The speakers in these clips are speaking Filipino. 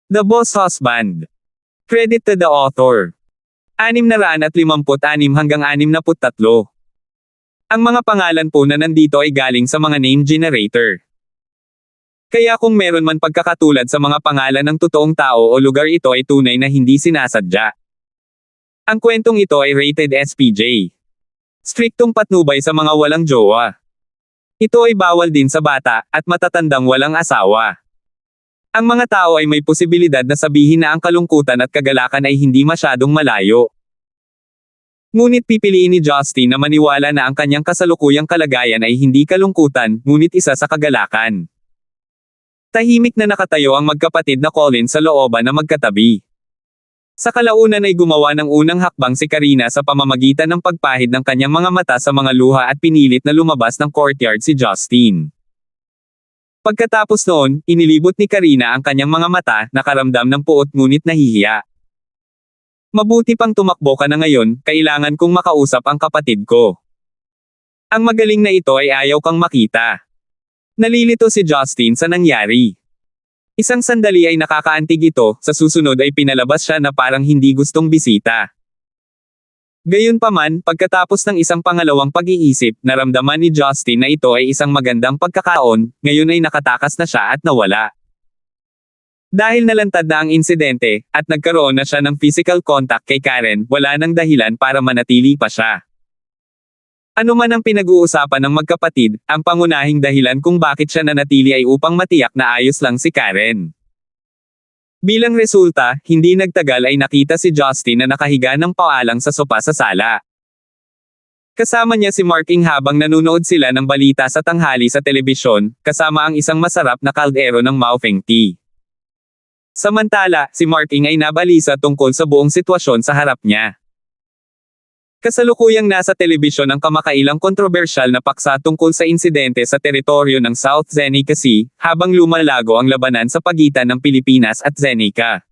The Boss Husband. Credit to the author. 656 hanggang 63. Ang mga pangalan po na nandito ay galing sa mga name generator. Kaya kung meron man pagkakatulad sa mga pangalan ng totoong tao o lugar, ito ay tunay na hindi sinasadya. Ang kwentong ito ay rated SPJ. Striktong patnubay sa mga walang jowa. Ito ay bawal din sa bata at matatandang walang asawa. Ang mga tao ay may posibilidad na sabihin na ang kalungkutan at kagalakan ay hindi masyadong malayo. Ngunit pipiliin ni Justin na maniwala na ang kanyang kasalukuyang kalagayan ay hindi kalungkutan, ngunit isa sa kagalakan. Tahimik na nakatayo ang magkapatid na Colin sa looban na magkatabi. Sa kalaunan ay gumawa ng unang hakbang si Karina sa pamamagitan ng pagpahid ng kanyang mga mata sa mga luha at pinilit na lumabas ng courtyard si Justin. Pagkatapos noon, inilibot ni Karina ang kanyang mga mata, nakaramdam ng puot ngunit nahihiya. Mabuti pang tumakbo ka na ngayon, kailangan kong makausap ang kapatid ko. Ang magaling na ito ay ayaw kang makita. Nalilito si Justin sa nangyari. Isang sandali ay nakakaantig ito, sa susunod ay pinalabas siya na parang hindi gustong bisita. Gayunpaman, pagkatapos ng isang pangalawang pag-iisip, naramdaman ni Justin na ito ay isang magandang pagkakaon, ngayon ay nakatakas na siya at nawala. Dahil nalantad na ang insidente, at nagkaroon na siya ng physical contact kay Karen, wala nang dahilan para manatili pa siya. Ano man ang pinag-uusapan ng magkapatid, ang pangunahing dahilan kung bakit siya nanatili ay upang matiyak na ayos lang si Karen. Bilang resulta, hindi nagtagal ay nakita si Justin na nakahiga ng paalang sa sopa sa sala. Kasama niya si Marking habang nanonood sila ng balita sa tanghali sa telebisyon, kasama ang isang masarap na kaldero ng Maofeng tea. Samantala, si Marking ay nabalisa tungkol sa buong sitwasyon sa harap niya. Kasalukuyang nasa telebisyon ang kamakailang kontrobersyal na paksa tungkol sa insidente sa teritoryo ng South Seneca Sea, habang lumalago ang labanan sa pagitan ng Pilipinas at Seneca.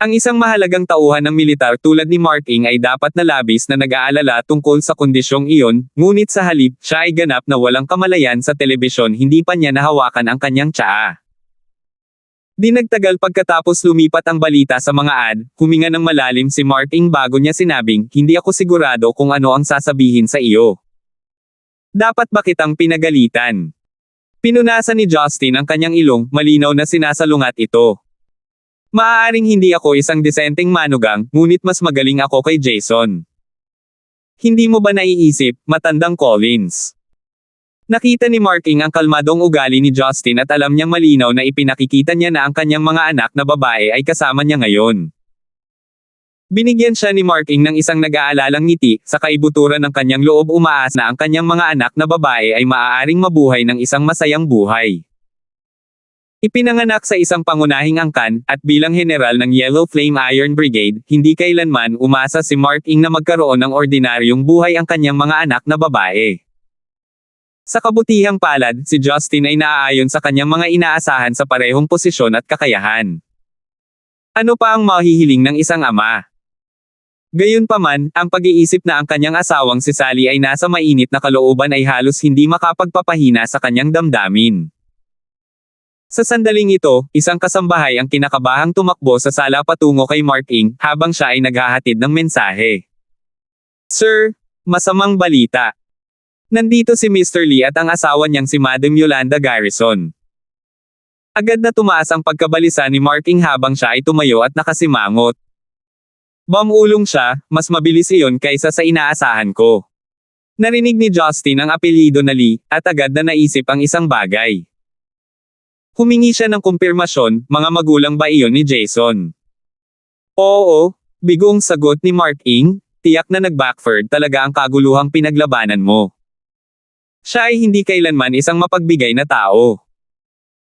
Ang isang mahalagang tauhan ng militar tulad ni Marking ay dapat na labis na nag-aalala tungkol sa kondisyong iyon, ngunit sa halip, siya ay ganap na walang kamalayan sa telebisyon, hindi pa niya nahawakan ang kanyang tsaa. Di nagtagal pagkatapos lumipat ang balita sa mga ad, huminga ng malalim si Marking bago niya sinabing, hindi ako sigurado kung ano ang sasabihin sa iyo. Dapat ba kitang pinagalitan? Pinunasan ni Justin ang kanyang ilong, malinaw na sinasalungat ito. Maaaring hindi ako isang disenteng manugang, ngunit mas magaling ako kay Jason. Hindi mo ba naiisip, matandang Collins? Nakita ni Marking ang kalmadong ugali ni Justin at alam niyang malinaw na ipinakikita niya na ang kanyang mga anak na babae ay kasama niya ngayon. Binigyan siya ni Marking ng isang nag-aalalang ngiti, sa kaibuturan ng kanyang loob umaas na ang kanyang mga anak na babae ay maaaring mabuhay ng isang masayang buhay. Ipinanganak sa isang pangunahing angkan, at bilang general ng Yellow Flame Iron Brigade, hindi kailanman umasa si Marking na magkaroon ng ordinaryong buhay ang kanyang mga anak na babae. Sa kabutihang palad, si Justin ay naaayon sa kanyang mga inaasahan sa parehong posisyon at kakayahan. Ano pa ang mahihiling ng isang ama? Gayunpaman, ang pag-iisip na ang kanyang asawang si Sally ay nasa mainit na kalooban ay halos hindi makapagpapahina sa kanyang damdamin. Sa sandaling ito, isang kasambahay ang kinakabahang tumakbo sa sala patungo kay Marking, habang siya ay naghahatid ng mensahe. Sir, masamang balita. Nandito si Mr. Lee at ang asawa niyang si Madam Yolanda Garrison. Agad na tumaas ang pagkabalisa ni Marking habang siya ay tumayo at nakasimangot. Bumulong siya, mas mabilis iyon kaysa sa inaasahan ko. Narinig ni Justin ang apelyido na Lee, at agad na naisip ang isang bagay. Humingi siya ng kumpirmasyon, mga magulang ba iyon ni Jason? Oo, bigong sagot ni Marking, tiyak na nag-backfired talaga ang kaguluhang pinaglabanan mo. Siya ay hindi kailanman isang mapagbigay na tao.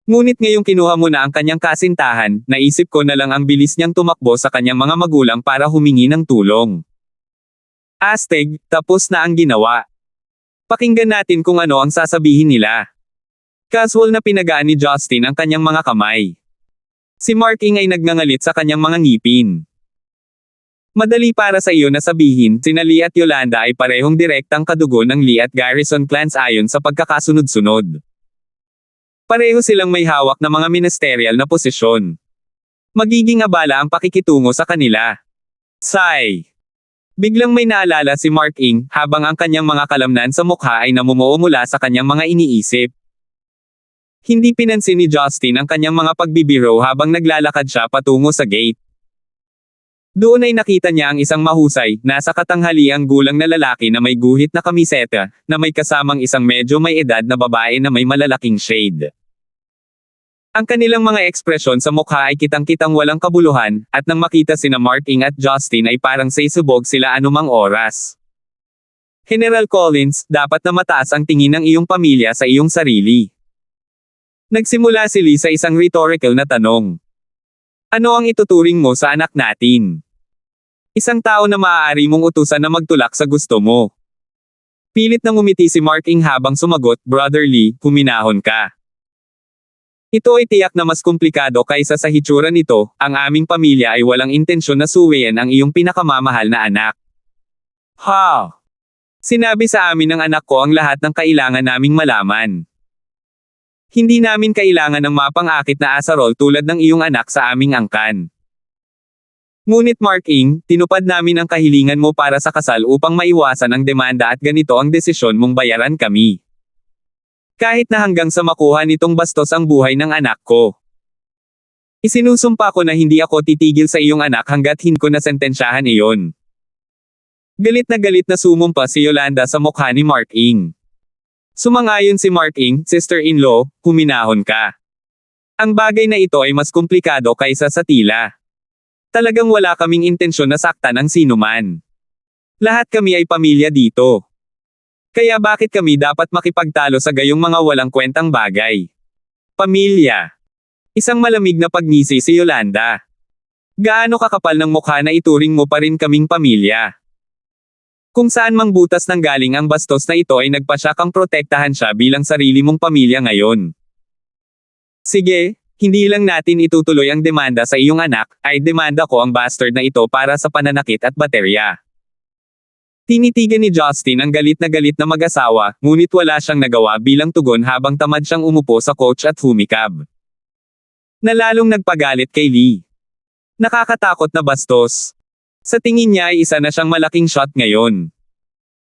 Ngunit ngayong kinuha mo na ang kanyang kasintahan, naisip ko na lang ang bilis niyang tumakbo sa kanyang mga magulang para humingi ng tulong. Astig, tapos na ang ginawa. Pakinggan natin kung ano ang sasabihin nila. Casual na pinagaan ni Justin ang kanyang mga kamay. Si Marking ay nagngangalit sa kanyang mga ngipin. Madali para sa iyo na sabihin, sina Lee at Yolanda ay parehong direktang kadugo ng Lee at Garrison clans ayon sa pagkakasunod-sunod. Pareho silang may hawak na mga ministerial na posisyon. Magiging abala ang pakikitungo sa kanila. Sigh. Biglang may naalala si Mark Ing, habang ang kanyang mga kalamnan sa mukha ay namumuo mula sa kanyang mga iniisip. Hindi pinansin ni Justin ang kanyang mga pagbibiro habang naglalakad siya patungo sa gate. Doon ay nakita niya ang isang mahusay, nasa katanghaliang gulang na lalaki na may guhit na kamiseta, na may kasamang isang medyo may edad na babae na may malalaking shade. Ang kanilang mga ekspresyon sa mukha ay kitang-kitang walang kabuluhan, at nang makita sina Mark Ing at Justin ay parang sisubog sila anumang oras. General Collins, dapat na mataas ang tingin ng iyong pamilya sa iyong sarili. Nagsimula si Lee sa isang rhetorical na tanong. Ano ang ituturing mo sa anak natin? Isang tao na maaari mong utusan na magtulak sa gusto mo. Pilit na ngumiti si Mark Ing habang sumagot, Brother Lee, huminahon ka. Ito ay tiyak na mas komplikado kaysa sa hitsura nito, ang aming pamilya ay walang intensyon na suwayin ang iyong pinakamamahal na anak. Ha! Sinabi sa amin ng anak ko ang lahat ng kailangan naming malaman. Hindi namin kailangan ng mapang-akit na asarol tulad ng iyong anak sa aming angkan. Ngunit Mark Ing, tinupad namin ang kahilingan mo para sa kasal upang maiwasan ang demanda at ganito ang desisyon mong bayaran kami. Kahit na hanggang sa makuha nitong bastos ang buhay ng anak ko. Isinusumpa ko na hindi ako titigil sa iyong anak hanggat hindi ko nasentensyahan iyon. Galit na sumumpa si Yolanda sa mukha ni Mark Ing. Sumangayon si Mark Ing, sister-in-law, huminahon ka. Ang bagay na ito ay mas komplikado kaysa sa tila. Talagang wala kaming intensyon na saktan ang sinuman. Lahat kami ay pamilya dito. Kaya bakit kami dapat makipagtalo sa gayong mga walang kwentang bagay? Pamilya. Isang malamig na pagngisi si Yolanda. Gaano kakapal ng mukha na ituring mo pa rin kaming pamilya? Kung saan mang butas nang galing ang bastos na ito ay nagpasya kang protektahan siya bilang sarili mong pamilya ngayon. Sige, hindi lang natin itutuloy ang demanda sa iyong anak, ay demanda ko ang bastard na ito para sa pananakit at baterya. Tinitigan ni Justin ang galit na mag-asawa, ngunit wala siyang nagawa bilang tugon habang tamad siyang umupo sa coach at humikab. Nalalong nagpagalit kay Lee. Nakakatakot na bastos. Sa tingin niya ay isa na siyang malaking shot ngayon.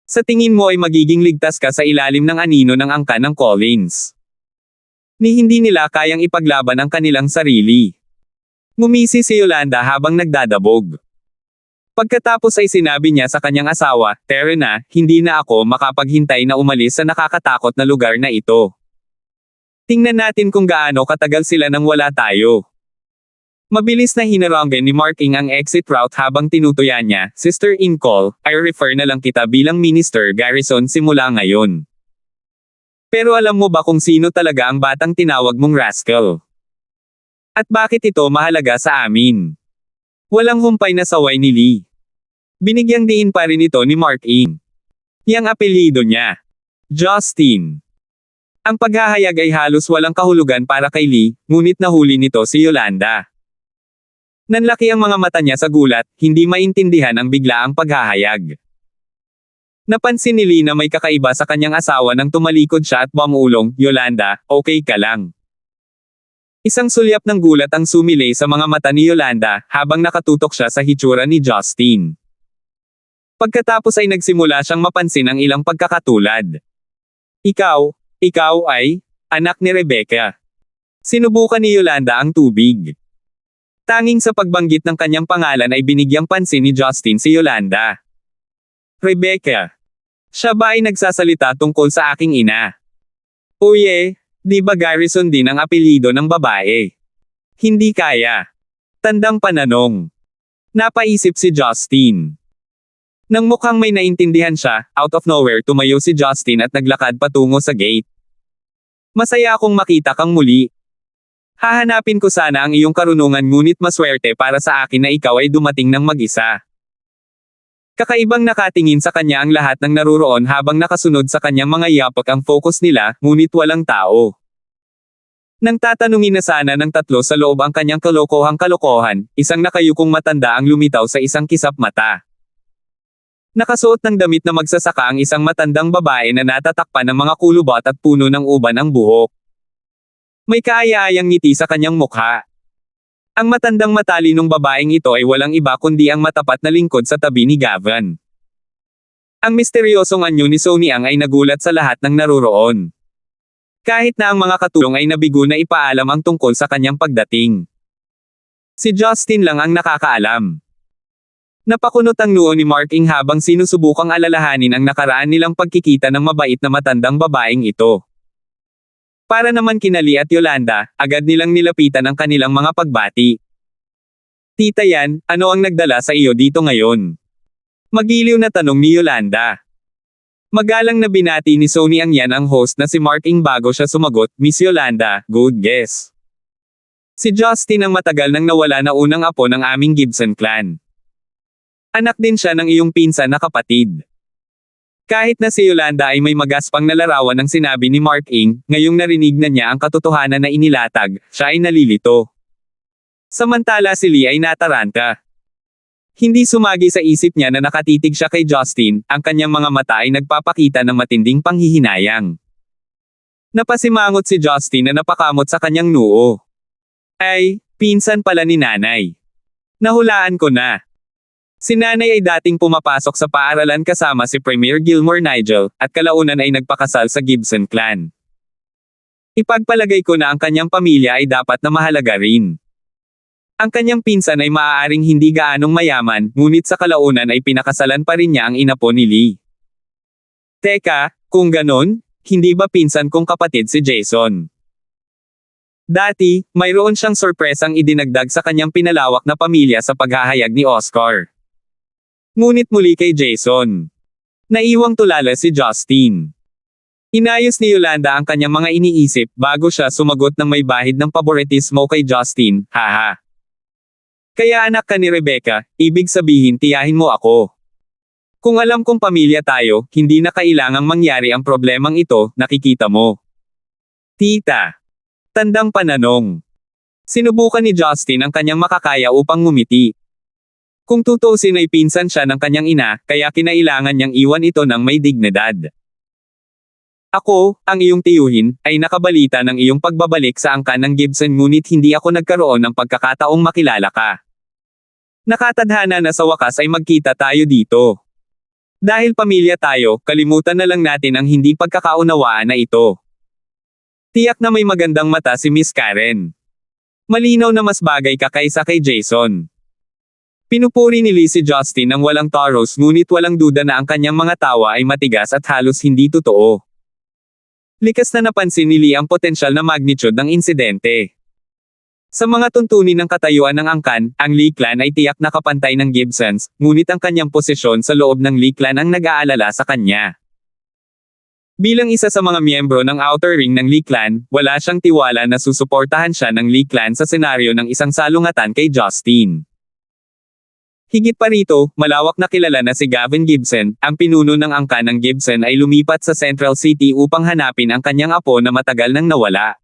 Sa tingin mo ay magiging ligtas ka sa ilalim ng anino ng angkan ng Collins. Ni hindi nila kayang ipaglaban ang kanilang sarili. Ngumisi si Yolanda habang nagdadabog. Pagkatapos ay sinabi niya sa kanyang asawa, Terena, hindi na ako makapaghintay na umalis sa nakakatakot na lugar na ito. Tingnan natin kung gaano katagal sila nang wala tayo. Mabilis na hinaranggan ni Mark Ing ang exit route habang tinutuyan niya, Sister in call, I refer na lang kita bilang Minister Garrison simula ngayon. Pero alam mo ba kung sino talaga ang batang tinawag mong rascal? At bakit ito mahalaga sa amin? Walang humpay na saway ni Lee. Binigyang diin pa rin ito ni Mark Ing. Yang apelyido niya. Justin. Ang paghahayag ay halos walang kahulugan para kay Lee, ngunit nahuli nito si Yolanda. Nanlaki ang mga mata niya sa gulat, hindi maintindihan ang biglaang paghahayag. Napansin ni Lee na may kakaiba sa kanyang asawa nang tumalikod siya at bumulong, Yolanda, okay ka lang. Isang sulyap ng gulat ang sumilay sa mga mata ni Yolanda, habang nakatutok siya sa hitsura ni Justin. Pagkatapos ay nagsimula siyang mapansin ang ilang pagkakatulad. Ikaw ay, anak ni Rebecca. Sinubukan ni Yolanda ang tubig. Tanging sa pagbanggit ng kanyang pangalan ay binigyang pansin ni Justin si Yolanda. Rebecca. Siya ba ay nagsasalita tungkol sa aking ina? Uye, di ba Garrison din ang apelyido ng babae? Hindi kaya. Tandang pananong. Napaisip si Justin. Nang mukhang may naintindihan siya, out of nowhere tumayo si Justin at naglakad patungo sa gate. Masaya akong makita kang muli. Hahanapin ko sana ang iyong karunungan ngunit maswerte para sa akin na ikaw ay dumating ng mag-isa. Kakaibang nakatingin sa kanya ang lahat ng naruroon habang nakasunod sa kanyang mga yapak ang focus nila, ngunit walang tao. Nang tatanungin na sana ng tatlo sa loob ang kanyang kalokohang-kalokohan, isang nakayukong matanda ang lumitaw sa isang kisap mata. Nakasuot ng damit na magsasaka ang isang matandang babae na natatakpan ng mga kulubot at puno ng uban ang buhok. May kaaya-ayang ngiti sa kanyang mukha. Ang matandang matalinong babaeng ito ay walang iba kundi ang matapat na lingkod sa tabi ni Gavin. Ang misteryosong anyo ni Sonny Ang ay nagulat sa lahat ng naruroon. Kahit na ang mga katulong ay nabigo na ipaalam ang tungkol sa kanyang pagdating. Si Justin lang ang nakakaalam. Napakunot ang noo ni Mark Ing habang sinusubukang alalahanin ang nakaraan nilang pagkikita ng mabait na matandang babaeng ito. Para naman kina Lee at Yolanda, agad nilang nilapitan ang kanilang mga pagbati. Tita Yan, ano ang nagdala sa iyo dito ngayon? Magiliw na tanong ni Yolanda. Magalang na binati ni Sonny Ang Yan ang host na si Mark Ing bago siya sumagot, Miss Yolanda, good guess. Si Justin ang matagal nang nawala na unang apo ng aming Gibson clan. Anak din siya ng iyong pinsan na kapatid. Kahit na si Yolanda ay may magaspang na larawan ng sinabi ni Mark Ing, ngayong narinig na niya ang katotohanan na inilatag, siya ay nalilito. Samantala si Lee ay nataranta. Hindi sumagi sa isip niya na nakatitig siya kay Justin, ang kanyang mga mata ay nagpapakita ng matinding panghihinayang. Napasimangot si Justin na napakamot sa kanyang noo. Ay, pinsan pala ni nanay. Nahulaan ko na. Si nanay ay dating pumapasok sa paaralan kasama si Premier Gilmore Nigel, at kalaunan ay nagpakasal sa Gibson clan. Ipagpalagay ko na ang kanyang pamilya ay dapat na mahalaga rin. Ang kanyang pinsan ay maaaring hindi gaanong mayaman, ngunit sa kalaunan ay pinakasalan pa rin niya ang inapo ni Lee. Teka, kung ganon, hindi ba pinsan kong kapatid si Jason? Dati, mayroon siyang sorpresang idinagdag sa kanyang pinalawak na pamilya sa paghahayag ni Oscar. Ngunit muli kay Jason. Naiwang tulala si Justin. Inayos ni Yolanda ang kanyang mga iniisip bago siya sumagot ng may bahid ng paboritismo kay Justin, haha. Kaya anak ka ni Rebecca, ibig sabihin tiyahin mo ako. Kung alam kong pamilya tayo, hindi na kailangang mangyari ang problemang ito, nakikita mo. Tita. Tandang pananong. Sinubukan ni Justin ang kanyang makakaya upang ngumiti. Kung tutuusin ay pinsan siya ng kanyang ina, kaya kinailangan niyang iwan ito ng may dignidad. Ako, ang iyong tiyuhin, ay nakabalita ng iyong pagbabalik sa angkan ng Gibson ngunit hindi ako nagkaroon ng pagkakataong makilala ka. Nakatadhana na sa wakas ay magkita tayo dito. Dahil pamilya tayo, kalimutan na lang natin ang hindi pagkakaunawaan na ito. Tiyak na may magandang mata si Miss Karen. Malinaw na mas bagay ka kaysa kay Jason. Pinupuri ni Lee si Justin ng walang taros ngunit walang duda na ang kanyang mga tawa ay matigas at halos hindi totoo. Likas na napansin ni Lee ang potensyal na magnitude ng insidente. Sa mga tuntunin ng katayuan ng angkan, ang Lee clan ay tiyak na kapantay ng Gibsons, ngunit ang kanyang posisyon sa loob ng Lee clan ang nag-aalala sa kanya. Bilang isa sa mga miyembro ng outer ring ng Lee clan, wala siyang tiwala na susuportahan siya ng Lee clan sa senaryo ng isang salungatan kay Justin. Higit pa rito, malawak na kilala na si Gavin Gibson, ang pinuno ng angkan ng Gibson ay lumipat sa Central City upang hanapin ang kanyang apo na matagal nang nawala.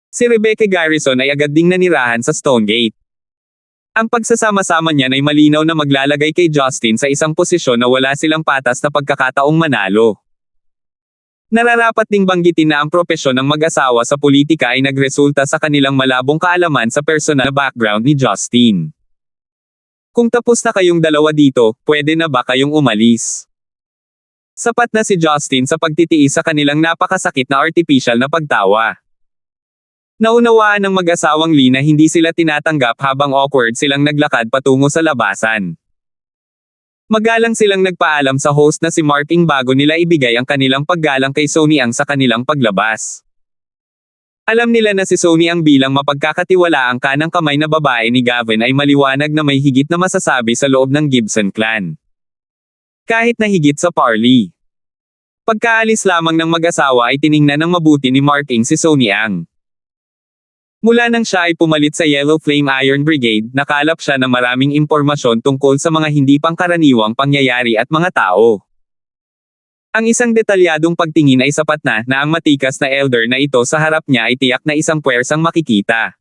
Si Rebecca Garrison ay agad ding nanirahan sa Stonegate. Ang pagsasama-sama niyan ay malinaw na maglalagay kay Justin sa isang posisyon na wala silang patas na pagkakataong manalo. Nararapat ding banggitin na ang propesyon ng mag-asawa sa politika ay nagresulta sa kanilang malabong kaalaman sa personal background ni Justin. Kung tapos na kayong dalawa dito, pwede na ba kayong umalis? Sapat na si Justin sa pagtitiis sa kanilang napakasakit na artificial na pagtawa. Naunawaan ng mag-asawang Lee na hindi sila tinatanggap habang awkward silang naglakad patungo sa labasan. Magalang silang nagpaalam sa host na si Mark Ing bago nila ibigay ang kanilang paggalang kay Sonny Ang sa kanilang paglabas. Alam nila na si Sonny Ang bilang mapagkakatiwalaang kanang kamay na babae ni Gavin ay maliwanag na may higit na masasabi sa loob ng Gibson clan. Kahit na higit sa Parley. Pagkaalis lamang ng mag-asawa ay tiningnan ng mabuti ni Mark Ing si Sonny Ang. Mula nang siya ay pumalit sa Yellow Flame Iron Brigade, nakalap siya ng maraming impormasyon tungkol sa mga hindi pangkaraniwang pangyayari at mga tao. Ang isang detalyadong pagtingin ay sapat na ang matikas na elder na ito sa harap niya ay tiyak na isang puwersang makikita.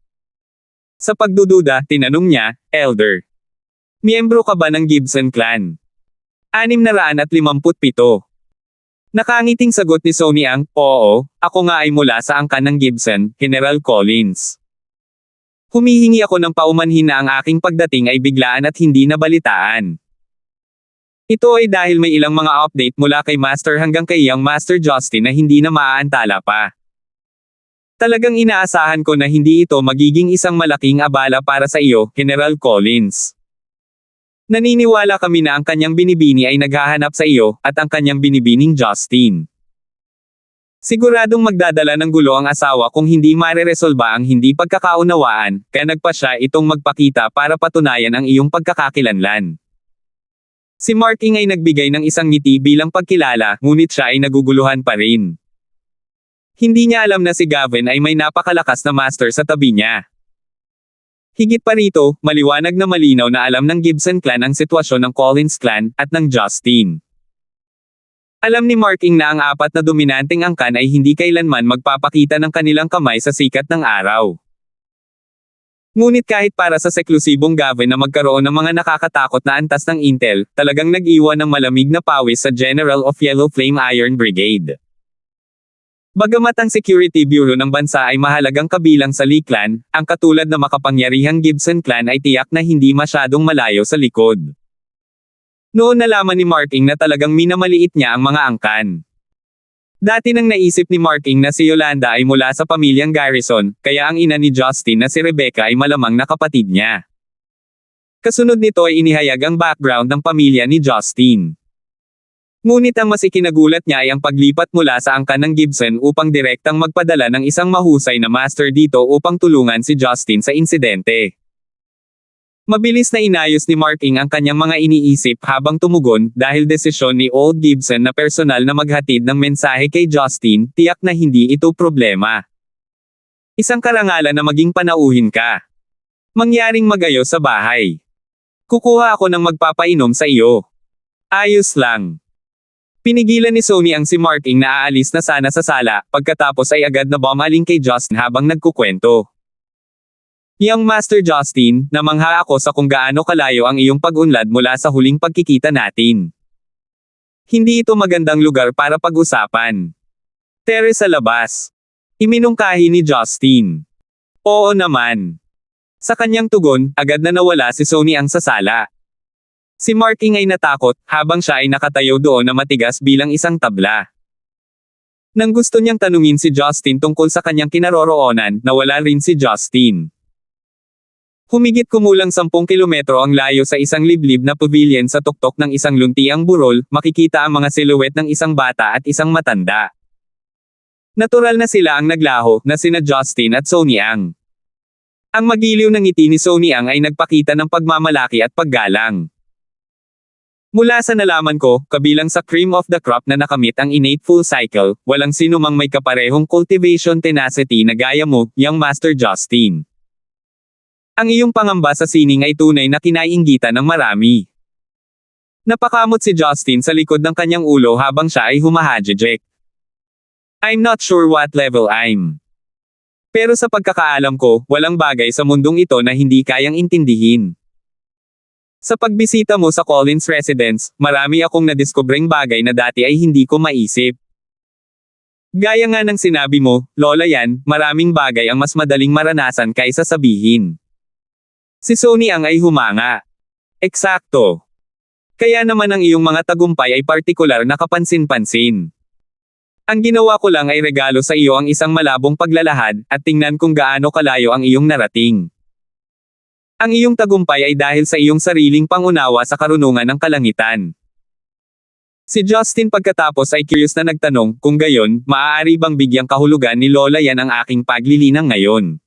Sa pagdududa, tinanong niya, Elder. Miyembro ka ba ng Gibson clan? 657. Nakangiting sagot ni Sonny Ang, oo, ako nga ay mula sa angkan ng Gibson, General Collins. Humihingi ako ng paumanhin na ang aking pagdating ay biglaan at hindi nabalitaan. Ito ay dahil may ilang mga update mula kay Master hanggang kay Young Master Justin na hindi na maaantala pa. Talagang inaasahan ko na hindi ito magiging isang malaking abala para sa iyo, General Collins. Naniniwala kami na ang kanyang binibini ay naghahanap sa iyo, at ang kanyang binibining Justin. Siguradong magdadala ng gulo ang asawa kung hindi mareresolba ang hindi pagkakaunawaan, kaya nagpa siya itong magpakita para patunayan ang iyong pagkakakilanlan. Si Marking ay nagbigay ng isang ngiti bilang pagkilala, ngunit siya ay naguguluhan pa rin. Hindi niya alam na si Gavin ay may napakalakas na master sa tabi niya. Higit pa rito, maliwanag na malinaw na alam ng Gibson clan ang sitwasyon ng Collins clan, at ng Justin. Alam ni Marking na ang apat na dominanteng angkan ay hindi kailanman magpapakita ng kanilang kamay sa sikat ng araw. Ngunit kahit para sa seklusibong Gavin na magkaroon ng mga nakakatakot na antas ng intel, talagang nag-iwan ng malamig na pawis sa General of Yellow Flame Iron Brigade. Bagamat ang Security Bureau ng bansa ay mahalagang kabilang sa Lee Clan, ang katulad na makapangyarihang Gibson Clan ay tiyak na hindi masyadong malayo sa likod. Noon nalaman ni Marking na talagang minamaliit niya ang mga angkan. Dati nang naisip ni Marking na si Yolanda ay mula sa pamilyang Garrison, kaya ang ina ni Justin na si Rebecca ay malamang na kapatid niya. Kasunod nito ay inihayag ang background ng pamilya ni Justin. Ngunit ang mas ikinagulat niya ay ang paglipat mula sa angkan ng Gibson upang direktang magpadala ng isang mahusay na master dito upang tulungan si Justin sa insidente. Mabilis na inayos ni Marking ang kanyang mga iniisip habang tumugon dahil desisyon ni Old Gibson na personal na maghatid ng mensahe kay Justin, tiyak na hindi ito problema. Isang karangalan na maging panauhin ka. Mangyaring magayo sa bahay. Kukuha ako ng magpapainom sa iyo. Ayos lang. Pinigilan ni Sony ang si Marking na aalis na sana sa sala, pagkatapos ay agad na bumaling kay Justin habang nagkukwento. Young Master Justin, namangha ako sa kung gaano kalayo ang iyong pag-unlad mula sa huling pagkikita natin. Hindi ito magandang lugar para pag-usapan. Tere sa labas. Iminungkahi ni Justin. Oo naman. Sa kanyang tugon, agad na nawala si Sony ang sa sala. Si Marking ay natakot, habang siya ay nakatayo doon na matigas bilang isang tabla. Nang gusto niyang tanungin si Justin tungkol sa kanyang kinaroroonan, nawala rin si Justin. Humigit kumulang 10 kilometro ang layo sa isang liblib na pavilion sa tuktok ng isang luntiang burol, makikita ang mga silhouette ng isang bata at isang matanda. Natural na sila ang naglaho, na sina Justin at Sony Ang. Ang magiliw ng ngiti ni Sony Ang ay nagpakita ng pagmamalaki at paggalang. Mula sa nalaman ko, kabilang sa cream of the crop na nakamit ang innate full cycle, walang sino mang may kaparehong cultivation tenacity na gaya mo, Young Master Justin. Ang iyong pangamba sa sining ay tunay na kinainggitan ng marami. Napakamot si Justin sa likod ng kanyang ulo habang siya ay humahajejek. I'm not sure what level I'm. Pero sa pagkakaalam ko, walang bagay sa mundong ito na hindi kayang intindihin. Sa pagbisita mo sa Collins residence, marami akong nadiskubreng bagay na dati ay hindi ko maisip. Gaya nga ng sinabi mo, Lola yan, maraming bagay ang mas madaling maranasan kaysa sabihin. Si Sony Ang ay humanga. Eksakto. Kaya naman ang iyong mga tagumpay ay partikular na kapansin-pansin. Ang ginawa ko lang ay regalo sa iyo ang isang malabong paglalahad, at tingnan kung gaano kalayo ang iyong narating. Ang iyong tagumpay ay dahil sa iyong sariling pangunawa sa karunungan ng kalangitan. Si Justin pagkatapos ay curious na nagtanong, kung gayon, maaari bang bigyang kahulugan ni Lola yan ang aking paglilinang ngayon?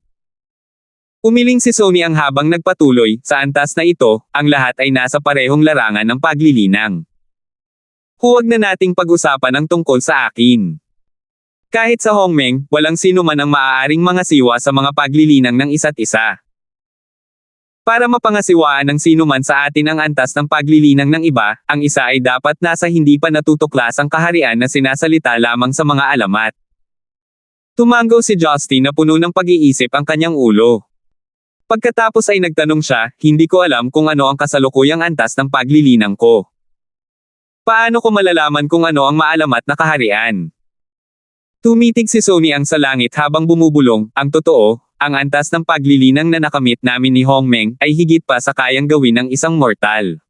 Umiling si Sony Ang habang nagpatuloy, sa antas na ito, ang lahat ay nasa parehong larangan ng paglilinang. Huwag na nating pag-usapan ang tungkol sa akin. Kahit sa Hongmeng, walang sino man ang maaaring mga siwa sa mga paglilinang ng isa't isa. Para mapangasiwaan ng sino man sa atin ang antas ng paglilinang ng iba, ang isa ay dapat nasa hindi pa natutuklasang kaharian na sinasalita lamang sa mga alamat. Tumango si Justin na puno ng pag-iisip ang kanyang ulo. Pagkatapos ay nagtanong siya, hindi ko alam kung ano ang kasalukuyang antas ng paglilinang ko. Paano ko malalaman kung ano ang maalamat na kaharian? Tumitig si Sony Ang sa langit habang bumubulong, ang totoo, ang antas ng paglilinang na nakamit namin ni Hongmeng ay higit pa sa kayang gawin ng isang mortal.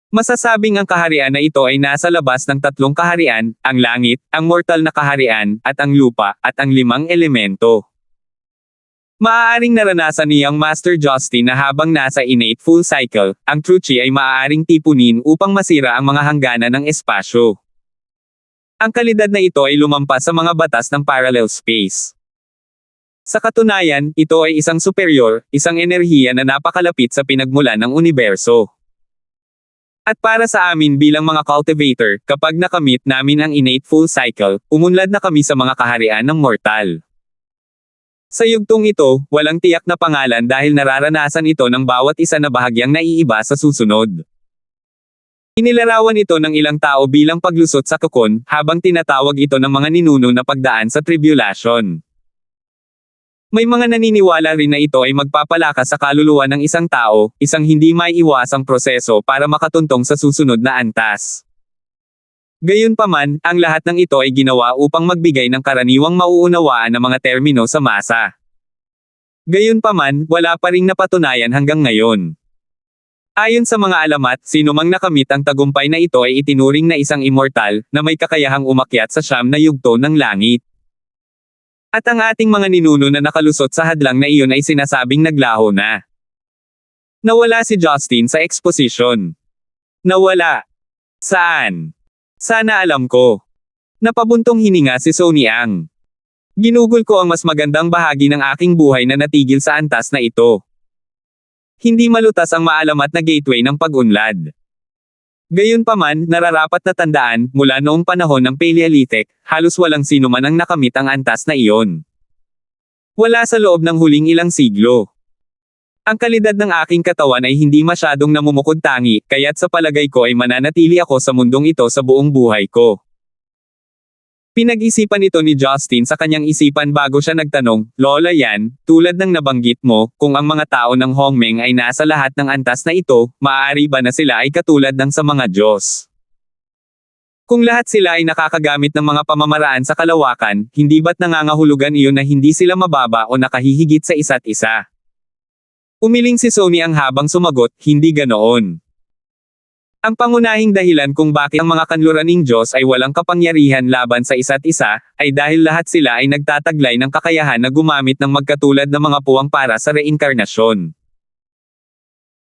Masasabing ang kaharian na ito ay nasa labas ng tatlong kaharian, ang langit, ang mortal na kaharian, at ang lupa, at ang limang elemento. Maaaring naranasan niyang Master Justin na habang nasa innate full cycle, ang true chi ay maaaring tipunin upang masira ang mga hangganan ng espasyo. Ang kalidad na ito ay lumampas sa mga batas ng parallel space. Sa katunayan, ito ay isang superior, isang enerhiya na napakalapit sa pinagmulan ng universo. At para sa amin bilang mga cultivator, kapag nakamit namin ang innate full cycle, umunlad na kami sa mga kaharian ng mortal. Sa yugtong ito, walang tiyak na pangalan dahil nararanasan ito ng bawat isa na bahagyang naiiba sa susunod. Inilarawan ito ng ilang tao bilang paglusot sa kokon, habang tinatawag ito ng mga ninuno na pagdaan sa tribulation. May mga naniniwala rin na ito ay magpapalakas sa kaluluwa ng isang tao, isang hindi maiiwasang proseso para makatuntong sa susunod na antas. Gayunpaman, ang lahat ng ito ay ginawa upang magbigay ng karaniwang mauunawaan na mga termino sa masa. Gayunpaman, wala pa ring napatunayan hanggang ngayon. Ayon sa mga alamat, sinumang nakamit ang tagumpay na ito ay itinuring na isang immortal, na may kakayahang umakyat sa siyam na yugto ng langit. At ang ating mga ninuno na nakalusot sa hadlang na iyon ay sinasabing naglaho na. Nawala si Justin sa exposition. Nawala. Saan? Sana alam ko. Napabuntong hininga si Sonny Ang. Ginugol ko ang mas magandang bahagi ng aking buhay na natigil sa antas na ito. Hindi malutas ang maalamat na gateway ng pag-unlad. Gayunpaman, nararapat na tandaan, mula noong panahon ng Paleolithic, halos walang sino man ang nakamit ang antas na iyon. Wala sa loob ng huling ilang siglo. Ang kalidad ng aking katawan ay hindi masyadong namumukod-tangi, kaya't sa palagay ko ay mananatili ako sa mundong ito sa buong buhay ko. Pinag-isipan ito ni Justin sa kanyang isipan bago siya nagtanong, Lola Yan, tulad ng nabanggit mo, kung ang mga tao ng Hongmeng ay nasa lahat ng antas na ito, maaari ba na sila ay katulad ng sa mga Diyos? Kung lahat sila ay nakakagamit ng mga pamamaraan sa kalawakan, hindi ba't nangangahulugan iyon na hindi sila mababa o nakahihigit sa isa't isa? Umiling si Sonny Ang habang sumagot, hindi ganoon. Ang pangunahing dahilan kung bakit ang mga kanluraning Diyos ay walang kapangyarihan laban sa isa't isa, ay dahil lahat sila ay nagtataglay ng kakayahan na gumamit ng magkatulad na mga puwang para sa reinkarnasyon.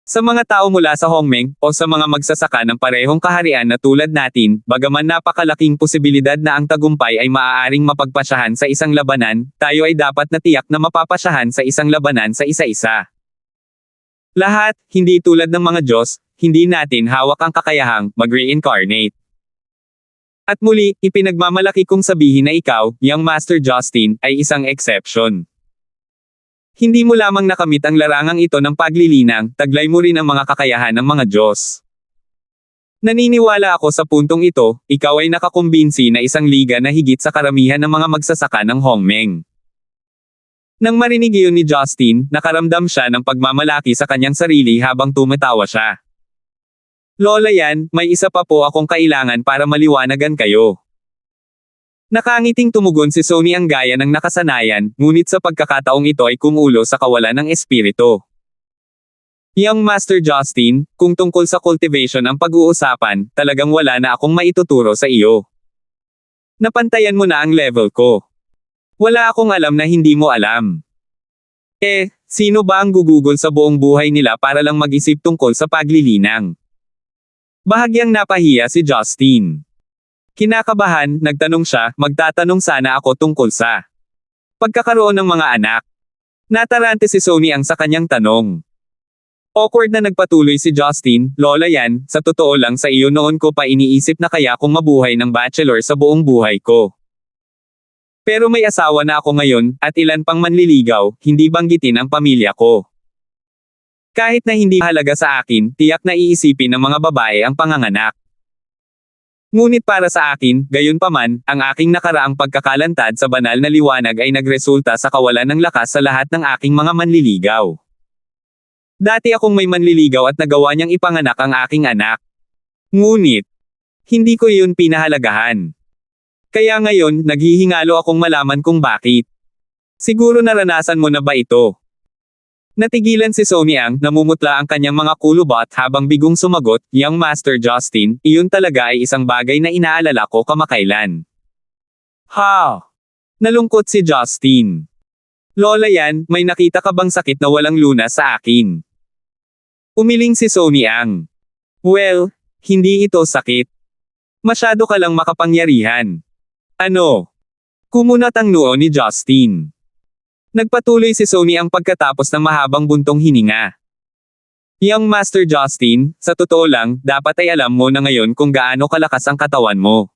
Sa mga tao mula sa Hongmeng, o sa mga magsasaka ng parehong kaharian na tulad natin, bagaman napakalaking posibilidad na ang tagumpay ay maaaring mapagpasyahan sa isang labanan, tayo ay dapat na tiyak na mapapasyahan sa isang labanan sa isa-isa. Lahat, hindi tulad ng mga Diyos, hindi natin hawak ang kakayahang mag-reincarnate. At muli, ipinagmamalaki kong sabihin na ikaw, young Master Justin, ay isang exception. Hindi mo lamang nakamit ang larangang ito ng paglilinang, taglay mo rin ang mga kakayahan ng mga Diyos. Naniniwala ako sa puntong ito, ikaw ay nakakumbinsi na isang liga na higit sa karamihan ng mga magsasaka ng Hongmeng. Nang marinig iyon ni Justin, nakaramdam siya ng pagmamalaki sa kanyang sarili habang tumatawa siya. Lola Yan, may isa pa po akong kailangan para maliwanagan kayo. Nakangiting tumugon si Sonny Ang gaya ng nakasanayan, ngunit sa pagkakataong ito ay kumulo sa kawalan ng espiritu. Young Master Justin, kung tungkol sa cultivation ang pag-uusapan, talagang wala na akong maituturo sa iyo. Napantayan mo na ang level ko. Wala akong alam na hindi mo alam. Sino ba ang gugugol sa buong buhay nila para lang mag-isip tungkol sa paglilinang? Bahagyang napahiya si Justin. Kinakabahan, nagtanong siya, magtatanong sana ako tungkol sa pagkakaroon ng mga anak. Natarante si Sonny Ang sa kanyang tanong. Awkward na nagpatuloy si Justin, Lola Yan, sa totoo lang sa iyo noon ko pa iniisip na kaya kong mabuhay ng bachelor sa buong buhay ko. Pero may asawa na ako ngayon, at ilan pang manliligaw, hindi banggitin ang pamilya ko. Kahit na hindi halaga sa akin, tiyak na iisipin ng mga babae ang panganganak. Ngunit para sa akin, gayunpaman, ang aking nakaraang pagkakalantad sa banal na liwanag ay nagresulta sa kawalan ng lakas sa lahat ng aking mga manliligaw. Dati akong may manliligaw at nagawa niyang ipanganak ang aking anak. Ngunit, hindi ko iyon pinahalagahan. Kaya ngayon, naghihingalo akong malaman kung bakit. Siguro naranasan mo na ba ito? Natigilan si Sony Ang, namumutla ang kanyang mga kulubot habang bigong sumagot, "Young Master Justin, iyon talaga ay isang bagay na inaalala ko kamakailan." Ha! Nalungkot si Justin. "Lola yan, may nakita ka bang sakit na walang lunas sa akin?" Umiling si Sony Ang. "Well, hindi ito sakit. Masyado ka lang makapangyarihan." "Ano?" Kumunat ang noo ni Justin. Nagpatuloy si Sony Ang pagkatapos ng mahabang buntong hininga. "Young Master Justin, sa totoo lang, dapat ay alam mo na ngayon kung gaano kalakas ang katawan mo.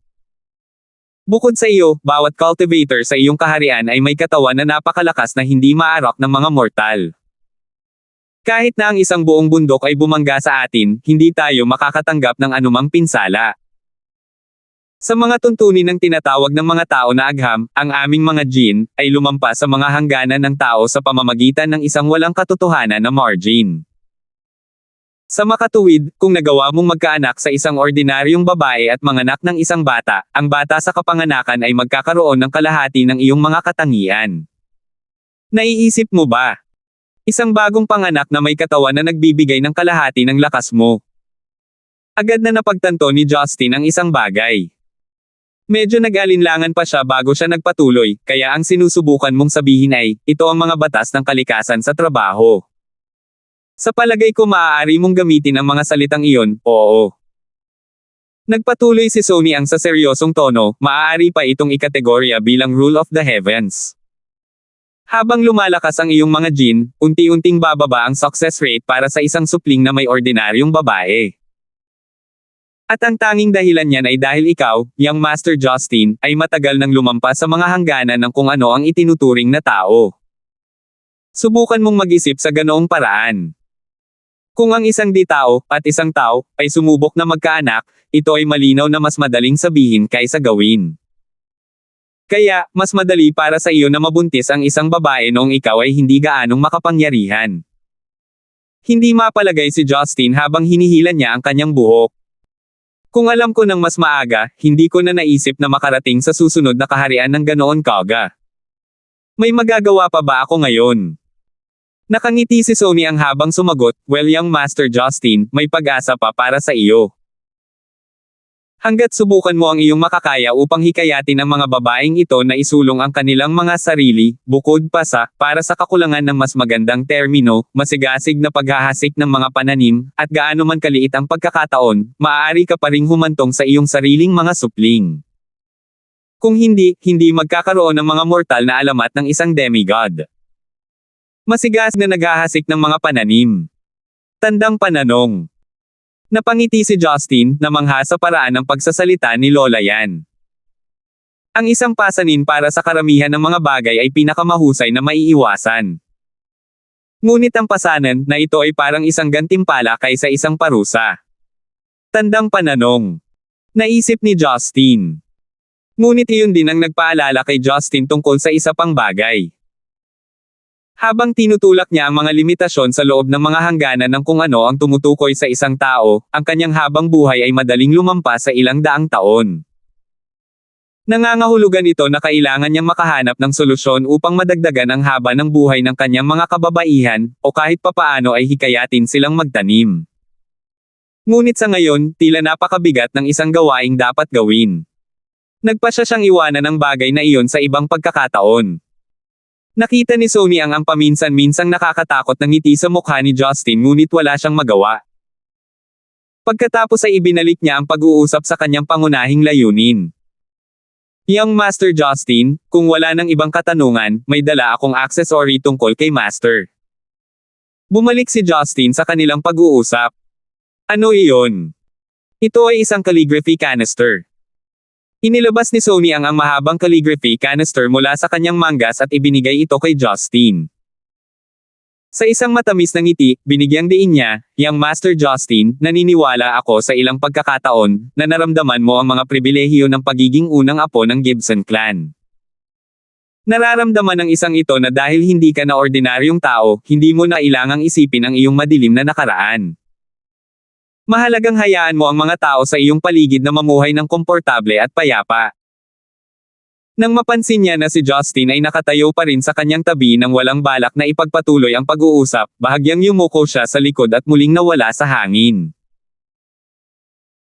Bukod sa iyo, bawat cultivator sa iyong kaharian ay may katawan na napakalakas na hindi maarak ng mga mortal. Kahit na ang isang buong bundok ay bumangga sa atin, hindi tayo makakatanggap ng anumang pinsala. Sa mga tuntunin ng tinatawag ng mga tao na agham, ang aming mga jin, ay lumampas sa mga hangganan ng tao sa pamamagitan ng isang walang katotohanan na margin. Sa makatuwid, kung nagawa mong magkaanak sa isang ordinaryong babae at manganak ng isang bata, ang bata sa kapanganakan ay magkakaroon ng kalahati ng iyong mga katangian. Naiisip mo ba? Isang bagong panganak na may katawan na nagbibigay ng kalahati ng lakas mo. Agad na napagtanto ni Justin ang isang bagay. Medyo nag-alinlangan pa siya bago siya nagpatuloy, kaya ang sinusubukan mong sabihin ay, ito ang mga batas ng kalikasan sa trabaho. Sa palagay ko maaari mong gamitin ang mga salitang iyon, oo. Nagpatuloy si Sony Ang sa seryosong tono, maaari pa itong ikategorya bilang rule of the heavens. Habang lumalakas ang iyong mga jin, unti-unting bababa ang success rate para sa isang supling na may ordinaryong babae. At ang tanging dahilan niyan ay dahil ikaw, Young Master Justin, ay matagal nang lumampas sa mga hangganan ng kung ano ang itinuturing na tao. Subukan mong mag-isip sa ganoong paraan. Kung ang isang di-tao, at isang tao, ay sumubok na magkaanak, ito ay malinaw na mas madaling sabihin kaysa gawin. Kaya, mas madali para sa iyo na mabuntis ang isang babae noong ikaw ay hindi gaanong makapangyarihan. Hindi mapalagay si Justin habang hinihila niya ang kanyang buhok. Kung alam ko ng mas maaga, hindi ko na naisip na makarating sa susunod na kaharian ng ganoon kaga. May magagawa pa ba ako ngayon? Nakangiti si Sony Ang habang sumagot, well Young Master Justin, may pag-asa pa para sa iyo. Hanggat subukan mo ang iyong makakaya upang hikayatin ang mga babaeng ito na isulong ang kanilang mga sarili, bukod pa sa, para sa kakulangan ng mas magandang termino, masigasig na paghahasik ng mga pananim, at gaano man kaliit ang pagkakataon, maaari ka pa ring humantong sa iyong sariling mga supling. Kung hindi, hindi magkakaroon ng mga mortal na alamat ng isang demigod. Masigasig na naghahasik ng mga pananim. Tandang pananong. Napangiti si Justin, namangha sa paraan ng pagsasalita ni Lola yan. Ang isang pasanin para sa karamihan ng mga bagay ay pinakamahusay na maiiwasan. Ngunit ang pasanan na ito ay parang isang gantimpala kaysa isang parusa. Tandang pananong. Naisip ni Justin. Ngunit iyon din ang nagpaalala kay Justin tungkol sa isa pang bagay. Habang tinutulak niya ang mga limitasyon sa loob ng mga hangganan ng kung ano ang tumutukoy sa isang tao, ang kanyang habang buhay ay madaling lumampas sa ilang daang taon. Nangangahulugan ito na kailangan niyang makahanap ng solusyon upang madagdagan ang haba ng buhay ng kanyang mga kababaihan, o kahit papaano ay hikayatin silang magtanim. Ngunit sa ngayon, tila napakabigat ng isang gawaing dapat gawin. Nagpasya siyang iwanan ang bagay na iyon sa ibang pagkakataon. Nakita ni Sony ang paminsan-minsang nakakatakot na ngiti sa mukha ni Justin ngunit wala siyang magawa. Pagkatapos ay ibinalik niya ang pag-uusap sa kanyang pangunahing layunin. Young Master Justin, kung wala nang ibang katanungan, may dala akong accessory tungkol kay Master. Bumalik si Justin sa kanilang pag-uusap. Ano iyon? Ito ay isang calligraphy canister. Inilabas ni Sony ang mahabang calligraphy canister mula sa kanyang manggas at ibinigay ito kay Justin. Sa isang matamis na ngiti, binigyang diin niya, Young Master Justin, naniniwala ako sa ilang pagkakataon, na naramdaman mo ang mga pribilehiyo ng pagiging unang apo ng Gibson clan. Nararamdaman ng isang ito na dahil hindi ka na ordinaryong tao, hindi mo na ilangang isipin ang iyong madilim na nakaraan. Mahalagang hayaan mo ang mga tao sa iyong paligid na mamuhay ng komportable at payapa. Nang mapansin niya na si Justin ay nakatayo pa rin sa kanyang tabi nang walang balak na ipagpatuloy ang pag-uusap, bahagyang yumuko siya sa likod at muling nawala sa hangin.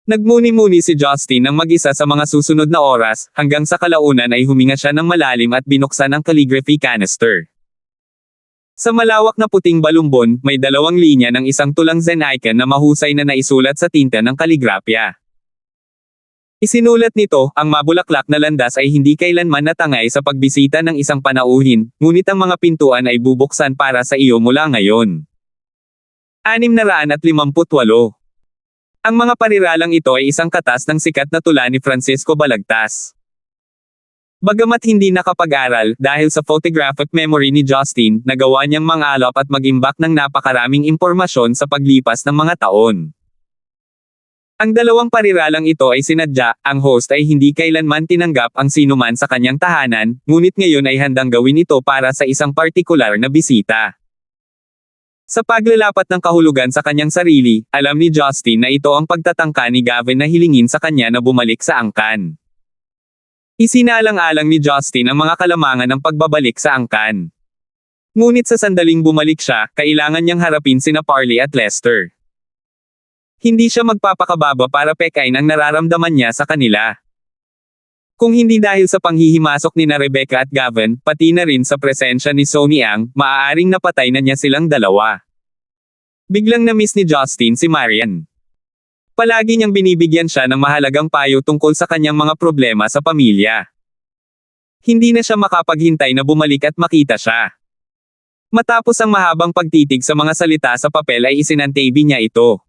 Nagmuni-muni si Justin ng mag-isa sa mga susunod na oras, hanggang sa kalaunan ay huminga siya ng malalim at binuksan ang calligraphy canister. Sa malawak na puting balumbon, may 2 linya ng isang tulang Zen icon na mahusay na naisulat sa tinta ng kaligrapya. Isinulat nito, ang mabulaklak na landas ay hindi kailanman natangay sa pagbisita ng isang panauhin, ngunit ang mga pintuan ay bubuksan para sa iyo mula ngayon. 658. Ang mga pariralang ito ay isang katas ng sikat na tula ni Francisco Balagtas. Bagamat hindi nakapag-aral, dahil sa photographic memory ni Justin, nagawa niyang mangalap at mag-imbak ng napakaraming impormasyon sa paglipas ng mga taon. Ang 2 pariralang ito ay sinadya, ang host ay hindi kailanman tinanggap ang sinuman sa kanyang tahanan, ngunit ngayon ay handang gawin ito para sa isang partikular na bisita. Sa paglalapat ng kahulugan sa kanyang sarili, alam ni Justin na ito ang pagtatangka ni Gavin na hilingin sa kanya na bumalik sa angkan. Isinaalang-alang ni Justin ang mga kalamangan ng pagbabalik sa angkan. Ngunit sa sandaling bumalik siya, kailangan niyang harapin sina Parley at Lester. Hindi siya magpapakababa para pekain ang nararamdaman niya sa kanila. Kung hindi dahil sa panghihimasok ni na Rebecca at Gavin, pati na rin sa presensya ni Sonny Ang, maaaring napatay na niya silang 2. Biglang na-miss ni Justin si Marian. Palagi niyang binibigyan siya ng mahalagang payo tungkol sa kanyang mga problema sa pamilya. Hindi na siya makapaghintay na bumalik at makita siya. Matapos ang mahabang pagtitig sa mga salita sa papel ay isinantabi niya ito.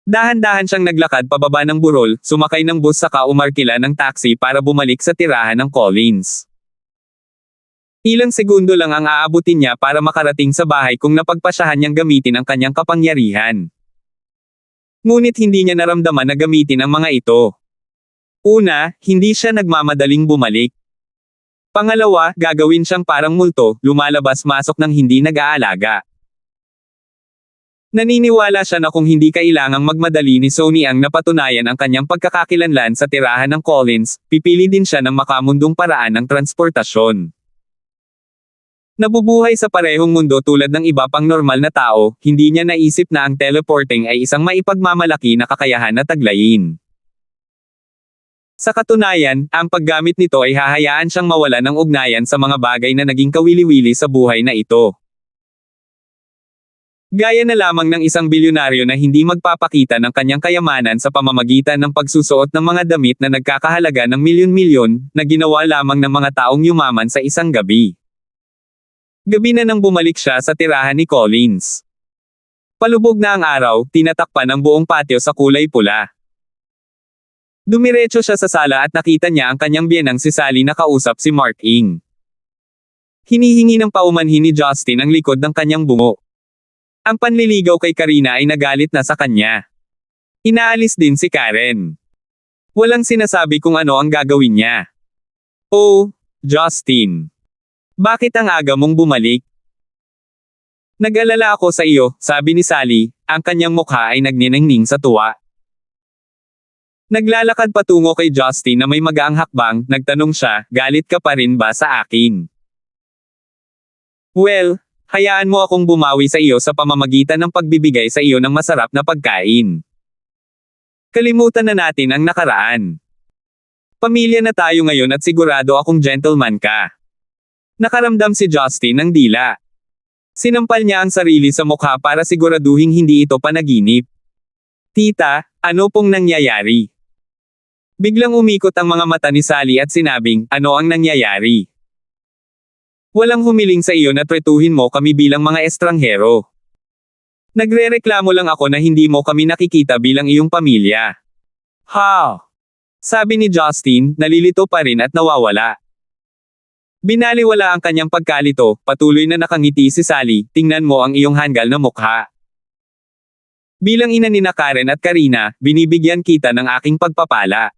Dahan-dahan siyang naglakad pababa ng burol, sumakay ng bus saka umarkila ng taxi para bumalik sa tirahan ng Collins. Ilang segundo lang ang aabutin niya para makarating sa bahay kung napagpasyahan niyang gamitin ang kanyang kapangyarihan. Ngunit hindi niya naramdaman na gamitin ang mga ito. Una, hindi siya nagmamadaling bumalik. Pangalawa, gagawin siyang parang multo, lumalabas-masok ng hindi nag-aalaga. Naniniwala siya na kung hindi kailangang magmadali ni Sonny Ang napatunayan ang kanyang pagkakakilanlan sa tirahan ng Collins, pipili din siya ng makamundong paraan ng transportasyon. Nabubuhay sa parehong mundo tulad ng iba pang normal na tao, hindi niya naisip na ang teleporting ay isang maipagmamalaki na kakayahan na taglayin. Sa katunayan, ang paggamit nito ay hahayaan siyang mawala ng ugnayan sa mga bagay na naging kawili-wili sa buhay na ito. Gaya na lamang ng isang bilyonaryo na hindi magpapakita ng kanyang kayamanan sa pamamagitan ng pagsusuot ng mga damit na nagkakahalaga ng milyon-milyon, na ginawa lamang ng mga taong yumaman sa isang gabi. Gabi na nang bumalik siya sa tirahan ni Collins. Palubog na ang araw, tinatakpan ang buong patio sa kulay pula. Dumiretso siya sa sala at nakita niya ang kanyang biyenang si Sally na kausap si Mark Ing. Hinihingi ng paumanhin ni Justin ang likod ng kanyang bungo. Ang panliligaw kay Karina ay nagalit na sa kanya. Inaalis din si Karen. Walang sinasabi kung ano ang gagawin niya. Oh, Justin. Bakit ang aga mong bumalik? Nag-alala ako sa iyo, sabi ni Sally, ang kanyang mukha ay nagniningning sa tuwa. Naglalakad patungo kay Justin na may magaang hakbang, nagtanong siya, galit ka pa rin ba sa akin? Well, hayaan mo akong bumawi sa iyo sa pamamagitan ng pagbibigay sa iyo ng masarap na pagkain. Kalimutan na natin ang nakaraan. Pamilya na tayo ngayon at sigurado akong gentleman ka. Nakaramdam si Justin ng dila. Sinampal niya ang sarili sa mukha para siguraduhing hindi ito panaginip. Tita, ano pong nangyayari? Biglang umikot ang mga mata ni Sally at sinabing, ano ang nangyayari? Walang humiling sa iyo na tretuhin mo kami bilang mga estranghero. Nagrereklamo lang ako na hindi mo kami nakikita bilang iyong pamilya. Ha? Sabi ni Justin, nalilito pa rin at nawawala. Binaliwala ang kanyang pagkalito, patuloy na nakangiti si Sally, tingnan mo ang iyong hanggal na mukha. Bilang ina ni Karen at Karina, binibigyan kita ng aking pagpapala.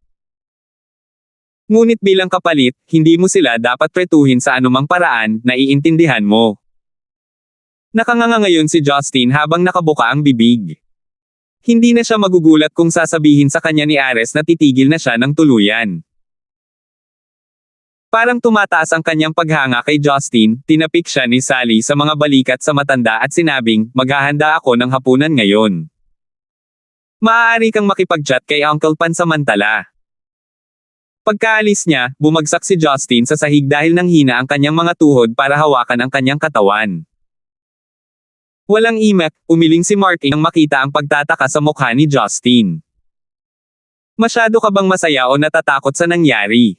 Ngunit bilang kapalit, hindi mo sila dapat tretuhin sa anumang paraan, naiintindihan mo. Nakanganga ngayon si Justin habang nakabuka ang bibig. Hindi na siya magugulat kung sasabihin sa kanya ni Ares na titigil na siya ng tuluyan. Parang tumataas ang kanyang paghanga kay Justin, tinapik siya ni Sally sa mga balikat sa matanda at sinabing, maghahanda ako ng hapunan ngayon. Maaari kang makipag-chat kay Uncle pansamantala. Pagkaalis niya, bumagsak si Justin sa sahig dahil nanghina ang kanyang mga tuhod para hawakan ang kanyang katawan. Walang imak, umiling si Mark nang makita ang pagtataka sa mukha ni Justin. Masyado ka bang masaya o natatakot sa nangyari?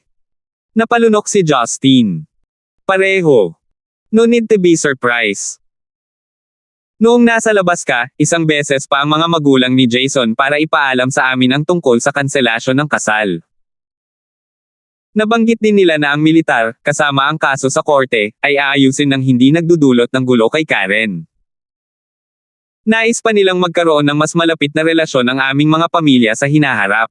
Napalunok si Justin. Pareho. No need to be surprised. Noong nasa labas ka, isang beses pa ang mga magulang ni Jason para ipaalam sa amin ang tungkol sa kanselasyon ng kasal. Nabanggit din nila na ang militar, kasama ang kaso sa korte, ay aayusin ng hindi nagdudulot ng gulo kay Karen. Nais pa nilang magkaroon ng mas malapit na relasyon ang aming mga pamilya sa hinaharap.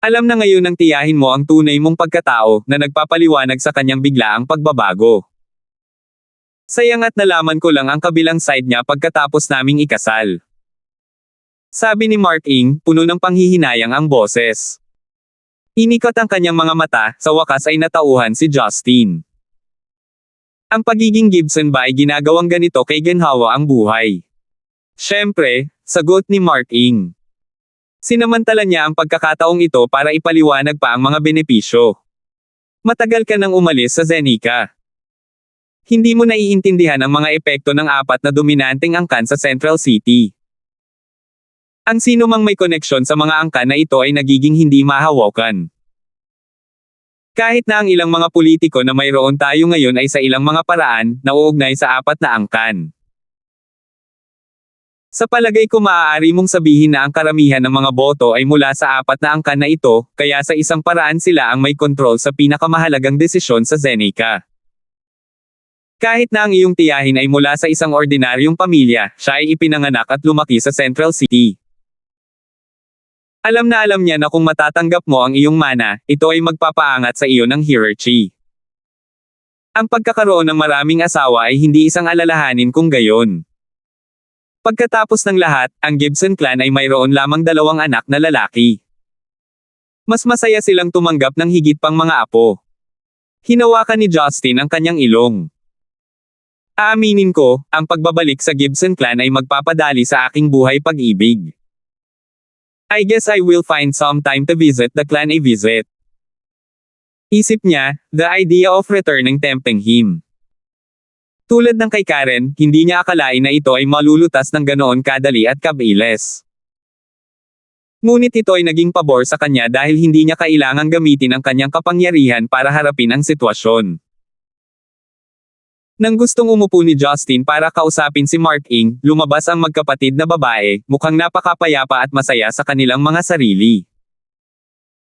Alam na ngayon ng tiyahin mo ang tunay mong pagkatao na nagpapaliwanag sa kanyang biglaang pagbabago. Sayang at nalaman ko lang ang kabilang side niya pagkatapos naming ikasal. Sabi ni Mark puno ng panghihinayang ang boses. Inikot ang kanyang mga mata, sa wakas ay natauhan si Justin. Ang pagiging Gibson ba ay ginagawang ganito kay ginhawa ang buhay? Siyempre, sagot ni Mark Sinamantala niya ang pagkakataong ito para ipaliwanag pa ang mga benepisyo. Matagal ka nang umalis sa Zenica. Hindi mo naiintindihan ang mga epekto ng 4 na dominanteng angkan sa Central City. Ang sino mang may koneksyon sa mga angkan na ito ay nagiging hindi mahawakan. Kahit na ang ilang mga politiko na mayroon tayo ngayon ay sa ilang mga paraan, nauugnay sa 4 na angkan. Sa palagay ko maaari mong sabihin na ang karamihan ng mga boto ay mula sa 4 na angkan na ito, kaya sa isang paraan sila ang may kontrol sa pinakamahalagang desisyon sa Zenica. Kahit na ang iyong tiyahin ay mula sa isang ordinaryong pamilya, siya ay ipinanganak at lumaki sa Central City. Alam na alam niya na kung matatanggap mo ang iyong mana, ito ay magpapaangat sa iyo ng hierarchy. Ang pagkakaroon ng maraming asawa ay hindi isang alalahanin kung gayon. Pagkatapos ng lahat, ang Gibson clan ay mayroon lamang 2 anak na lalaki. Mas masaya silang tumanggap ng higit pang mga apo. Hinawakan ni Justin ang kanyang ilong. Aaminin ko, ang pagbabalik sa Gibson clan ay magpapadali sa aking buhay pag-ibig. I guess I will find some time to visit the clan a visit. Isip niya, the idea of returning tempting him. Tulad ng kay Karen, hindi niya akalain na ito ay malulutas ng ganoon kadali at kabilis. Ngunit ito ay naging pabor sa kanya dahil hindi niya kailangang gamitin ang kanyang kapangyarihan para harapin ang sitwasyon. Nang gustong umupo ni Justin para kausapin si Mark lumabas ang magkapatid na babae, mukhang napakapayapa at masaya sa kanilang mga sarili.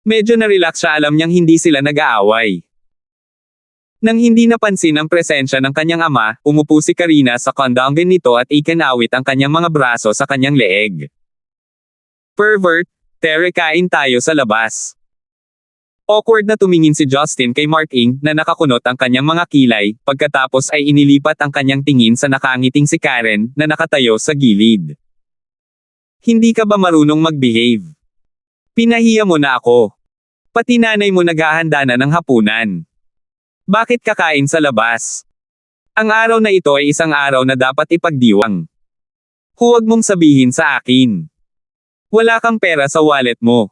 Medyo na-relax siya, alam niyang hindi sila nag-aaway. Nang hindi napansin ang presensya ng kanyang ama, umupo si Karina sa kondongan nito at ikinawit ang kanyang mga braso sa kanyang leeg. Pervert, tere kain tayo sa labas. Awkward na tumingin si Justin kay Mark na nakakunot ang kanyang mga kilay, pagkatapos ay inilipat ang kanyang tingin sa nakangiting si Karen na nakatayo sa gilid. Hindi ka ba marunong mag-behave? Pinahiya mo na ako. Pati nanay mo naghahanda na ng hapunan. Bakit kakain sa labas? Ang araw na ito ay isang araw na dapat ipagdiwang. Huwag mong sabihin sa akin. Wala kang pera sa wallet mo.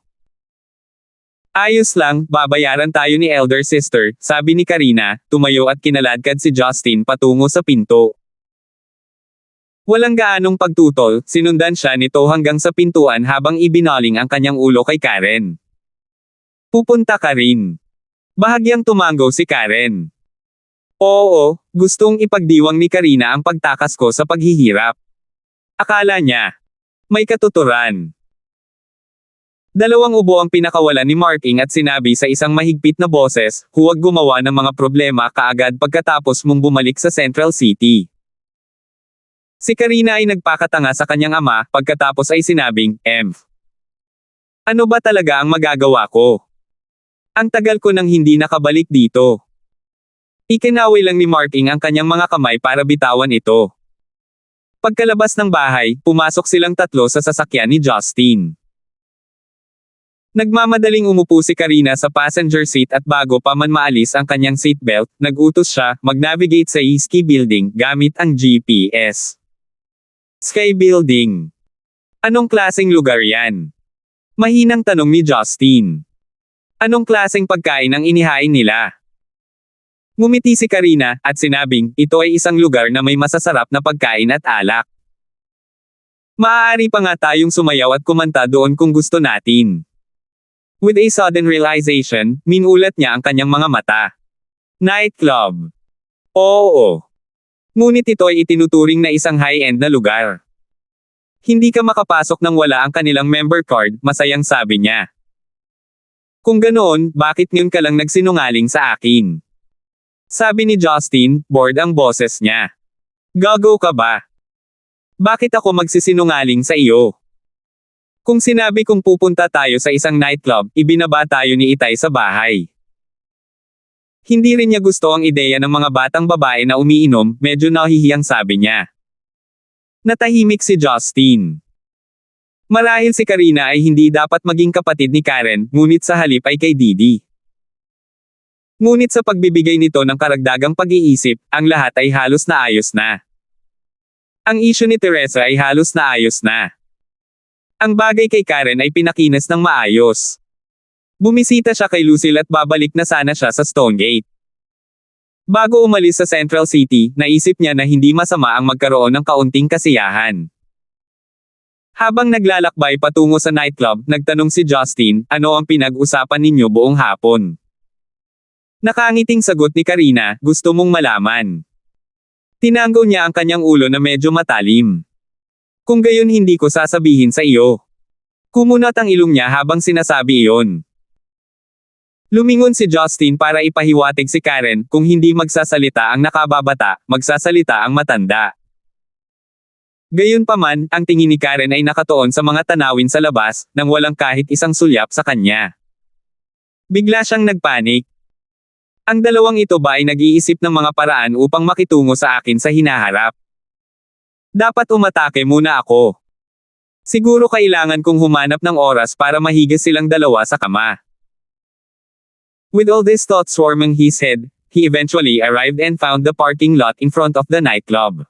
Ayos lang, babayaran tayo ni elder sister, sabi ni Karina, tumayo at kinaladkad si Justin patungo sa pinto. Walang gaanong pagtutol, sinundan siya nito hanggang sa pintuan habang ibinaling ang kanyang ulo kay Karen. Pupunta ka rin. Bahagyang tumango si Karen. Oo, gustong ipagdiwang ni Karina ang pagtakas ko sa paghihirap. Akala niya, may katuturan. 2 ubo ang pinakawalan ni Mark at sinabi sa isang mahigpit na boses, huwag gumawa ng mga problema kaagad pagkatapos mong bumalik sa Central City. Si Karina ay nagpakatanga sa kanyang ama, pagkatapos ay sinabing, ano ba talaga ang magagawa ko? Ang tagal ko nang hindi nakabalik dito. Ikinaway lang ni Mark ang kanyang mga kamay para bitawan ito. Pagkalabas ng bahay, pumasok silang 3 sa sasakyan ni Justin. Nagmamadaling umupo si Karina sa passenger seat at bago pa man maalis ang kanyang seatbelt, nag-utos siya mag-navigate sa Sky Building gamit ang GPS. Sky Building. Anong klaseng lugar yan? Mahinang tanong ni Justin. Anong klaseng pagkain ang inihain nila? Ngumiti si Karina at sinabing ito ay isang lugar na may masasarap na pagkain at alak. Maaari pa nga tayong sumayaw at kumanta doon kung gusto natin. With a sudden realization, minulat niya ang kanyang mga mata. Nightclub. Oo. Ngunit ito ay itinuturing na isang high-end na lugar. Hindi ka makapasok nang wala ang kanilang member card, masayang sabi niya. Kung ganoon, bakit ngayon ka lang nagsinungaling sa akin? Sabi ni Justin, bored ang boses niya. Gago ka ba? Bakit ako magsisinungaling sa iyo? Kung sinabi kong pupunta tayo sa isang nightclub, ibinaba tayo ni Itay sa bahay. Hindi rin niya gusto ang ideya ng mga batang babae na umiinom, medyo nahihiyang sabi niya. Natahimik si Justin. Marahil si Karina ay hindi dapat maging kapatid ni Karen, ngunit sa halip ay kay Didi. Ngunit sa pagbibigay nito ng karagdagang pag-iisip, ang lahat ay halos na ayos na. Ang issue ni Teresa ay halos na ayos na. Ang bagay kay Karen ay pinakinas ng maayos. Bumisita siya kay Lucille at babalik na sana siya sa Stonegate. Bago umalis sa Central City, naisip niya na hindi masama ang magkaroon ng kaunting kasiyahan. Habang naglalakbay patungo sa nightclub, nagtanong si Justin, ano ang pinag-usapan ninyo buong hapon? Nakangiting sagot ni Karina, gusto mong malaman. Tinanggo niya ang kanyang ulo na medyo matalim. Kung gayon hindi ko sasabihin sa iyo. Kumunat ang ilong niya habang sinasabi iyon. Lumingon si Justin para ipahiwatig si Karen, kung hindi magsasalita ang nakababata, magsasalita ang matanda. Gayunpaman, ang tingin ni Karen ay nakatuon sa mga tanawin sa labas, nang walang kahit isang sulyap sa kanya. Bigla siyang nagpanik. Ang dalawang ito ba ay nag-iisip ng mga paraan upang makitungo sa akin sa hinaharap? Dapat umatake muna ako. Siguro kailangan kong humanap ng oras para mahiga silang dalawa sa kama. With all these thoughts swarming his head, he eventually arrived and found the parking lot in front of the nightclub.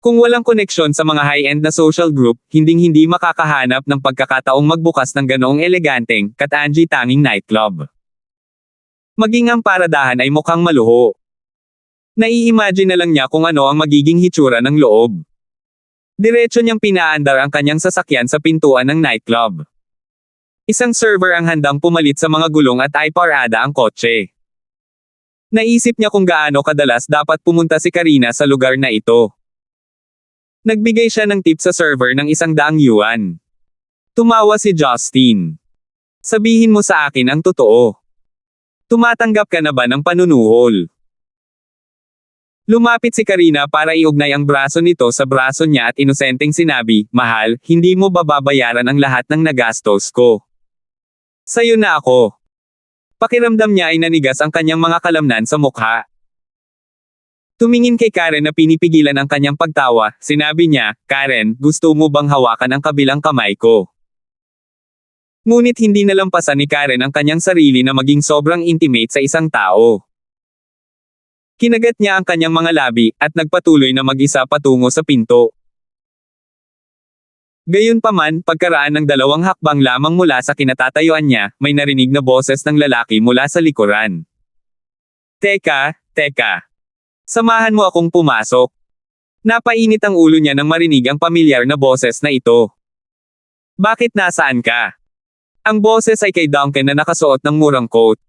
Kung walang koneksyon sa mga high-end na social group, hinding-hindi makakahanap ng pagkakataong magbukas ng ganoong eleganteng, katangi-tanging nightclub. Maging ang paradahan ay mukhang maluho. Nai-imagine na lang niya kung ano ang magiging hitsura ng loob. Diretso niyang pinaandar ang kanyang sasakyan sa pintuan ng nightclub. Isang server ang handang pumalit sa mga gulong at ay parada ang kotse. Naisip niya kung gaano kadalas dapat pumunta si Karina sa lugar na ito. Nagbigay siya ng tip sa server ng 100 yuan. Tumawa si Justin. Sabihin mo sa akin ang totoo. Tumatanggap ka na ba ng panunuhol? Lumapit si Karina para iugnay ang braso nito sa braso niya at inosenteng sinabi, mahal, hindi mo bababayaran ang lahat ng nagastos ko. Sa'yo na ako. Pakiramdam niya ay nanigas ang kanyang mga kalamnan sa mukha. Tumingin kay Karen na pinipigilan ang kanyang pagtawa, sinabi niya, Karen, gusto mo bang hawakan ang kabilang kamay ko? Ngunit hindi nalampasan ni Karen ang kanyang sarili na maging sobrang intimate sa isang tao. Kinagat niya ang kanyang mga labi, at nagpatuloy na mag-isa patungo sa pinto. Gayunpaman, pagkaraan ng 2 hakbang lamang mula sa kinatatayuan niya, may narinig na boses ng lalaki mula sa likuran. Teka. Samahan mo akong pumasok. Napainit ang ulo niya nang marinig ang pamilyar na boses na ito. Bakit nasaan ka? Ang boses ay kay Duncan na nakasuot ng murang coat.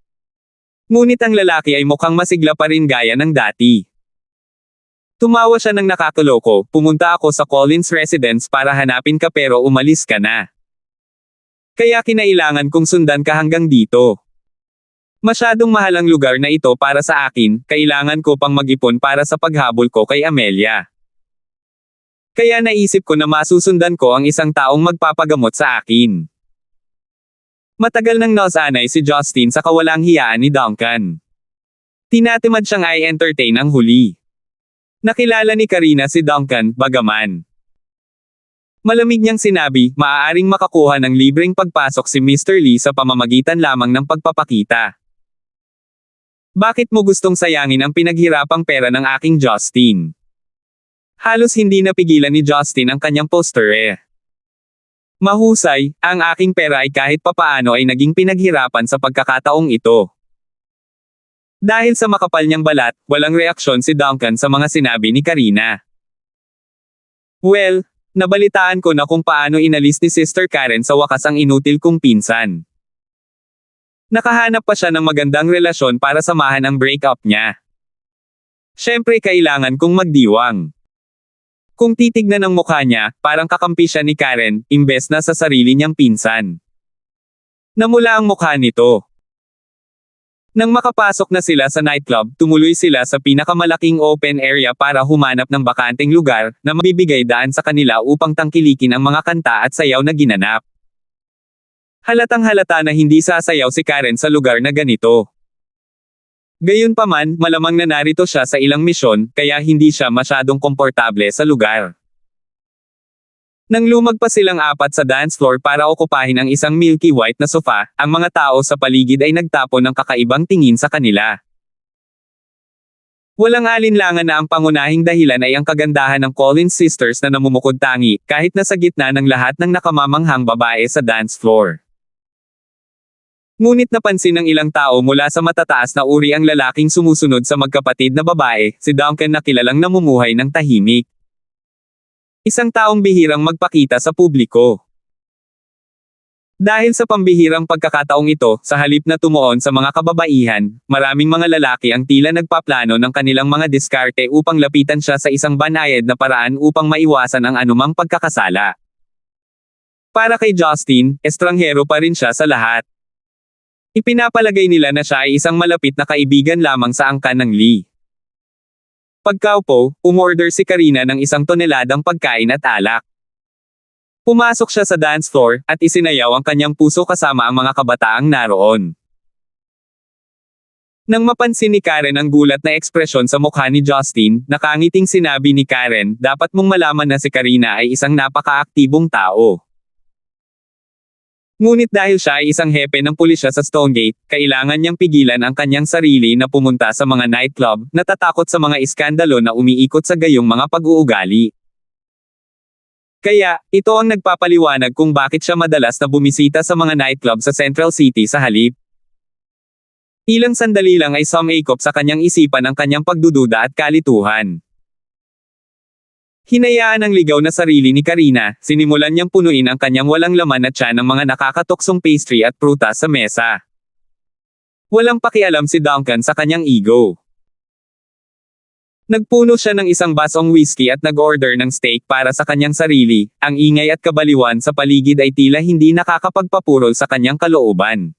Ngunit ang lalaki ay mukhang masigla pa rin gaya ng dati. Tumawa siya ng nakakaloko, pumunta ako sa Collins residence para hanapin ka pero umalis ka na. Kaya kinailangan kong sundan ka hanggang dito. Masyadong mahal ang lugar na ito para sa akin, kailangan ko pang mag-ipon para sa paghabol ko kay Amelia. Kaya naisip ko na masusundan ko ang isang taong magpapagamot sa akin. Matagal nang nasanay si Justin sa kawalang hiyaan ni Duncan. Tinatimad siyang i-entertain ang huli. Nakilala ni Karina si Duncan, bagaman Malamig niyang sinabi, maaaring makakuha ng libreng pagpasok si Mr. Lee sa pamamagitan lamang ng pagpapakita. Bakit mo gustong sayangin ang pinaghirapang pera ng aking Justin? Halos hindi napigilan ni Justin ang kanyang poster. Mahusay, ang aking pera ay kahit papaano ay naging pinaghirapan sa pagkakataong ito. Dahil sa makapal niyang balat, walang reaksyon si Duncan sa mga sinabi ni Karina. Well, nabalitaan ko na kung paano inalis ni Sister Karen sa wakas ang inutil kong pinsan. Nakahanap pa siya ng magandang relasyon para samahan ang breakup niya. Siyempre kailangan kong magdiwang. Kung titignan ang mukha niya, parang kakampi siya ni Karen, imbes na sa sarili niyang pinsan. Namula ang mukha nito. Nang makapasok na sila sa nightclub, tumuloy sila sa pinakamalaking open area para humanap ng bakanteng lugar na mabibigay daan sa kanila upang tangkilikin ang mga kanta at sayaw na ginanap. Halatang halata na hindi sasayaw si Karen sa lugar na ganito. Gayunpaman, malamang na narito siya sa ilang misyon, kaya hindi siya masyadong komportable sa lugar. Nang lumagpas silang apat sa dance floor para okupahin ang isang milky white na sofa, ang mga tao sa paligid ay nagtapon ng kakaibang tingin sa kanila. Walang alinlangan na ang pangunahing dahilan ay ang kagandahan ng Collins sisters na namumukod tangi, kahit nasa gitna ng lahat ng nakamamanghang babae sa dance floor. Ngunit napansin ng ilang tao mula sa matataas na uri ang lalaking sumusunod sa magkapatid na babae, si Duncan na kilalang namumuhay ng tahimik. Isang taong bihirang magpakita sa publiko. Dahil sa pambihirang pagkakataong ito, sa halip na tumuon sa mga kababaihan, maraming mga lalaki ang tila nagpaplano ng kanilang mga diskarte upang lapitan siya sa isang banayad na paraan upang maiwasan ang anumang pagkakasala. Para kay Justin, estranghero pa rin siya sa lahat. Ipinapalagay nila na siya ay isang malapit na kaibigan lamang sa angkan ng Lee. Pagkaupo, umorder si Karina ng 1 toneladang pagkain at alak. Pumasok siya sa dance floor, at isinayaw ang kanyang puso kasama ang mga kabataang naroon. Nang mapansin ni Karen ang gulat na ekspresyon sa mukha ni Justin, nakangiting sinabi ni Karen, dapat mong malaman na si Karina ay isang napaka-aktibong tao. Ngunit dahil siya ay isang hepe ng pulisya sa Stonegate, kailangan niyang pigilan ang kanyang sarili na pumunta sa mga nightclub, natatakot sa mga iskandalo na umiikot sa gayong mga pag-uugali. Kaya, ito ang nagpapaliwanag kung bakit siya madalas na bumisita sa mga nightclub sa Central City sa halip. Ilang sandali lang ay sumaikop sa kanyang isipan ang kanyang pagdududa at kalituhan. Hinayaan ang ligaw na sarili ni Karina, sinimulan niyang punuin ang kanyang walang laman na tiyan ng mga nakakatoksong pastry at prutas sa mesa. Walang pakialam si Duncan sa kanyang ego. Nagpuno siya ng 1 basong whiskey at nag-order ng steak para sa kanyang sarili, ang ingay at kabaliwan sa paligid ay tila hindi nakakapagpapurol sa kanyang kalooban.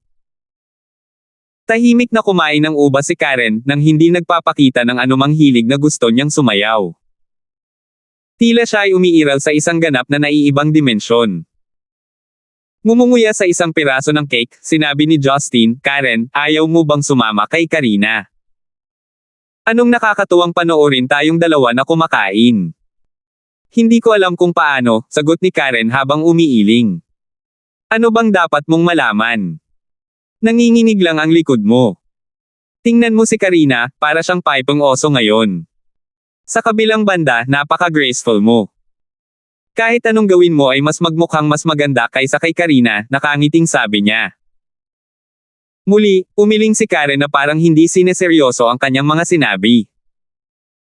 Tahimik na kumain ng uba si Karen, nang hindi nagpapakita ng anumang hilig na gusto niyang sumayaw. Tila siya ay umiiral sa isang ganap na naiibang dimensyon. Ngumunguya sa isang piraso ng cake, sinabi ni Justin, Karen, ayaw mo bang sumama kay Karina? Anong nakakatuwang panoorin tayong dalawa na kumakain? Hindi ko alam kung paano, sagot ni Karen habang umiiling. Ano bang dapat mong malaman? Nanginginig lang ang likod mo. Tingnan mo si Karina, para siyang pipong oso ngayon. Sa kabilang banda, napaka-graceful mo. Kahit anong gawin mo ay mas magmukhang mas maganda kaysa kay Karina, nakangiting sabi niya. Muli, umiling si Karen na parang hindi sineseryoso ang kanyang mga sinabi.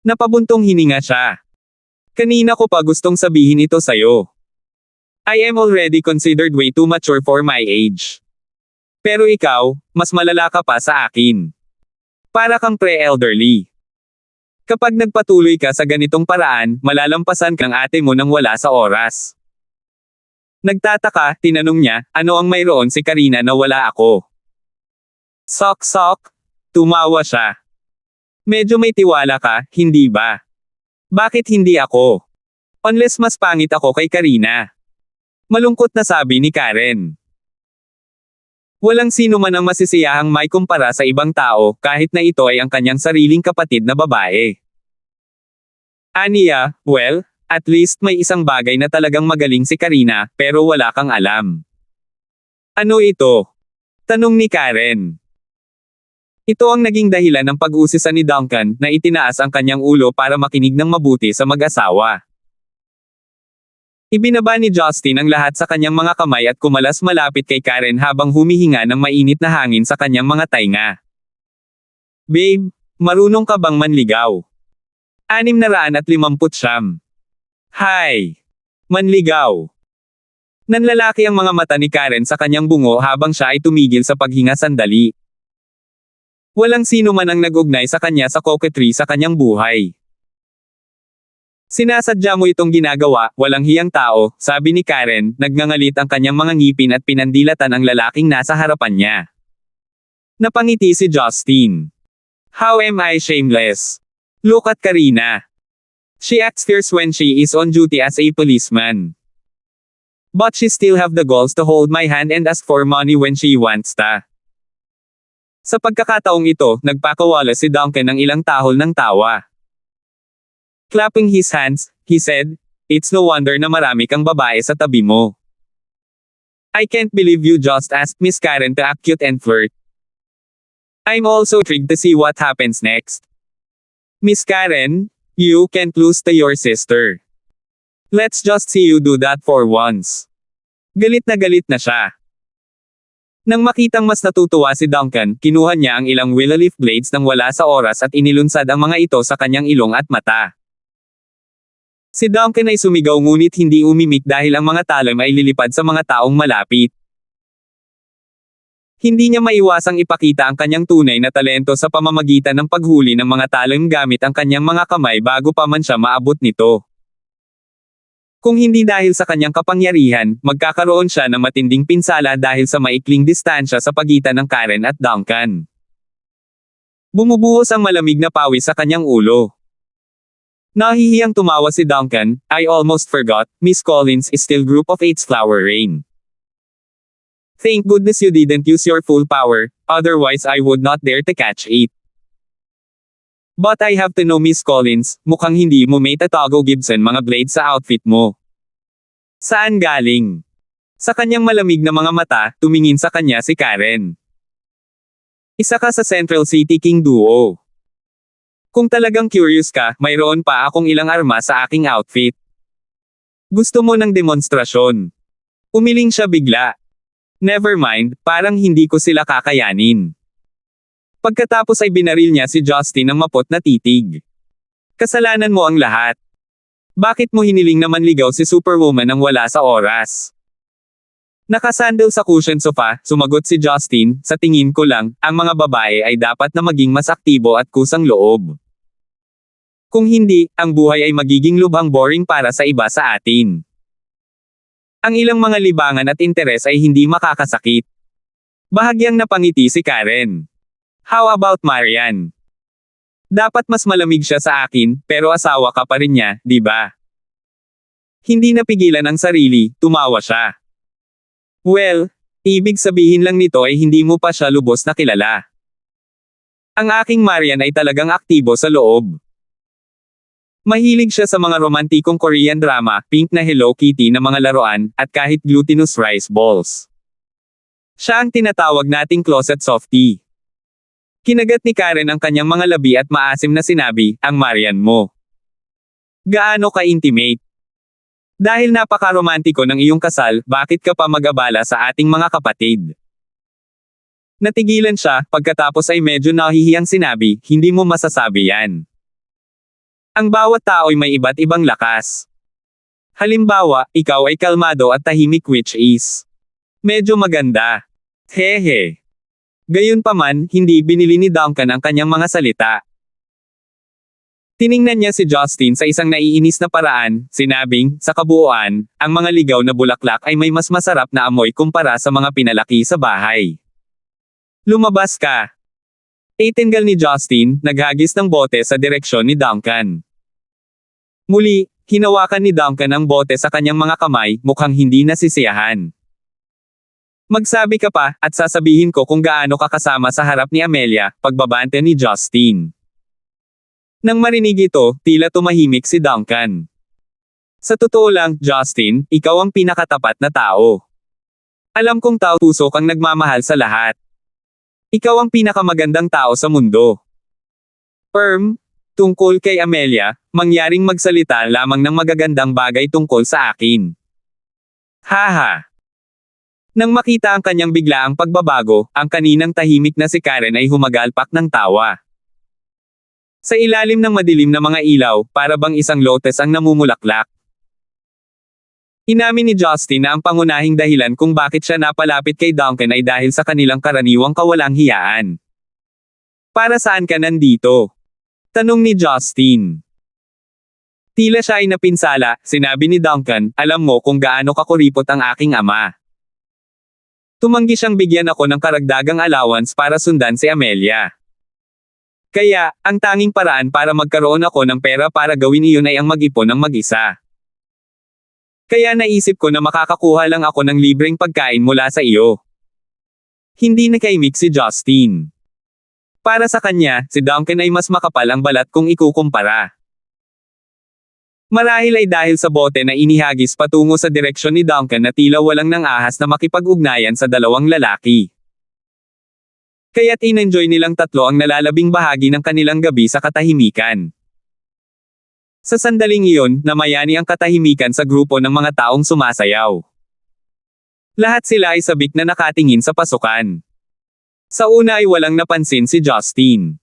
Napabuntong hininga siya. Kanina ko pa gustong sabihin ito sa'yo. I am already considered way too mature for my age. Pero ikaw, mas malala ka pa sa akin. Para kang pre-elderly. Kapag nagpatuloy ka sa ganitong paraan, malalampasan kang ate mo nang wala sa oras. Nagtataka, tinanong niya, ano ang mayroon si Karina na wala ako? Sok-sok. Tumawa siya. Medyo may tiwala ka, hindi ba? Bakit hindi ako? Unless mas pangit ako kay Karina. Malungkot na sabi ni Karen. Walang sino man ang masisiyahang may kumpara sa ibang tao, kahit na ito ay ang kanyang sariling kapatid na babae. Aniya, well, At least may isang bagay na talagang magaling si Karina, pero wala kang alam. Ano ito? Tanong ni Karen. Ito ang naging dahilan ng pag-usisa ni Duncan na itinaas ang kanyang ulo para makinig ng mabuti sa mag-asawa. Ibinaba ni Justin ang lahat sa kanyang mga kamay at kumalas malapit kay Karen habang humihinga ng mainit na hangin sa kanyang mga tainga. Babe, marunong ka bang manligaw? 659. Hi! Manligaw! Nanlalaki ang mga mata ni Karen sa kanyang bungo habang siya ay tumigil sa paghinga sandali. Walang sino man ang nag-ugnay sa kanya sa coquetry sa kanyang buhay. Sinasadya mo itong ginagawa, walang hiyang tao, sabi ni Karen, nagngangalit ang kanyang mga ngipin at pinandilatan ang lalaking nasa harapan niya. Napangiti si Justin. How am I shameless? Look at Karina. She acts fierce when she is on duty as a policeman. But she still have the balls to hold my hand and ask for money when she wants ta. Sa pagkakataong ito, nagpakawala si Duncan ng ilang tahol ng tawa. Clapping his hands, he said, "It's no wonder na marami kang babae sa tabi mo. I can't believe you just asked Miss Karen to act cute and flirt. I'm also intrigued to see what happens next. Miss Karen, you can't lose to your sister. Let's just see you do that for once." Galit na siya. Nang makitang mas natutuwa si Duncan, kinuha niya ang ilang willow leaf blades nang wala sa oras at inilunsad ang mga ito sa kanyang ilong at mata. Si Duncan ay sumigaw ngunit hindi umimik dahil ang mga talam ay lilipad sa mga taong malapit. Hindi niya maiwasang ipakita ang kanyang tunay na talento sa pamamagitan ng paghuli ng mga talim gamit ang kanyang mga kamay bago pa man siya maabot nito. Kung hindi dahil sa kanyang kapangyarihan, magkakaroon siya ng matinding pinsala dahil sa maikling distansya sa pagitan ng Karen at Duncan. Bumubuhos ang malamig na pawis sa kanyang ulo. Nahihiyang tumawa si Duncan, "I almost forgot, Miss Collins is still Group of 8's Flower Rain. Thank goodness you didn't use your full power, otherwise I would not dare to catch it. But I have to know Miss Collins, mukhang hindi mo may Tatago Gibson mga blades sa outfit mo. Saan galing?" Sa kanyang malamig na mga mata, tumingin sa kanya si Karen. "Isa ka sa Central City King Duo. Kung talagang curious ka, mayroon pa akong ilang arma sa aking outfit. Gusto mo ng demonstrasyon?" Umiling siya bigla. "Never mind, parang hindi ko sila kakayanin." Pagkatapos ay binaril niya si Justin ng mapot na titig. "Kasalanan mo ang lahat. Bakit mo hiniling na manligaw si Superwoman nang wala sa oras?" Nakasandal sa cushion sofa, sumagot si Justin, "Sa tingin ko lang, ang mga babae ay dapat na maging mas aktibo at kusang loob. Kung hindi, ang buhay ay magiging lubhang boring para sa iba sa atin. Ang ilang mga libangan at interes ay hindi makakasakit." Bahagyang napangiti si Karen. "How about Marian? Dapat mas malamig siya sa akin, pero asawa ka pa rin niya, di ba?" Hindi napigilan ang sarili, tumawa siya. "Well, ibig sabihin lang nito ay hindi mo pa siya lubos na kilala. Ang aking Marian ay talagang aktibo sa loob. Mahilig siya sa mga romantikong Korean drama, pink na Hello Kitty na mga laruan, at kahit glutinous rice balls. Siya ang tinatawag nating closet softie." Kinagat ni Karen ang kanyang mga labi at maasim na sinabi, "Ang Marian mo. Gaano ka-intimate? Dahil napaka-romantiko ng iyong kasal, bakit ka pa mag-abala sa ating mga kapatid?" Natigilan siya, pagkatapos ay medyo nahihiyang sinabi, "Hindi mo masasabi yan. Ang bawat tao ay may iba't ibang lakas. Halimbawa, ikaw ay kalmado at tahimik which is medyo maganda. Hehe." Gayunpaman, hindi binili ni Duncan ang kanyang mga salita. Tiningnan niya si Justin sa isang naiinis na paraan, sinabing, "Sa kabuuan, ang mga ligaw na bulaklak ay may mas masarap na amoy kumpara sa mga pinalaki sa bahay. Lumabas ka." Itingal ni Justin, naghagis ng bote sa direksyon ni Duncan. Muli, hinawakan ni Duncan ang bote sa kanyang mga kamay, mukhang hindi nasisiyahan. "Magsabi ka pa, at sasabihin ko kung gaano ka kasama sa harap ni Amelia," pagbabante ni Justin. Nang marinig ito, tila tumahimik si Duncan. Sa totoo lang, Justin, ikaw ang pinakatapat na tao. Alam kong tao puso kang nagmamahal sa lahat. Ikaw ang pinakamagandang tao sa mundo. Tungkol kay Amelia, mangyaring magsalita lamang ng magagandang bagay tungkol sa akin. Haha. Nang makita ang kanyang biglaang pagbabago, ang kaninang tahimik na si Karen ay humagalpak ng tawa. Sa ilalim ng madilim na mga ilaw, para bang isang lotus ang namumulaklak. Inamin ni Justin na ang pangunahing dahilan kung bakit siya napalapit kay Duncan ay dahil sa kanilang karaniwang kawalang hiyaan. Para saan ka nandito? Tanong ni Justin. Tila siya ay napinsala, sinabi ni Duncan, alam mo kung gaano kakuripot ang aking ama. Tumanggi siyang bigyan ako ng karagdagang allowance para sundan si Amelia. Kaya, ang tanging paraan para magkaroon ako ng pera para gawin iyon ay ang mag-ipon ng mag-isa. Kaya naisip ko na makakakuha lang ako ng libreng pagkain mula sa iyo. Hindi nakaimik si Justin. Para sa kanya, si Duncan ay mas makapal ang balat kung ikukumpara. Marahil ay dahil sa bote na inihagis patungo sa direksyon ni Duncan na tila walang nang ahas na makipag-ugnayan sa dalawang lalaki. Kaya't in-enjoy nilang tatlo ang nalalabing bahagi ng kanilang gabi sa katahimikan. Sa sandaling iyon, namayani ang katahimikan sa grupo ng mga taong sumasayaw. Lahat sila ay sabik na nakatingin sa pasukan. Sa una ay walang napansin si Justin.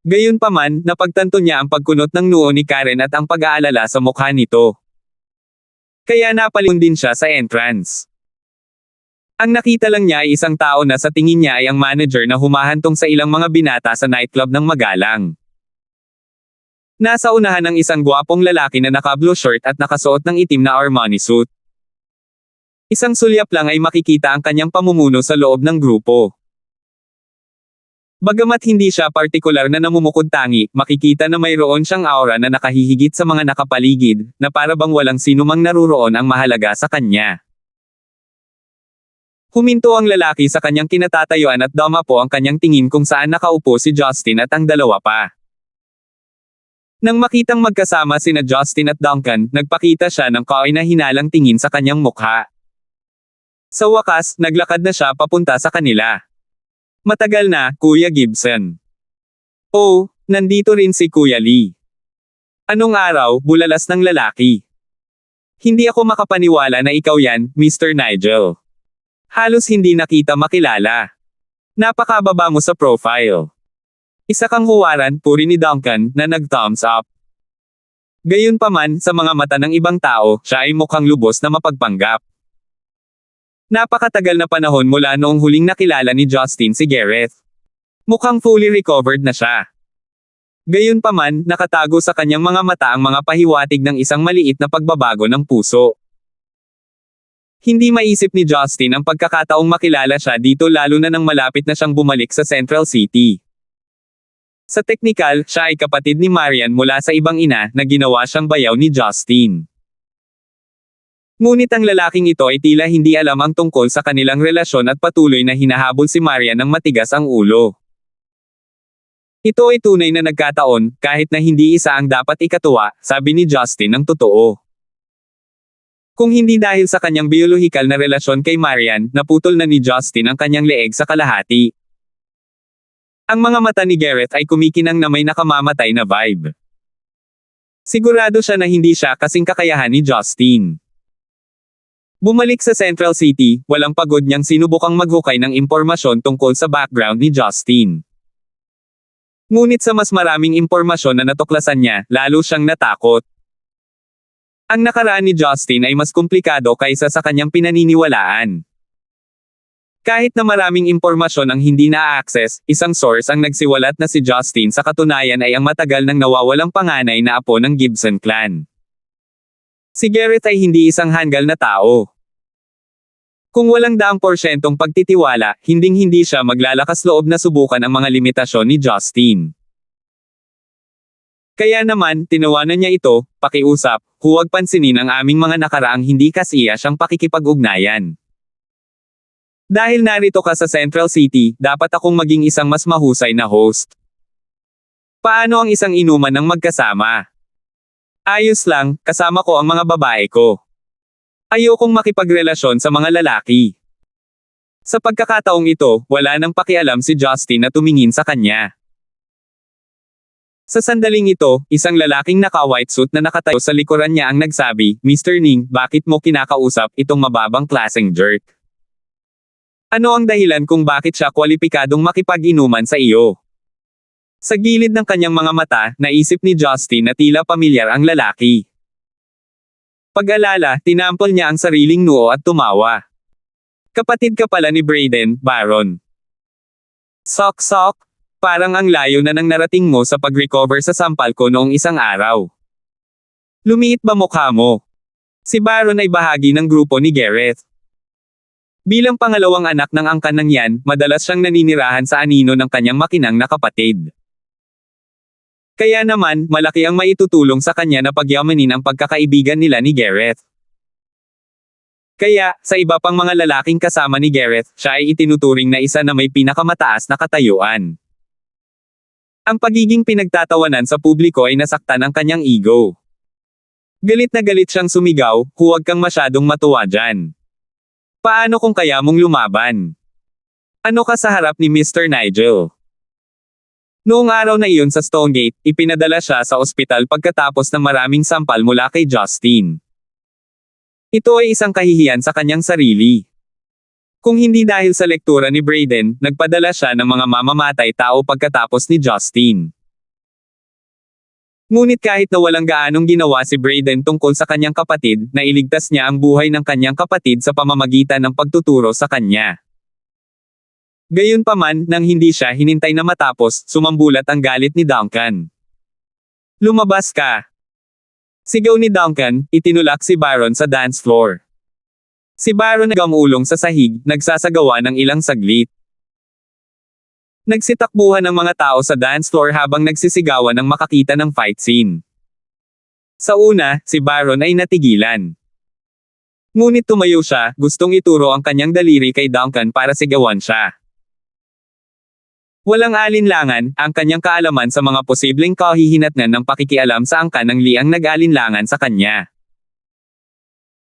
Gayunpaman, napagtanto niya ang pagkunot ng noo ni Karen at ang pag-aalala sa mukha nito. Kaya napalingon din siya sa entrance. Ang nakita lang niya ay isang tao na sa tingin niya ay ang manager na humahantong sa ilang mga binata sa nightclub ng magalang. Nasa unahan ng isang gwapong lalaki na naka-blue shirt at nakasuot ng itim na Armani suit. Isang sulyap lang ay makikita ang kanyang pamumuno sa loob ng grupo. Bagamat hindi siya partikular na namumukod-tangi, makikita na mayroon siyang aura na nakahihigit sa mga nakapaligid, na para bang walang sinumang naruroon ang mahalaga sa kanya. Huminto ang lalaki sa kanyang kinatatayuan at dumapo ang kanyang tingin kung saan nakaupo si Justin at ang dalawa pa. Nang makitang magkasama sina Justin at Duncan, nagpakita siya ng kahinahinalang tingin sa kanyang mukha. Sa wakas, naglakad na siya papunta sa kanila. Matagal na, Kuya Gibson. Oh, nandito rin si Kuya Lee. Anong araw, bulalas ng lalaki. Hindi ako makapaniwala na ikaw yan, Mr. Nigel. Halos hindi nakita makilala. Napakababa mo sa profile. Isa kang huwaran, puri ni Duncan, na nag-thumbs up. Gayunpaman, sa mga mata ng ibang tao, siya ay mukhang lubos na mapagpanggap. Napakatagal na panahon mula noong huling nakilala ni Justin si Gareth. Mukhang fully recovered na siya. Gayunpaman, nakatago sa kanyang mga mata ang mga pahiwatig ng isang maliit na pagbabago ng puso. Hindi maisip ni Justin ang pagkakataong makilala siya dito lalo na nang malapit na siyang bumalik sa Central City. Sa teknikal, siya ay kapatid ni Marian mula sa ibang ina na ginawa siyang bayaw ni Justin. Ngunit ang lalaking ito ay tila hindi alam ang tungkol sa kanilang relasyon at patuloy na hinahabol si Marian ng matigas ang ulo. Ito ay tunay na nagkataon, kahit na hindi isa ang dapat ikatuwa, sabi ni Justin ng totoo. Kung hindi dahil sa kanyang biolohikal na relasyon kay Marian, naputol na ni Justin ang kanyang leeg sa kalahati. Ang mga mata ni Gareth ay kumikinang na may nakamamatay na vibe. Sigurado siya na hindi siya kasing kakayahan ni Justin. Bumalik sa Central City, walang pagod niyang sinubukang maghukay ng impormasyon tungkol sa background ni Justin. Ngunit sa mas maraming impormasyon na natuklasan niya, lalo siyang natakot. Ang nakaraan ni Justin ay mas komplikado kaysa sa kanyang pinaniniwalaan. Kahit na maraming impormasyon ang hindi na-access, isang source ang nagsiwalat na si Justin sa katunayan ay ang matagal nang nawawalang panganay na apo ng Gibson clan. Si Gareth ay hindi isang hanggal na tao. Kung walang 100% pagtitiwala, hinding-hindi siya maglalakas loob na subukan ang mga limitasyon ni Justin. Kaya naman, tinawanan niya ito, pakiusap, huwag pansinin ang aming mga nakaraang hindi kasiya siyang pakikipag-ugnayan. Dahil narito ka sa Central City, dapat akong maging isang mas mahusay na host. Paano ang isang inuman ng magkasama? Ayos lang, kasama ko ang mga babae ko. Ayokong makipagrelasyon sa mga lalaki. Sa pagkakataong ito, wala nang pakialam si Justin na tumingin sa kanya. Sa sandaling ito, isang lalaking naka-white suit na nakatayo sa likuran niya ang nagsabi, "Mr. Ning, bakit mo kinakausap itong mababang klaseng jerk? Ano ang dahilan kung bakit siya kwalipikadong makipag-inuman sa iyo?" Sa gilid ng kanyang mga mata, naisip ni Justin na tila pamilyar ang lalaki. Pag-alala, tinampol niya ang sariling noo at tumawa. "Kapatid ka pala ni Brayden, Baron." "Sok-sok? Parang ang layo na nang narating mo sa pag-recover sa sampal ko noong isang araw. Lumiit ba mukha mo?" Si Baron ay bahagi ng grupo ni Gareth. Bilang pangalawang anak ng angkan ng Yan, madalas siyang naninirahan sa anino ng kanyang makinang na kapatid. Kaya naman, malaki ang maitutulong sa kanya na pagyamanin ang pagkakaibigan nila ni Gareth. Kaya, sa iba pang mga lalaking kasama ni Gareth, siya ay itinuturing na isa na may pinakamataas na katayuan. Ang pagiging pinagtatawanan sa publiko ay nasaktan ang kanyang ego. Galit na galit siyang sumigaw, "Huwag kang masyadong matuwa dyan. Paano kung kaya mong lumaban? Ano ka sa harap ni Mr. Nigel?" Noong araw na iyon sa Stonegate, ipinadala siya sa ospital pagkatapos ng maraming sampal mula kay Justin. Ito ay isang kahihiyan sa kanyang sarili. Kung hindi dahil sa lektura ni Brayden, nagpadala siya ng mga mamamatay tao pagkatapos ni Justin. Ngunit kahit na walang gaanong ginawa si Brayden tungkol sa kanyang kapatid, nailigtas niya ang buhay ng kanyang kapatid sa pamamagitan ng pagtuturo sa kanya. Gayunpaman, nang hindi siya hinintay na matapos, sumambulat ang galit ni Duncan. "Lumabas ka!" Sigaw ni Duncan, itinulak si Baron sa dance floor. Si Baron nagamulong sa sahig, nagsasagawa ng ilang saglit. Nagsitakbuhan ang mga tao sa dance floor habang nagsisigawan ng makakita ng fight scene. Sa una, si Baron ay natigilan. Ngunit tumayo siya, gustong ituro ang kanyang daliri kay Duncan para sigawan siya. Walang alinlangan, ang kanyang kaalaman sa mga posibleng kahihinatnan ng pakikialam sa angkan ng Lee ang nag-alinlangan sa kanya.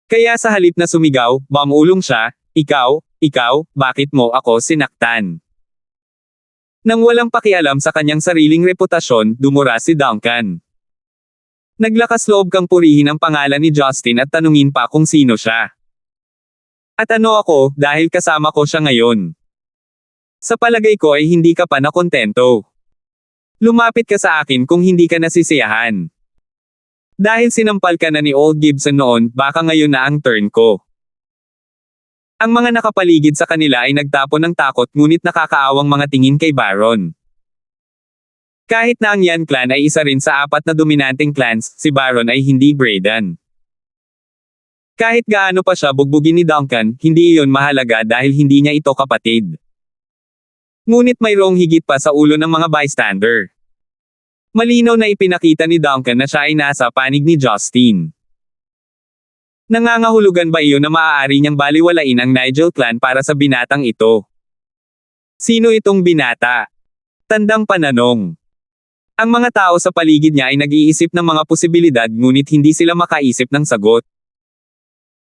Kaya sa halip na sumigaw, mamulong siya, ikaw, bakit mo ako sinaktan?" Nang walang pakialam sa kanyang sariling reputasyon, dumura si Duncan. Naglakas loob kang purihin ang pangalan ni Justin at tanungin pa kung sino siya. "At ano ako, dahil kasama ko siya ngayon? Sa palagay ko ay hindi ka pa nakontento. Lumapit ka sa akin kung hindi ka nasisiyahan. Dahil sinampal ka na ni Old Gibson noon, baka ngayon na ang turn ko." Ang mga nakapaligid sa kanila ay nagtapon ng takot ngunit nakakaawang mga tingin kay Baron. Kahit na ang Yan clan ay isa rin sa 4 na dominanteng clans, si Baron ay hindi Brayden. Kahit gaano pa siya bugbugin ni Duncan, hindi iyon mahalaga dahil hindi niya ito kapatid. Ngunit mayroong higit pa sa ulo ng mga bystander. Malinaw na ipinakita ni Duncan na siya ay nasa panig ni Justin. Nangangahulugan ba iyon na maaari niyang baliwalain ang Nigel clan para sa binatang ito? Sino itong binata? Tandang pananong. Ang mga tao sa paligid niya ay nag-iisip ng mga posibilidad ngunit hindi sila makaisip ng sagot.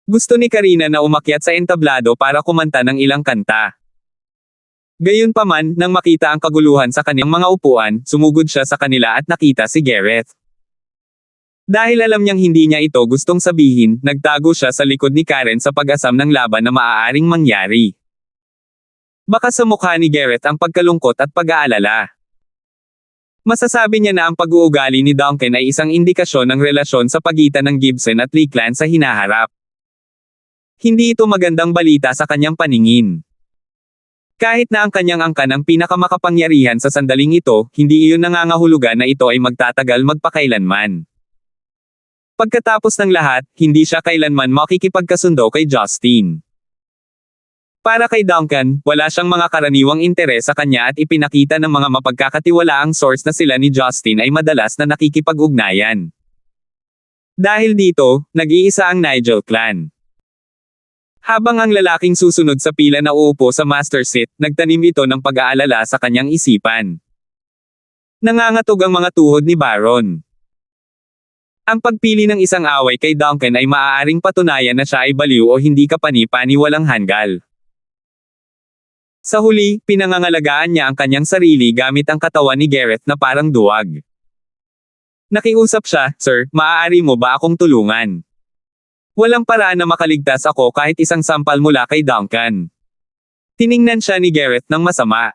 Gusto ni Karina na umakyat sa entablado para kumanta ng ilang kanta. Gayunpaman, nang makita ang kaguluhan sa kanyang mga upuan, sumugod siya sa kanila at nakita si Gareth. Dahil alam niyang hindi niya ito gustong sabihin, nagtago siya sa likod ni Karen sa pag-asam ng laban na maaaring mangyari. Baka sa mukha ni Gareth ang pagkalungkot at pag-aalala. Masasabi niya na ang pag-uugali ni Duncan ay isang indikasyon ng relasyon sa pagitan ng Gibson at Lee clan sa hinaharap. Hindi ito magandang balita sa kanyang paningin. Kahit na ang kanyang angkan ang pinakamakapangyarihan sa sandaling ito, hindi iyon nangangahulugan na ito ay magtatagal magpakailanman. Pagkatapos ng lahat, hindi siya kailanman makikipagkasundo kay Justin. Para kay Duncan, wala siyang mga karaniwang interes sa kanya at ipinakita ng mga mapagkakatiwalaang source na sila ni Justin ay madalas na nakikipag-ugnayan. Dahil dito, nag-iisa ang Nigel clan. Habang ang lalaking susunod sa pila na uupo sa master seat, nagtanim ito ng pag-aalala sa kanyang isipan. Nangangatog ang mga tuhod ni Baron. Ang pagpili ng isang away kay Duncan ay maaaring patunayan na siya ay baliw o hindi kapani-paniwalang hanggal. Sa huli, pinangangalagaan niya ang kanyang sarili gamit ang katawan ni Gareth na parang duwag. Nakiusap siya, "Sir, maaari mo ba akong tulungan? Walang paraan na makaligtas ako kahit isang sampal mula kay Duncan." Tiningnan siya ni Gareth ng masama.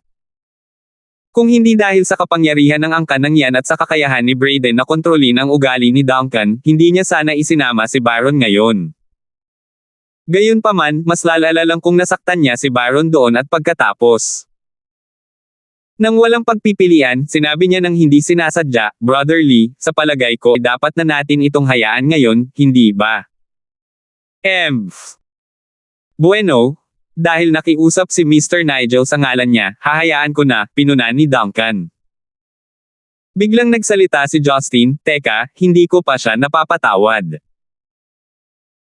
Kung hindi dahil sa kapangyarihan ng angkan ng yan at sa kakayahan ni Brayden na kontrolin ang ugali ni Duncan, hindi niya sana isinama si Baron ngayon. Gayunpaman, mas lalala lang kung nasaktan niya si Baron doon at pagkatapos. Nang walang pagpipilian, sinabi niya ng hindi sinasadya, "Brother Lee, sa palagay ko, dapat na natin itong hayaan ngayon, hindi ba?" Bueno, dahil nakiusap si Mr. Nigel sa ngalan niya, hahayaan ko na, pinunan ni Duncan. Biglang nagsalita si Justin, "Teka, hindi ko pa siya napapatawad."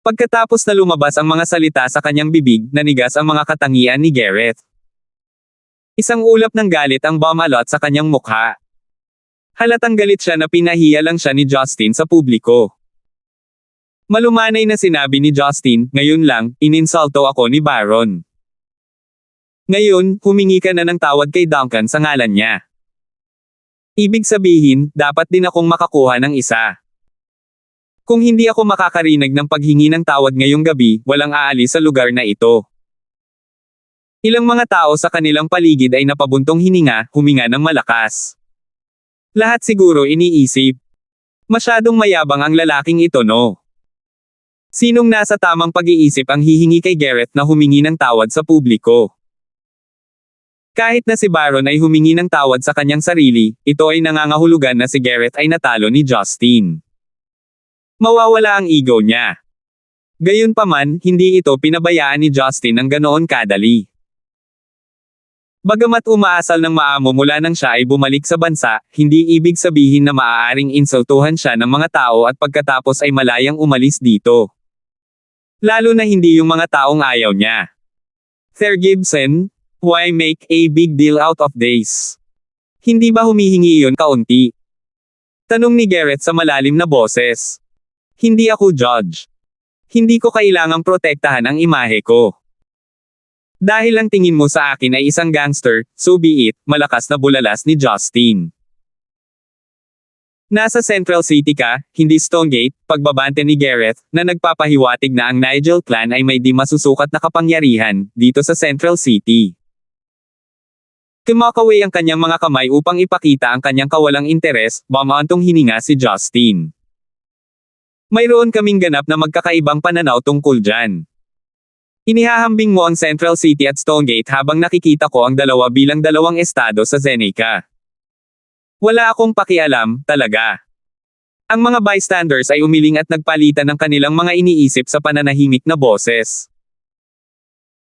Pagkatapos na lumabas ang mga salita sa kanyang bibig, nanigas ang mga katangian ni Gareth. Isang ulap ng galit ang bumalot sa kanyang mukha. Halatang galit siya na pinahiya lang siya ni Justin sa publiko. Malumanay na sinabi ni Justin, "Ngayon lang, ininsulto ako ni Baron. Ngayon, humingi ka na ng tawad kay Duncan sa ngalan niya. Ibig sabihin, dapat din akong makakuha ng isa. Kung hindi ako makakarinig ng paghingi ng tawad ngayong gabi, walang aalis sa lugar na ito." Ilang mga tao sa kanilang paligid ay napabuntong hininga, huminga ng malakas. Lahat siguro iniisip, masyadong mayabang ang lalaking ito, no? Sinong nasa tamang pag-iisip ang hihingi kay Gareth na humingi ng tawad sa publiko? Kahit na si Baron ay humingi ng tawad sa kanyang sarili, ito ay nangangahulugan na si Gareth ay natalo ni Justin. Mawawala ang ego niya. Gayunpaman, hindi ito pinabayaan ni Justin ng ganoon kadali. Bagamat umaasal ng maamo mula nang siya ay bumalik sa bansa, hindi ibig sabihin na maaaring insultuhan siya ng mga tao at pagkatapos ay malayang umalis dito. Lalo na hindi yung mga taong ayaw niya. Sir Gibson, why make a big deal out of this? Hindi ba humihingi iyon kaunti? Tanong ni Gareth sa malalim na boses. Hindi ako judge. Hindi ko kailangang protektahan ang imahe ko. Dahil ang tingin mo sa akin ay isang gangster, so be it, malakas na bulalas ni Justin. Nasa Central City ka, hindi Stonegate, pagbabante ni Gareth, na nagpapahiwatig na ang Nigel clan ay may di masusukat na kapangyarihan, dito sa Central City. Kumakaway ang kanyang mga kamay upang ipakita ang kanyang kawalang interes, bumantong hininga si Justin. Mayroon kaming ganap na magkakaibang pananaw tungkol dyan. Inihahambing mo ang Central City at Stonegate habang nakikita ko ang dalawa bilang dalawang estado sa Zeneca. Wala akong pakialam, talaga. Ang mga bystanders ay umiling at nagpalitan ng kanilang mga iniisip sa pananahimik na boses.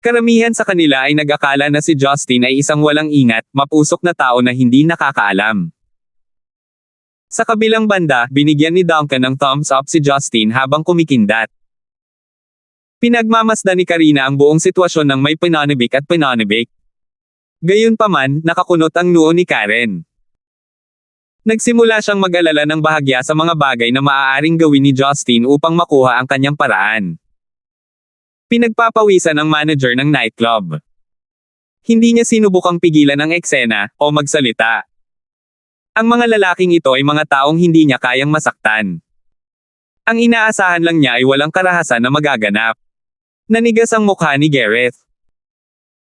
Karamihan sa kanila ay nag-akala na si Justin ay isang walang ingat, mapusok na tao na hindi nakakaalam. Sa kabilang banda, binigyan ni Duncan ng thumbs up si Justin habang kumikindat. Pinagmamasdan ni Karina ang buong sitwasyon ng may pinanibik at pinanibik. Gayunpaman, nakakunot ang noo ni Karen. Nagsimula siyang mag-alala ng bahagya sa mga bagay na maaaring gawin ni Justin upang makuha ang kanyang paraan. Pinagpapawisan ng manager ng nightclub. Hindi niya sinubukang pigilan ang eksena, o magsalita. Ang mga lalaking ito ay mga taong hindi niya kayang masaktan. Ang inaasahan lang niya ay walang karahasan na magaganap. Nanigas ang mukha ni Gareth.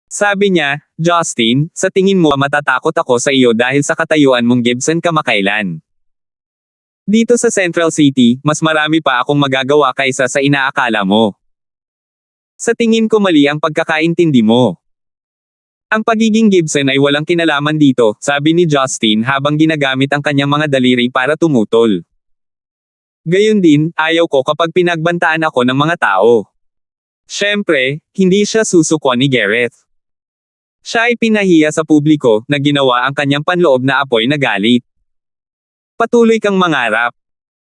Sabi niya, "Justin, sa tingin mo matatakot ako sa iyo dahil sa katayuan mong Gibson kamakailan. Dito sa Central City, mas marami pa akong magagawa kaysa sa inaakala mo. Sa tingin ko mali ang pagkakaintindi mo. Ang pagiging Gibson ay walang kinalaman dito," sabi ni Justin habang ginagamit ang kanyang mga daliri para tumutol. "Gayun din, ayaw ko kapag pinagbantaan ako ng mga tao." Siyempre, hindi siya susuko ni Gareth. Siya ay pinahiya sa publiko, na ginawa ang kanyang panloob na apoy na galit. "Patuloy kang mangarap.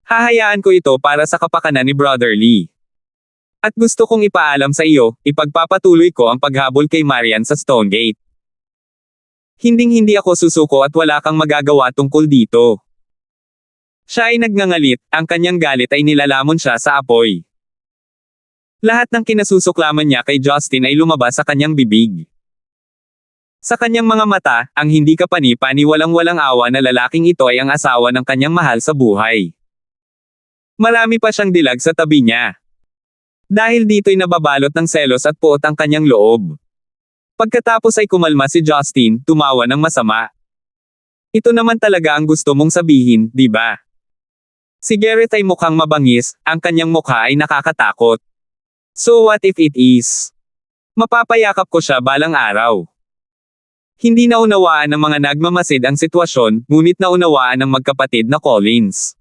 Hahayaan ko ito para sa kapakanan ni Brother Lee. At gusto kong ipaalam sa iyo, ipagpapatuloy ko ang paghabol kay Marian sa Stonegate. Hinding-hindi ako susuko at wala kang magagawa tungkol dito." Siya ay nagngangalit, ang kanyang galit ay nilalamon siya sa apoy. Lahat ng kinasusuklaman niya kay Justin ay lumabas sa kanyang bibig. Sa kanyang mga mata, ang hindi kapani-paniwalang-walang awa na lalaking ito ay ang asawa ng kanyang mahal sa buhay. Marami pa siyang dilag sa tabi niya. Dahil dito'y nababalot ng selos at puot ang kanyang loob. Pagkatapos ay kumalma si Justin, tumawa ng masama. Ito naman talaga ang gusto mong sabihin, di ba? Si Garrett ay mukhang mabangis, ang kanyang mukha ay nakakatakot. So what if it is? Mapapayakap ko siya balang araw. Hindi naunawaan ng mga nagmamasid ang sitwasyon, ngunit naunawaan ng magkapatid na Collins.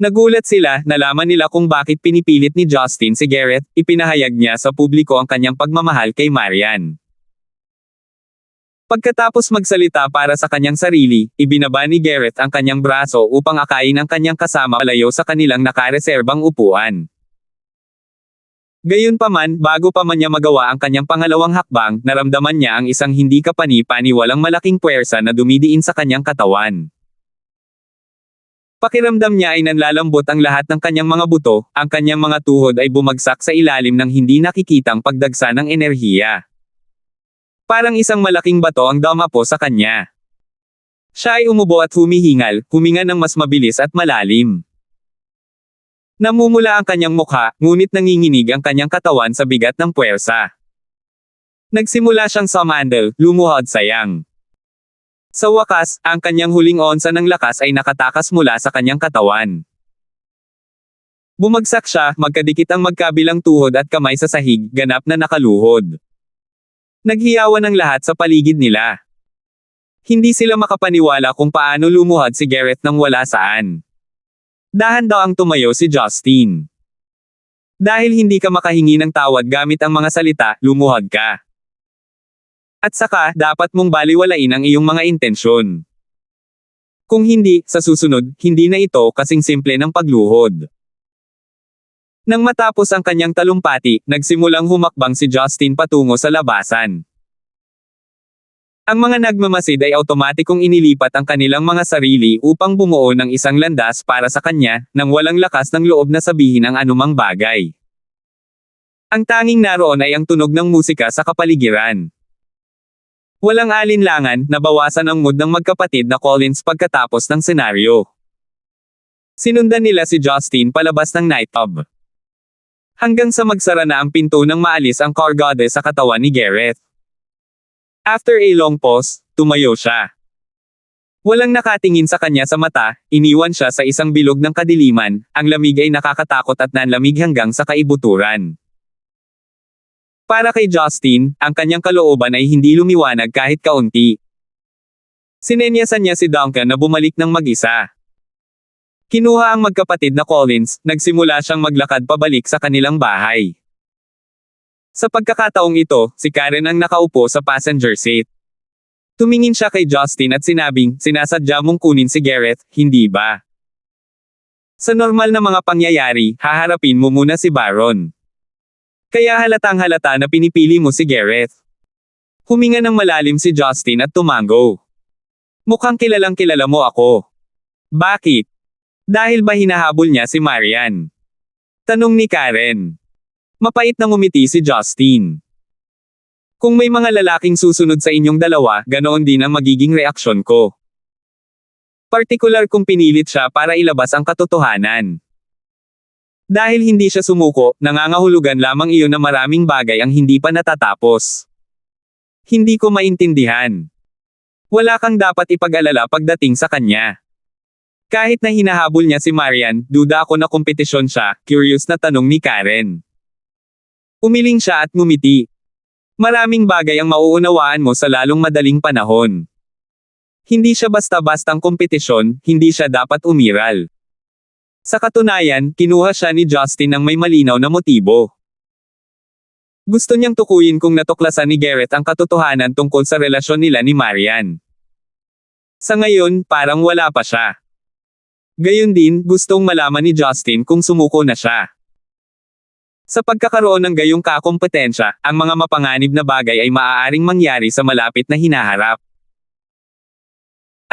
Nagulat sila, nalaman nila kung bakit pinipilit ni Justin si Garrett, ipinahayag niya sa publiko ang kanyang pagmamahal kay Marian. Pagkatapos magsalita para sa kanyang sarili, ibinaba ni Garrett ang kanyang braso upang akayin ang kanyang kasama palayo sa kanilang nakareserbang upuan. Gayunpaman, bago pa man niya magawa ang kanyang pangalawang hakbang, naramdaman niya ang isang hindi kapani-paniwalang malaking puwersa na dumidiin sa kanyang katawan. Pakiramdam niya ay nanlalambot ang lahat ng kanyang mga buto, ang kanyang mga tuhod ay bumagsak sa ilalim ng hindi nakikitang pagdagsa ng enerhiya. Parang isang malaking bato ang dumapo sa kanya. Siya ay umubo at humihingal, huminga ng mas mabilis at malalim. Namumula ang kanyang mukha, ngunit nanginginig ang kanyang katawan sa bigat ng puwersa. Nagsimula siyang sumandal, lumuhod sayang. Sa wakas, ang kanyang huling onsa ng lakas ay nakatakas mula sa kanyang katawan. Bumagsak siya, magkadikit ang magkabilang tuhod at kamay sa sahig, ganap na nakaluhod. Naghiyawan ang lahat sa paligid nila. Hindi sila makapaniwala kung paano lumuhod si Garrett nang wala saan. Dahan-daang tumayo si Justin. Dahil hindi ka makahingi ng tawad gamit ang mga salita, lumuhod ka. At saka, dapat mong baliwalain ang iyong mga intensyon. Kung hindi, sa susunod, hindi na ito kasing simple ng pagluhod. Nang matapos ang kanyang talumpati, nagsimulang humakbang si Justin patungo sa labasan. Ang mga nagmamasid ay automatikong inilipat ang kanilang mga sarili upang bumuo ng isang landas para sa kanya, nang walang lakas ng loob na sabihin ang anumang bagay. Ang tanging naroon ay ang tunog ng musika sa kapaligiran. Walang alinlangan, nabawasan ang mood ng magkapatid na Collins pagkatapos ng senaryo. Sinundan nila si Justin palabas ng nightclub. Hanggang sa magsara na ang pinto nang maalis ang car goddess sa katawan ni Garrett. After a long pause, tumayo siya. Walang nakatingin sa kanya sa mata, iniwan siya sa isang bilog ng kadiliman, ang lamig ay nakakatakot at nanlamig hanggang sa kaibuturan. Para kay Justin, ang kanyang kalooban ay hindi lumiwanag kahit kaunti. Sinenyasan niya si Duncan na bumalik ng mag-isa. Kinuha ang magkapatid na Collins, nagsimula siyang maglakad pabalik sa kanilang bahay. Sa pagkakataong ito, si Karen ang nakaupo sa passenger seat. Tumingin siya kay Justin at sinabing, sinasadya mong kunin si Garrett, hindi ba? Sa normal na mga pangyayari, haharapin mo muna si Baron. Kaya halatang halata na pinipili mo si Garrett. Huminga ng malalim si Justin at tumango. Mukhang kilalang kilala mo ako. Bakit? Dahil ba hinahabol niya si Marian? Tanong ni Karen. Mapait na ngumiti si Justin. Kung may mga lalaking susunod sa inyong dalawa, ganoon din ang magiging reaksyon ko. Partikular kung pinilit siya para ilabas ang katotohanan. Dahil hindi siya sumuko, nangangahulugan lamang iyon na maraming bagay ang hindi pa natatapos. Hindi ko maintindihan. Wala kang dapat ipag-alala pagdating sa kanya. Kahit na hinahabol niya si Marian, duda ako na kompetisyon siya, curious na tanong ni Karen. Umiling siya at ngumiti. Maraming bagay ang mauunawaan mo sa lalong madaling panahon. Hindi siya basta-bastang kompetisyon, hindi siya dapat umiral. Sa katunayan, kinuha siya ni Justin ng may malinaw na motibo. Gusto niyang tukuyin kung natuklasan ni Garrett ang katotohanan tungkol sa relasyon nila ni Marian. Sa ngayon, parang wala pa siya. Gayon din, gustong malaman ni Justin kung sumuko na siya. Sa pagkakaroon ng gayong kakompetensya, ang mga mapanganib na bagay ay maaaring mangyari sa malapit na hinaharap.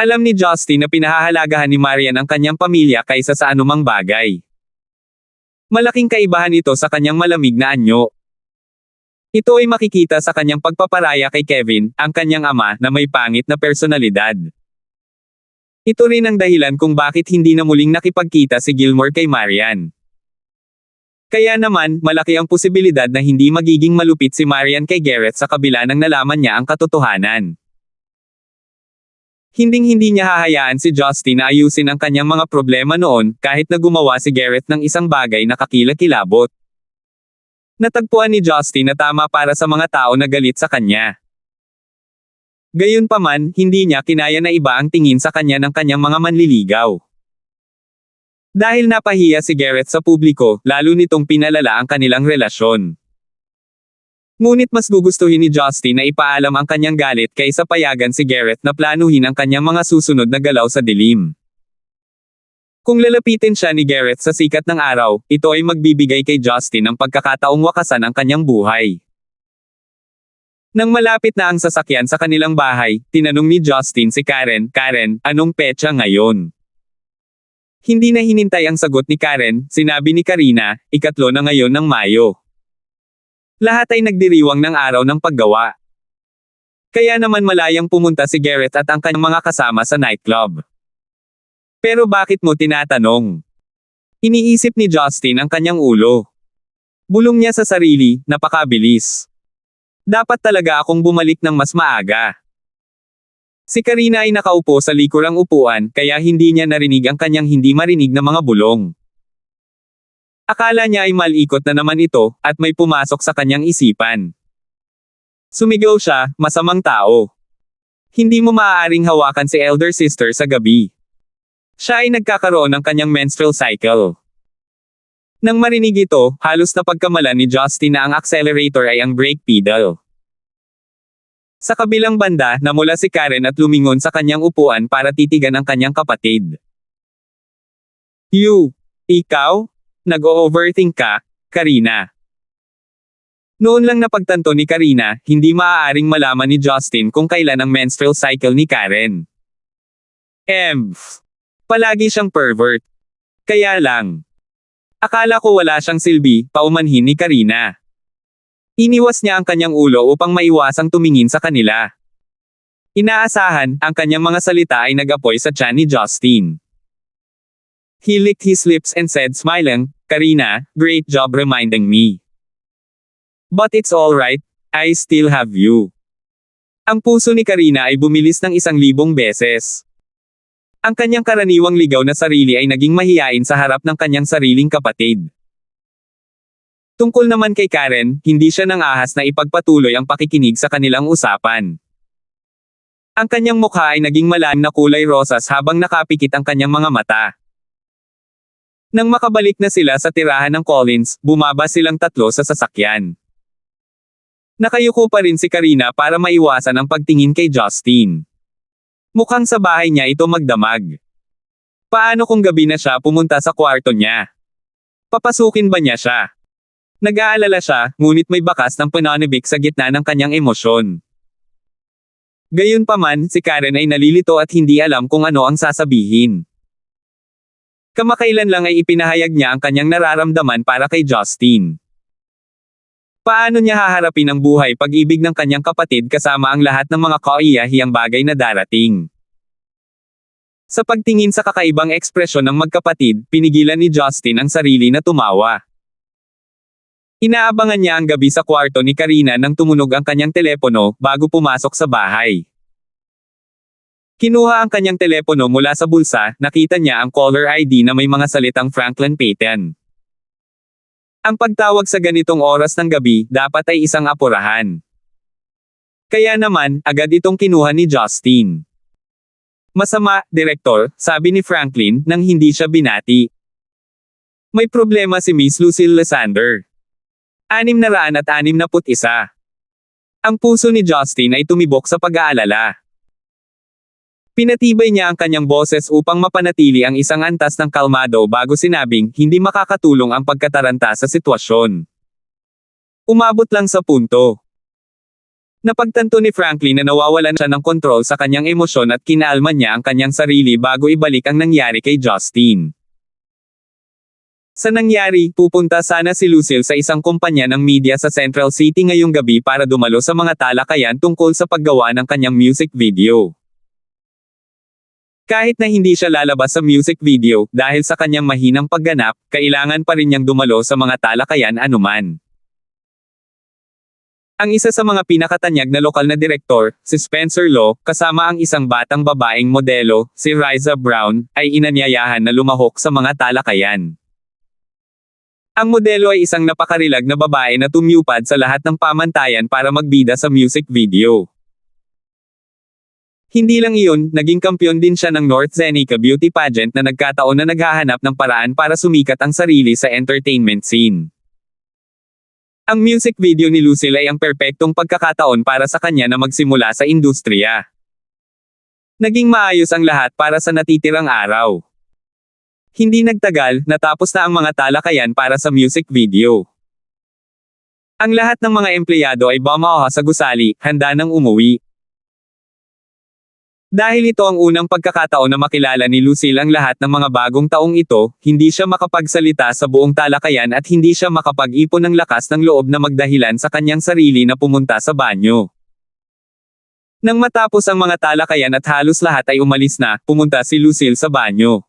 Alam ni Justin na pinahahalagahan ni Marian ang kanyang pamilya kaysa sa anumang bagay. Malaking kaibahan ito sa kanyang malamig na anyo. Ito ay makikita sa kanyang pagpaparaya kay Kevin, ang kanyang ama, na may pangit na personalidad. Ito rin ang dahilan kung bakit hindi na muling nakipagkita si Gilmore kay Marian. Kaya naman, malaki ang posibilidad na hindi magiging malupit si Marian kay Garrett sa kabila nang nalaman niya ang katotohanan. Hinding-hindi niya hahayaan si Justin na ayusin ang kanyang mga problema noon, kahit na gumawa si Garrett ng isang bagay na kakilakilabot. Natagpuan ni Justin na tama para sa mga tao na galit sa kanya. Gayunpaman, hindi niya kinaya na iba ang tingin sa kanya ng kanyang mga manliligaw. Dahil napahiya si Garrett sa publiko, lalo nitong pinalala ang kanilang relasyon. Ngunit mas gugustuhin ni Justin na ipaalam ang kanyang galit kaysa payagan si Garrett na planuhin ang kanyang mga susunod na galaw sa dilim. Kung lalapitin siya ni Garrett sa sikat ng araw, ito ay magbibigay kay Justin ng pagkakataong wakasan ang kanyang buhay. Nang malapit na ang sasakyan sa kanilang bahay, tinanong ni Justin si Karen, "Karen, anong petsa ngayon?" Hindi na hinintay ang sagot ni Karen, sinabi ni Karina, "Ikatlo na ngayon ng Mayo." Lahat ay nagdiriwang ng araw ng paggawa. Kaya naman malayang pumunta si Garrett at ang kanyang mga kasama sa nightclub. Pero bakit mo tinatanong? Iniisip ni Justin ang kanyang ulo. Bulong niya sa sarili, napakabilis. Dapat talaga akong bumalik ng mas maaga. Si Karina ay nakaupo sa likurang upuan, kaya hindi niya narinig ang kanyang hindi marinig na mga bulong. Akala niya ay malikot na naman ito, at may pumasok sa kanyang isipan. Sumigaw siya, "Masamang tao. Hindi mo maaaring hawakan si elder sister sa gabi." Siya ay nagkakaroon ng kanyang menstrual cycle. Nang marinig ito, halos napagkamalan ni Justin na ang accelerator ay ang brake pedal. Sa kabilang banda, namula si Karen at lumingon sa kanyang upuan para titigan ang kanyang kapatid. Ikaw? Nag-o-overthink ka, Karina." Noon lang napagtanto ni Karina, hindi maaaring malaman ni Justin kung kailan ang menstrual cycle ni Karen. Palagi siyang pervert. Kaya lang. Akala ko wala siyang silbi, paumanhin ni Karina. Iniwas niya ang kanyang ulo upang maiwasang tumingin sa kanila. Inaasahan, ang kanyang mga salita ay nag-apoy sa tiyan ni Justin. He licked his lips and said smiling, "Karina, great job reminding me. But it's alright, I still have you." Ang puso ni Karina ay bumilis ng 1,000 beses. Ang kanyang karaniwang ligaw na sarili ay naging mahiyain sa harap ng kanyang sariling kapatid. Tungkol naman kay Karen, hindi siya nang ahas na ipagpatuloy ang pakikinig sa kanilang usapan. Ang kanyang mukha ay naging malalim na kulay rosas habang nakapikit ang kanyang mga mata. Nang makabalik na sila sa tirahan ng Collins, bumaba silang tatlo sa sasakyan. Nakayuko pa rin si Karina para maiwasan ang pagtingin kay Justin. Mukhang sa bahay niya ito magdamag. Paano kung gabi na siya pumunta sa kwarto niya? Papasukin ba niya siya? Nag-aalala siya, ngunit may bakas ng pananabik sa gitna ng kanyang emosyon. Gayunpaman, si Karen ay nalilito at hindi alam kung ano ang sasabihin. Kamakailan lang ay ipinahayag niya ang kanyang nararamdaman para kay Justin. Paano niya haharapin ang buhay pag-ibig ng kanyang kapatid kasama ang lahat ng mga kaiyahiyang bagay na darating? Sa pagtingin sa kakaibang ekspresyon ng magkapatid, pinigilan ni Justin ang sarili na tumawa. Inaabangan niya ang gabi sa kwarto ni Karina nang tumunog ang kanyang telepono bago pumasok sa bahay. Kinuha ang kanyang telepono mula sa bulsa, nakita niya ang caller ID na may mga salitang Franklin Payton. Ang pagtawag sa ganitong oras ng gabi, dapat ay isang apurahan. Kaya naman, agad itong kinuha ni Justin. "Masama, Direktor," sabi ni Franklin, nang hindi siya binati. "May problema si Miss Lucille Lysander. 661. Ang puso ni Justin ay tumibok sa pag-aalala. Pinatibay niya ang kanyang boses upang mapanatili ang isang antas ng kalmado bago sinabing, hindi makakatulong ang pagkataranta sa sitwasyon. Umabot lang sa punto. Napagtanto ni Franklin na nawawalan siya ng kontrol sa kanyang emosyon at kinaalma niya ang kanyang sarili bago ibalik ang nangyari kay Justin. Sa nangyari, pupunta sana si Lucille sa isang kumpanya ng media sa Central City ngayong gabi para dumalo sa mga talakayan tungkol sa paggawa ng kanyang music video. Kahit na hindi siya lalabas sa music video dahil sa kanyang mahinang pagganap, kailangan pa rin niyang dumalo sa mga talakayan anuman. Ang isa sa mga pinakatanyag na lokal na direktor, si Spencer Law, kasama ang isang batang babaeng modelo, si Riza Brown, ay inanyayahan na lumahok sa mga talakayan. Ang modelo ay isang napakarilag na babae na tumupad sa lahat ng pamantayan para magbida sa music video. Hindi lang iyon, naging kampiyon din siya ng North Zenica Beauty Pageant na nagkataon na naghahanap ng paraan para sumikat ang sarili sa entertainment scene. Ang music video ni Lucille ay ang perpektong pagkakataon para sa kanya na magsimula sa industriya. Naging maayos ang lahat para sa natitirang araw. Hindi nagtagal, natapos na ang mga talakayan para sa music video. Ang lahat ng mga empleyado ay bumaha sa gusali, handa nang umuwi. Dahil ito ang unang pagkakataon na makilala ni Lucille ang lahat ng mga bagong taong ito, hindi siya makapagsalita sa buong talakayan at hindi siya makapag-ipon ng lakas ng loob na magdahilan sa kanyang sarili na pumunta sa banyo. Nang matapos ang mga talakayan at halos lahat ay umalis na, pumunta si Lucille sa banyo.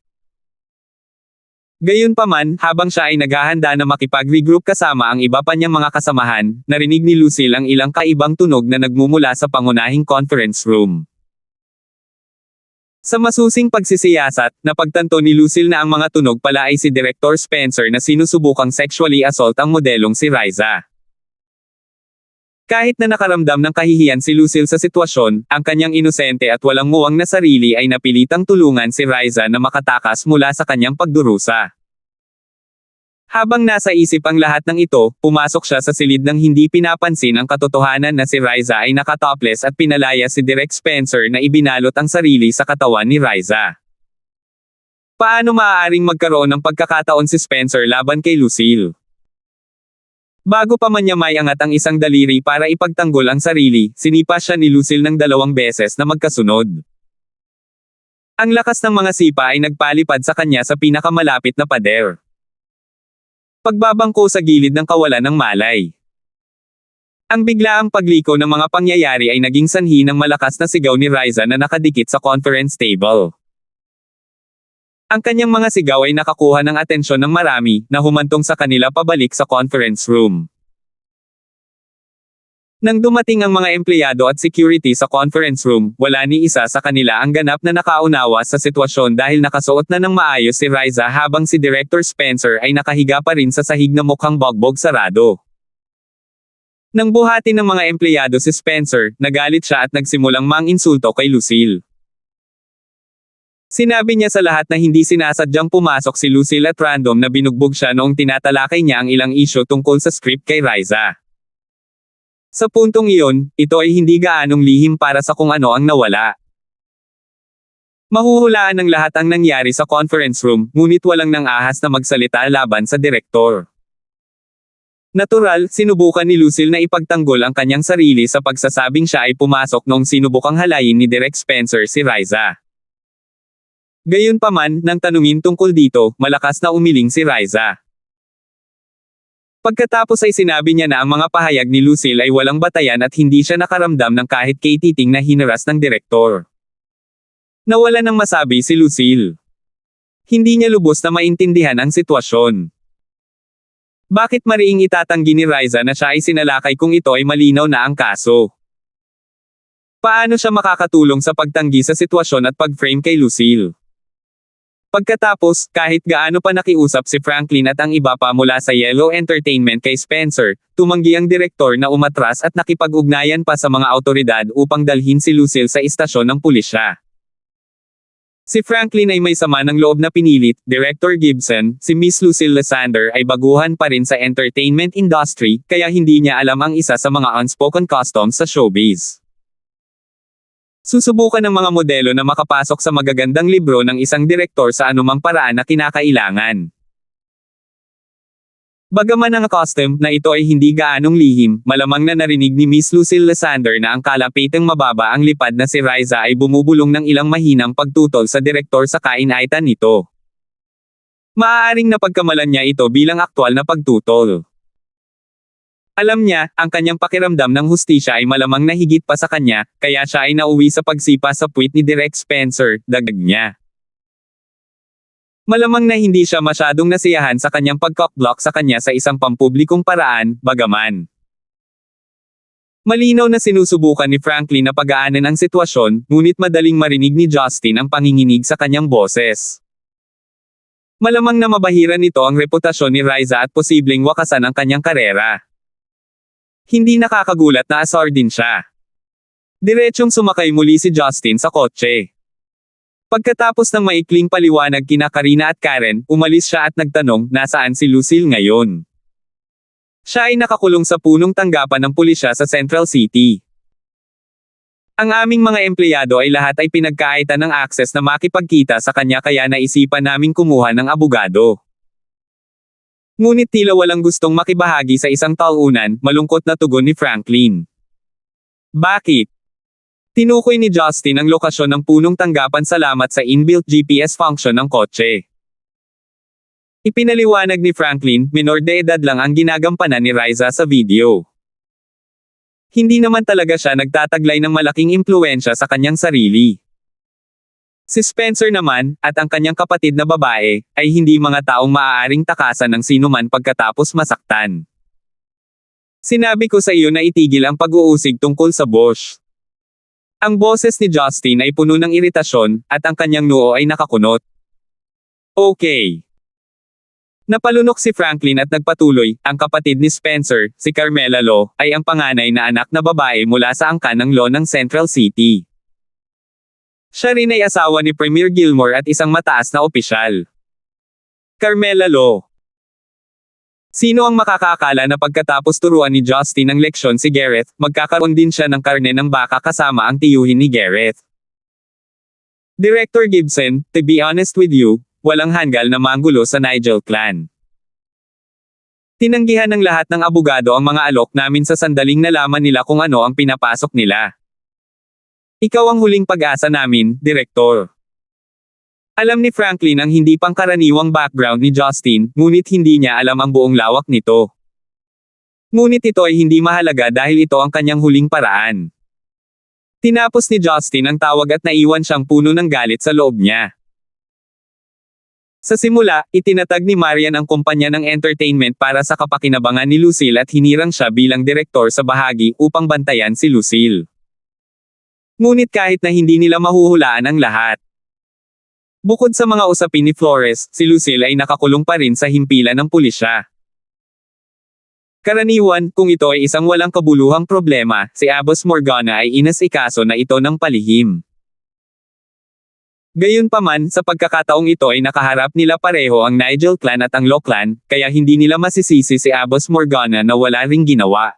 Gayunpaman, habang siya ay naghahanda na makipag-regroup kasama ang iba pa niyang mga kasamahan, narinig ni Lucille ang ilang kaibang tunog na nagmumula sa pangunahing conference room. Sa masusing pagsisiyasat, napagtanto ni Lucille na ang mga tunog pala ay si Director Spencer na sinusubukang sexually assault ang modelong si Riza. Kahit na nakaramdam ng kahihiyan si Lucille sa sitwasyon, ang kanyang inosente at walang muwang na sarili ay napilitang tulungan si Riza na makatakas mula sa kanyang pagdurusa. Habang nasa isip ang lahat ng ito, pumasok siya sa silid ng hindi pinapansin ang katotohanan na si Riza ay nakatopless at pinalaya si Direk Spencer na ibinalot ang sarili sa katawan ni Riza. Paano maaaring magkaroon ng pagkakataon si Spencer laban kay Lucille? Bago pa man niya maiangat ang isang daliri para ipagtanggol ang sarili, sinipa siya ni Lucille ng 2 beses na magkasunod. Ang lakas ng mga sipa ay nagpalipad sa kanya sa pinakamalapit na pader. Pagbabangko sa gilid ng kawalan ng malay. Ang biglaang pagliko ng mga pangyayari ay naging sanhi ng malakas na sigaw ni Riza na nakadikit sa conference table. Ang kanyang mga sigaw ay nakakuha ng atensyon ng marami, na humantong sa kanila pabalik sa conference room. Nang dumating ang mga empleyado at security sa conference room, wala ni isa sa kanila ang ganap na nakaunawa sa sitwasyon dahil nakasuot na ng maayos si Riza habang si Director Spencer ay nakahiga pa rin sa sahig na mukhang bogbog sarado. Nang buhatin ng mga empleyado si Spencer, nagalit siya at nagsimulang manginsulto kay Lucille. Sinabi niya sa lahat na hindi sinasadyang pumasok si Lucille at random na binugbog siya noong tinatalakay niya ang ilang isyu tungkol sa script kay Riza. Sa puntong iyon, ito ay hindi gaanong lihim para sa kung ano ang nawala. Mahuhulaan ng lahat ang nangyari sa conference room, ngunit walang nang ahas na magsalita laban sa direktor. Natural, sinubukan ni Lucille na ipagtanggol ang kanyang sarili sa pagsasabing siya ay pumasok noong sinubukang halayin ni Direk Spencer si Riza. Gayunpaman, nang tanungin tungkol dito, malakas na umiling si Riza. Pagkatapos ay sinabi niya na ang mga pahayag ni Lucille ay walang batayan at hindi siya nakaramdam ng kahit katiting na hinaras ng direktor. Nawala ng masabi si Lucille. Hindi niya lubos na maintindihan ang sitwasyon. Bakit mariing itatanggi ni Riza na siya ay sinalakay kung ito ay malinaw na ang kaso? Paano siya makakatulong sa pagtanggi sa sitwasyon at pag-frame kay Lucille? Pagkatapos, kahit gaano pa nakiusap si Franklin at ang iba pa mula sa Yellow Entertainment kay Spencer, tumanggi ang direktor na umatras at nakipag-ugnayan pa sa mga awtoridad upang dalhin si Lucille sa istasyon ng pulisya. Si Franklin ay may sama ng loob na pinilit, Director Gibson, si Miss Lucille Lysander ay baguhan pa rin sa entertainment industry, kaya hindi niya alam ang isa sa mga unspoken customs sa showbiz. Susubukan ng mga modelo na makapasok sa magagandang libro ng isang direktor sa anumang paraan na kinakailangan. Bagaman ang custom na ito ay hindi gaanong lihim, malamang na narinig ni Miss Lucille Lysander na ang kalapitang mababa ang lipad na si Riza ay bumubulong ng ilang mahinang pagtutol sa direktor sa kainaitan nito. Maaaring napagkamalan niya ito bilang aktwal na pagtutol. Alam niya, ang kanyang pakiramdam ng hustisya ay malamang na higit pa sa kanya, kaya siya ay nauwi sa pagsipa sa puwit ni Direk Spencer, dagdag niya. Malamang na hindi siya masyadong nasiyahan sa kanyang pagkok-block sa kanya sa isang pampublikong paraan, bagaman malinaw na sinusubukan ni Franklin na pagaanan ang sitwasyon, ngunit madaling marinig ni Justin ang panginginig sa kanyang boses. Malamang na mabahiran nito ang reputasyon ni Riza at posibleng wakasan ang kanyang karera. Hindi nakakagulat na asar din siya. Diretsyong sumakay muli si Justin sa kotse. Pagkatapos ng maikling paliwanag kina Karina at Karen, umalis siya at nagtanong, nasaan si Lucille ngayon? Siya ay nakakulong sa punong tanggapan ng pulisya sa Central City. Ang aming mga empleyado ay lahat ay pinagkaitan ng akses na makipagkita sa kanya kaya naisipan naming kumuha ng abogado. Ngunit tila walang gustong makibahagi sa isang taunan, malungkot na tugon ni Franklin. Bakit? Tinukoy ni Justin ang lokasyon ng punong tanggapan salamat sa inbuilt GPS function ng kotse. Ipinaliwanag ni Franklin, minor de edad lang ang ginagampanan ni Riza sa video. Hindi naman talaga siya nagtataglay ng malaking impluwensya sa kanyang sarili. Si Spencer naman, at ang kanyang kapatid na babae, ay hindi mga taong maaaring takasan ng sinuman pagkatapos masaktan. Sinabi ko sa iyo na itigil ang pag-uusig tungkol sa Bosch. Ang boses ni Justin ay puno ng iritasyon, at ang kanyang noo ay nakakunot. Okay. Napalunok si Franklin at nagpatuloy, ang kapatid ni Spencer, si Carmela Lo, ay ang panganay na anak na babae mula sa angkan ng law ng Central City. Siya rin ay asawa ni Premier Gilmore at isang mataas na opisyal. Carmela Lo. Sino ang makakakala na pagkatapos turuan ni Justin ng leksyon si Gareth, magkakaroon din siya ng karne ng baka kasama ang tiyuhin ni Gareth. Director Gibson, to be honest with you, walang hanggal na manggulo sa Nigel clan. Tinanggihan ng lahat ng abogado ang mga alok namin sa sandaling nalaman nila kung ano ang pinapasok nila. Ikaw ang huling pag-asa namin, Direktor. Alam ni Franklin ang hindi pangkaraniwang background ni Justin, ngunit hindi niya alam ang buong lawak nito. Ngunit ito ay hindi mahalaga dahil ito ang kanyang huling paraan. Tinapos ni Justin ang tawag at naiwan siyang puno ng galit sa loob niya. Sa simula, itinatag ni Marian ang kumpanya ng entertainment para sa kapakinabangan ni Lucille at hinirang siya bilang direktor sa bahagi upang bantayan si Lucille. Ngunit kahit na hindi nila mahuhulaan ang lahat, bukod sa mga usapin ni Flores, si Lucille ay nakakulong pa rin sa himpilan ng pulisya. Karaniwan, kung ito ay isang walang kabuluhang problema, si Abbas Morgana ay inasikaso na ito ng palihim. Gayunpaman, sa pagkakataong ito ay nakaharap nila pareho ang Nigel clan at ang Law clan, kaya hindi nila masisisi si Abbas Morgana na wala ring ginawa.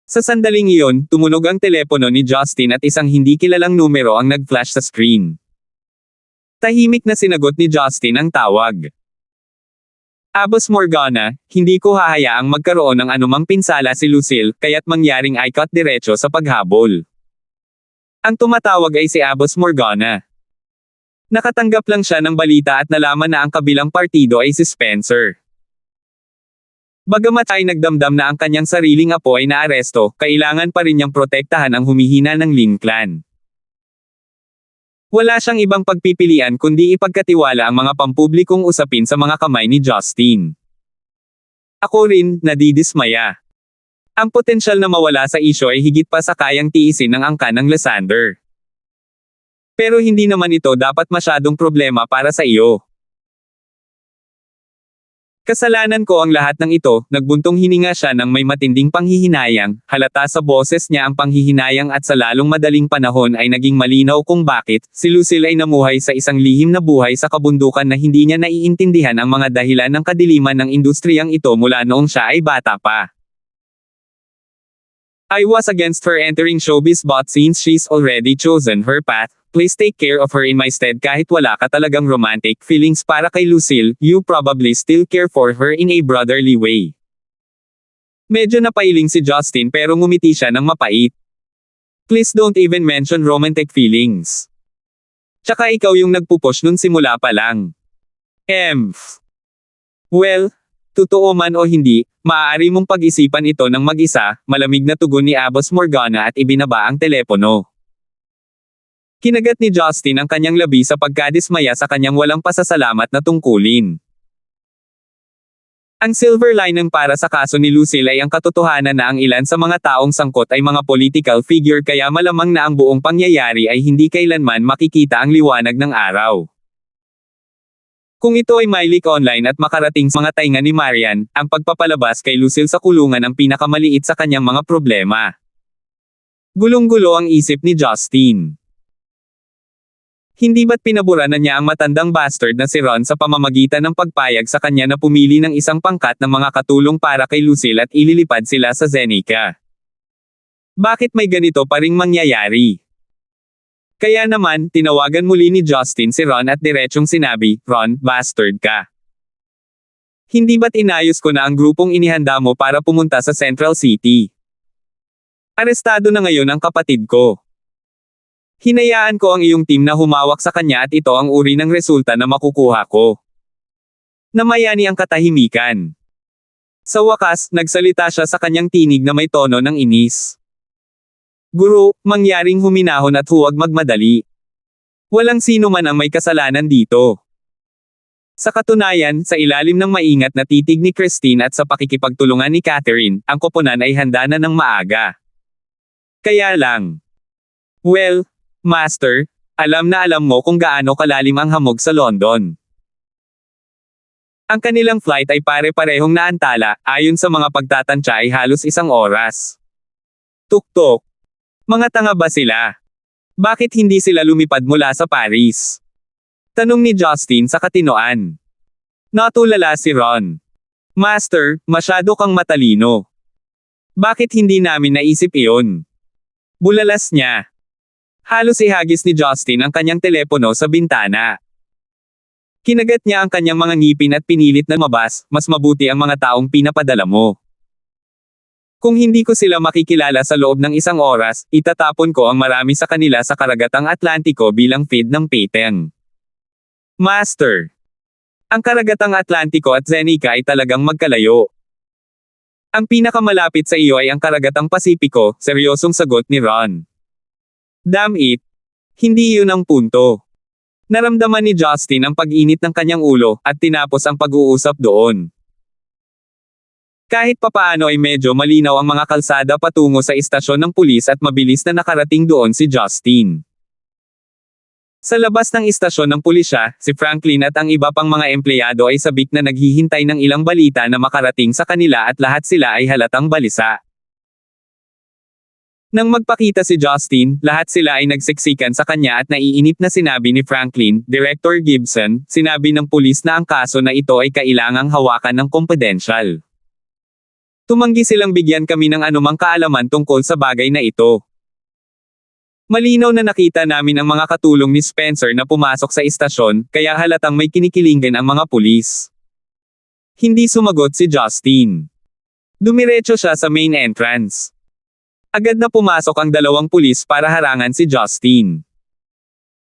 Sa sandaling iyon, tumunog ang telepono ni Justin at isang hindi kilalang numero ang nag-flash sa screen. Tahimik na sinagot ni Justin ang tawag. Abbas Morgana, hindi ko hahayaang magkaroon ng anumang pinsala si Lucille, kaya't mangyaring I-cut diretso sa paghabol. Ang tumatawag ay si Abbas Morgana. Nakatanggap lang siya ng balita at nalaman na ang kabilang partido ay si Spencer. Bagamat ay nagdamdam na ang kanyang sariling apo ay naaresto, kailangan pa rin niyang protektahan ang humihina ng Lin clan. Wala siyang ibang pagpipilian kundi ipagkatiwala ang mga pampublikong usapin sa mga kamay ni Justin. Ako rin, nadidismaya. Ang potensyal na mawala sa isyo ay higit pa sa kayang tiisin ng angkan ng Lysander. Pero hindi naman ito dapat masyadong problema para sa iyo. Kasalanan ko ang lahat ng ito, nagbuntong hininga siya ng may matinding panghihinayang, halata sa boses niya ang panghihinayang at sa lalong madaling panahon ay naging malinaw kung bakit, si Lucille ay namuhay sa isang lihim na buhay sa kabundukan na hindi niya naiintindihan ang mga dahilan ng kadiliman ng industriyang ito mula noong siya ay bata pa. I was against her entering showbiz but since she's already chosen her path, please take care of her in my stead kahit wala ka talagang romantic feelings para kay Lucille, you probably still care for her in a brotherly way. Medyo napailing si Justin pero ngumiti siya ng mapait. Please don't even mention romantic feelings. Tsaka ikaw yung nagpupush nun simula pa lang. Well, totoo man o hindi, maaari mong pag-isipan ito ng mag-isa, malamig na tugon ni Abbas Morgana at ibinaba ang telepono. Kinagat ni Justin ang kanyang labi sa pagkadismaya sa kanyang walang pasasalamat na tungkulin. Ang silver lining para sa kaso ni Lucille ay ang katotohanan na ang ilan sa mga taong sangkot ay mga political figure kaya malamang na ang buong pangyayari ay hindi kailanman makikita ang liwanag ng araw. Kung ito ay mailik online at makarating sa mga tainga ni Marian, ang pagpapalabas kay Lucille sa kulungan ang pinakamaliit sa kanyang mga problema. Gulong-gulo ang isip ni Justin. Hindi ba't pinabura na niya ang matandang bastard na si Ron sa pamamagitan ng pagpayag sa kanya na pumili ng isang pangkat ng mga katulong para kay Lucille at ililipad sila sa Zenica? Bakit may ganito pa ring mangyayari? Kaya naman, tinawagan muli ni Justin si Ron at diretsyong sinabi, Ron, bastard ka. Hindi ba't inayos ko na ang grupong inihanda mo para pumunta sa Central City? Arestado na ngayon ang kapatid ko. Hinayaan ko ang iyong team na humawak sa kanya at ito ang uri ng resulta na makukuha ko. Namayani ang katahimikan. Sa wakas, nagsalita siya sa kanyang tinig na may tono ng inis. Guro, mangyaring huminahon at huwag magmadali. Walang sino man ang may kasalanan dito. Sa katunayan, sa ilalim ng maingat na titig ni Christine at sa pakikipagtulungan ni Catherine, ang koponan ay handa na ng maaga. Kaya lang. Well, Master, alam na alam mo kung gaano kalalim ang hamog sa London. Ang kanilang flight ay pare-parehong naantala, ayon sa mga pagtatantya ay halos 1 oras. Tuktok. Mga tanga ba sila? Bakit hindi sila lumipad mula sa Paris? Tanong ni Justin sa katinoan. Natulala si Ron. Master, masyado kang matalino. Bakit hindi namin naisip iyon? Bulalas niya. Halos ihagis ni Justin ang kanyang telepono sa bintana. Kinagat niya ang kanyang mga ngipin at pinilit na lumabas, mas mabuti ang mga taong pinapadala mo. Kung hindi ko sila makikilala sa loob ng 1 oras, itatapon ko ang marami sa kanila sa karagatang Atlantiko bilang feed ng Peteng. Master. Ang karagatang Atlantiko at Zenica ay talagang magkalayo. Ang pinakamalapit sa iyo ay ang karagatang Pasipiko, seryosong sagot ni Ron. Damn it. Hindi yun ang punto. Naramdaman ni Justin ang pag-init ng kanyang ulo, at tinapos ang pag-uusap doon. Kahit papaano ay medyo malinaw ang mga kalsada patungo sa istasyon ng pulis at mabilis na nakarating doon si Justin. Sa labas ng istasyon ng pulisya, si Franklin at ang iba pang mga empleyado ay sabik na naghihintay ng ilang balita na makarating sa kanila at lahat sila ay halatang balisa. Nang magpakita si Justin, lahat sila ay nagsiksikan sa kanya at naiinip na sinabi ni Franklin, Director Gibson, sinabi ng pulis na ang kaso na ito ay kailangang hawakan ng confidential. Tumanggi silang bigyan kami ng anumang kaalaman tungkol sa bagay na ito. Malinaw na nakita namin ang mga katulong ni Spencer na pumasok sa istasyon, kaya halatang may kinikilingan ang mga pulis. Hindi sumagot si Justin. Dumiretso siya sa main entrance. Agad na pumasok ang 2 pulis para harangan si Justin.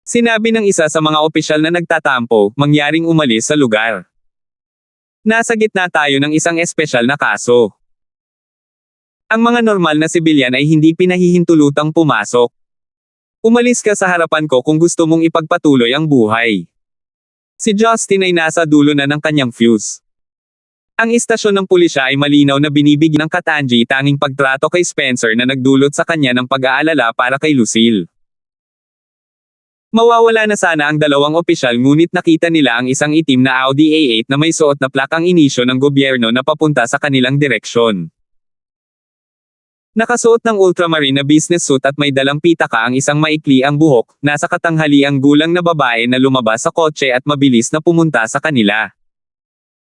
Sinabi ng isa sa mga opisyal na nagtatampo, mangyaring umalis sa lugar. Nasa gitna tayo ng isang espesyal na kaso. Ang mga normal na sibilyan ay hindi pinahihintulutang pumasok. Umalis ka sa harapan ko kung gusto mong ipagpatuloy ang buhay. Si Justin ay nasa dulo na ng kanyang fuse. Ang istasyon ng pulisya ay malinaw na binibigyan ng Katanji tanging pagtrato kay Spencer na nagdulot sa kanya ng pag-aalala para kay Lucille. Mawawala na sana ang 2 opisyal ngunit nakita nila ang isang itim na Audi A8 na may suot na plakang inisyo ng gobyerno na papunta sa kanilang direksyon. Nakasuot ng ultramarine na business suit at may dalang pitaka ang isang maikli ang buhok, nasa katanghaliang gulang na babae na lumabas sa kotse at mabilis na pumunta sa kanila.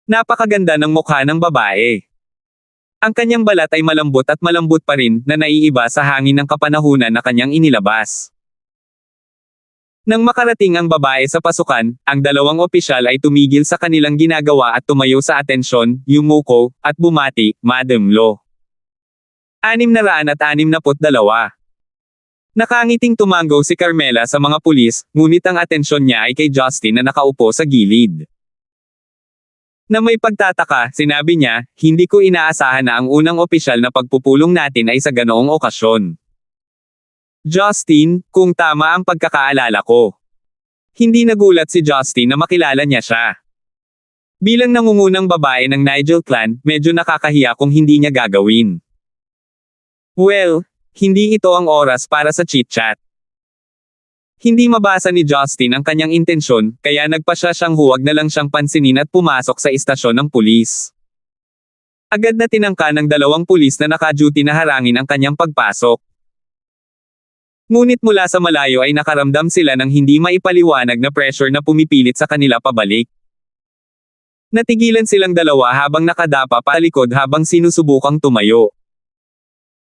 Napakaganda ng mukha ng babae. Ang kanyang balat ay malambot at malambot pa rin na naiiba sa hangin ng kapanahunan na kanyang inilabas. Nang makarating ang babae sa pasukan, ang dalawang opisyal ay tumigil sa kanilang ginagawa at tumayo sa atensyon, yumuko, at bumati, Madam Law. 662. Nakangiting tumango si Carmela sa mga pulis, ngunit ang atensyon niya ay kay Justin na nakaupo sa gilid. Na may pagtataka, sinabi niya, hindi ko inaasahan na ang unang opisyal na pagpupulong natin ay sa ganoong okasyon. Justin, kung tama ang pagkakaalala ko. Hindi nagulat si Justin na makilala niya siya. Bilang nangungunang babae ng Nigel clan, medyo nakakahiya kung hindi niya gagawin. Well, hindi ito ang oras para sa chit-chat. Hindi mabasa ni Justin ang kanyang intensyon, kaya nagpasya siyang huwag na lang siyang pansinin at pumasok sa istasyon ng pulis. Agad na tinangka ng dalawang pulis na naka-duty na harangin ang kanyang pagpasok. Ngunit mula sa malayo ay nakaramdam sila ng hindi maipaliwanag na pressure na pumipilit sa kanila pabalik. Natigilan silang dalawa habang nakadapa palikod habang sinusubukang tumayo.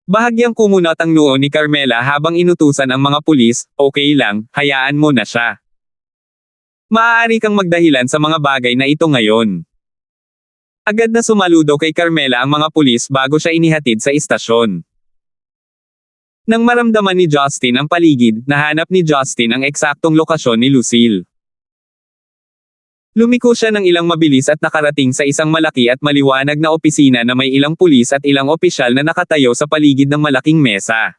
Bahagyang kumunat ang noo ni Carmela habang inutusan ang mga pulis, okay lang, hayaan mo na siya. Maaari kang magdahilan sa mga bagay na ito ngayon. Agad na sumaludo kay Carmela ang mga pulis bago siya inihatid sa istasyon. Nang maramdaman ni Justin ang paligid, nahanap ni Justin ang eksaktong lokasyon ni Lucille. Lumiko siya ng ilang mabilis at nakarating sa isang malaki at maliwanag na opisina na may ilang pulis at ilang opisyal na nakatayo sa paligid ng malaking mesa.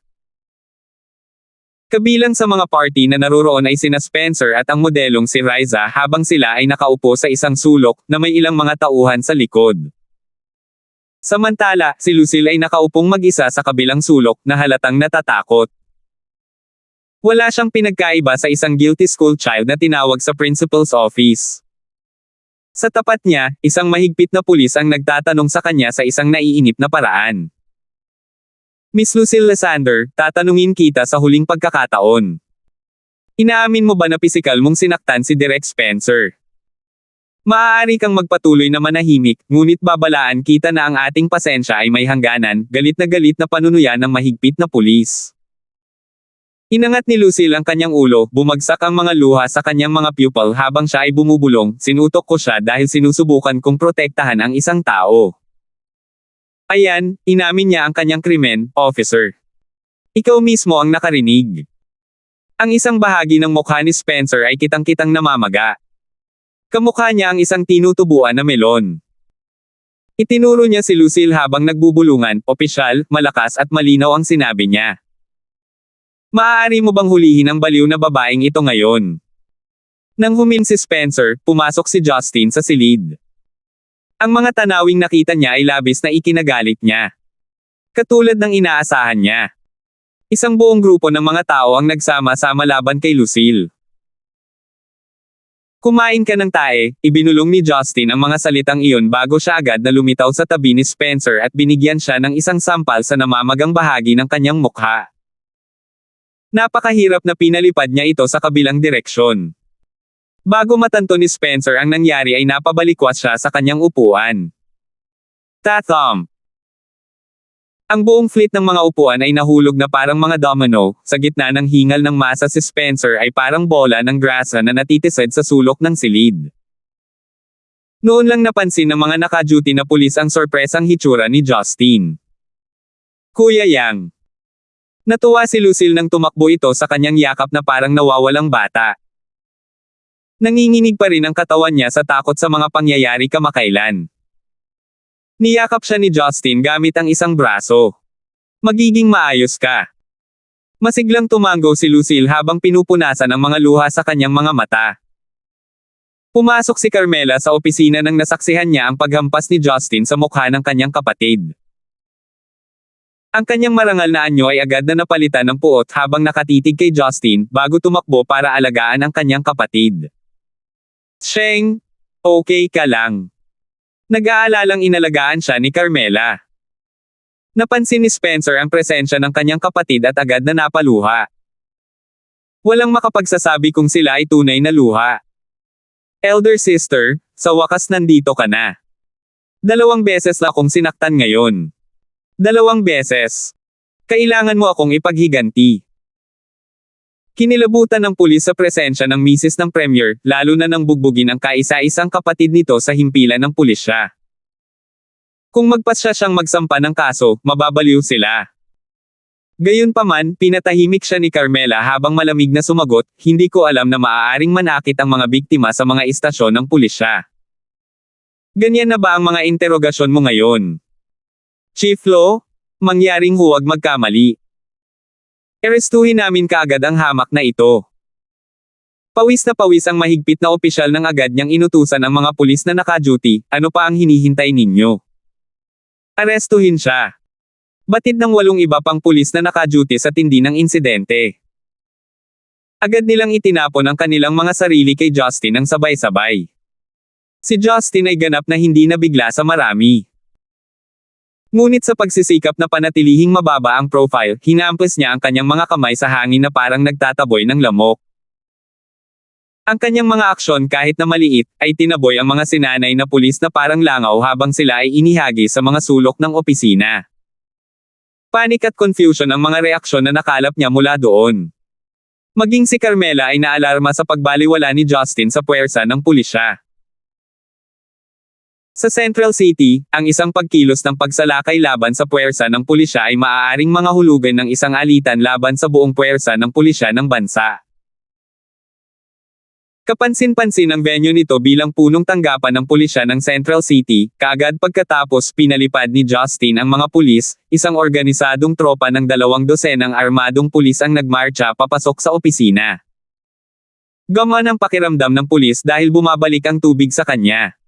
Kabilang sa mga party na naroroon ay sina Spencer at ang modelong si Riza habang sila ay nakaupo sa isang sulok na may ilang mga tauhan sa likod. Samantala, si Lucille ay nakaupong mag-isa sa kabilang sulok na halatang natatakot. Wala siyang pinagkaiba sa isang guilty school child na tinawag sa principal's office. Sa tapat niya, isang mahigpit na pulis ang nagtatanong sa kanya sa isang naiinip na paraan. Miss Lucille Lysander, tatanungin kita sa huling pagkakataon. Inaamin mo ba na pisikal mong sinaktan si Derek Spencer? Maaari kang magpatuloy na manahimik, ngunit babalaan kita na ang ating pasensya ay may hangganan, galit na panunuyan ng mahigpit na pulis. Inangat ni Lucille ang kanyang ulo, bumagsak ang mga luha sa kanyang mga pupil habang siya ay bumubulong, sinutok ko siya dahil sinusubukan kong protektahan ang isang tao. Ayan, inamin niya ang kanyang krimen, officer. Ikaw mismo ang nakarinig. Ang isang bahagi ng mukha ni Spencer ay kitang-kitang namamaga. Kamukha niya ang isang tinutubuan na melon. Itinuro niya si Lucille habang nagbubulungan, opisyal, malakas at malinaw ang sinabi niya. Maaari mo bang hulihin ang baliw na babaeng ito ngayon? Nang humin si Spencer, pumasok si Justin sa silid. Ang mga tanawing nakita niya ay labis na ikinagalit niya. Katulad ng inaasahan niya. Isang buong grupo ng mga tao ang nagsama-sama laban kay Lucille. Kumain ka ng tae, ibinulong ni Justin ang mga salitang iyon bago siya agad na lumitaw sa tabi ni Spencer at binigyan siya ng isang sampal sa namamagang bahagi ng kanyang mukha. Napakahirap na pinalipad niya ito sa kabilang direksyon. Bago matanto ni Spencer ang nangyari ay napabalikwat siya sa kanyang upuan. Tatham! Ang buong fleet ng mga upuan ay nahulog na parang mga domino, sa gitna ng hingal ng masa si Spencer ay parang bola ng grasa na natitisad sa sulok ng silid. Noon lang napansin ng mga naka-duty na pulis ang sorpresang hitsura ni Justin. Kuya Yang. Natuwa si Lucille nang tumakbo ito sa kanyang yakap na parang nawawalang bata. Nanginginig pa rin ang katawan niya sa takot sa mga pangyayari kamakailan. Niyakap siya ni Justin gamit ang isang braso. Magiging maayos ka. Masiglang tumango si Lucille habang pinupunasan ang mga luha sa kanyang mga mata. Pumasok si Carmela sa opisina nang nasaksihan niya ang paghampas ni Justin sa mukha ng kanyang kapatid. Ang kanyang marangal na anyo ay agad na napalitan ng puot habang nakatitig kay Justin bago tumakbo para alagaan ang kanyang kapatid. Sheng, okay ka lang. Nag-aalalang inalagaan siya ni Carmela. Napansin ni Spencer ang presensya ng kanyang kapatid at agad na napaluha. Walang makapagsasabi kung sila ay tunay na luha. Elder sister, sa wakas nandito ka na. 2 beses na akong sinaktan ngayon. 2 beses. Kailangan mo akong ipaghiganti. Kinilabutan ng pulis sa presensya ng misis ng premier, lalo na nang bugbugin ang kaisa-isang kapatid nito sa himpilan ng pulisya. Kung magpasya siyang magsampa ng kaso, mababaliw sila. Gayunpaman, pinatahimik siya ni Carmela habang malamig na sumagot, hindi ko alam na maaaring manakit ang mga biktima sa mga istasyon ng pulisya. Ganyan na ba ang mga interogasyon mo ngayon? Chief Lo? Mangyaring huwag magkamali. Arestuhin namin kaagad ang hamak na ito. Pawis na pawis ang mahigpit na opisyal ng agad niyang inutusan ang mga pulis na naka-duty, ano pa ang hinihintay ninyo? Arestuhin siya. Batid ng 8 iba pang pulis na naka-duty sa tindi ng insidente. Agad nilang itinapon ang kanilang mga sarili kay Justin ng sabay-sabay. Si Justin ay ganap na hindi nabigla sa marami. Ngunit sa pagsisikap na panatilihing mababa ang profile, hinampas niya ang kanyang mga kamay sa hangin na parang nagtataboy ng lamok. Ang kanyang mga aksyon kahit na maliit, ay tinaboy ang mga sinanay na pulis na parang langaw habang sila ay inihagi sa mga sulok ng opisina. Panik at confusion ang mga reaksyon na nakalap niya mula doon. Maging si Carmela ay naalarma sa pagbaliwala ni Justin sa puwersa ng pulisya. Sa Central City, ang isang pagkilos ng pagsalakay laban sa puwersa ng pulisya ay maaaring mangahulugan ng isang alitan laban sa buong puwersa ng pulisya ng bansa. Kapansin-pansin ang venue nito bilang punong tanggapan ng pulisya ng Central City, kaagad pagkatapos pinalipad ni Justin ang mga pulis, isang organisadong tropa ng 200 armadong pulis ang nagmarcha papasok sa opisina. Gamaan ang pakiramdam ng pulis dahil bumabalik ang tubig sa kanya.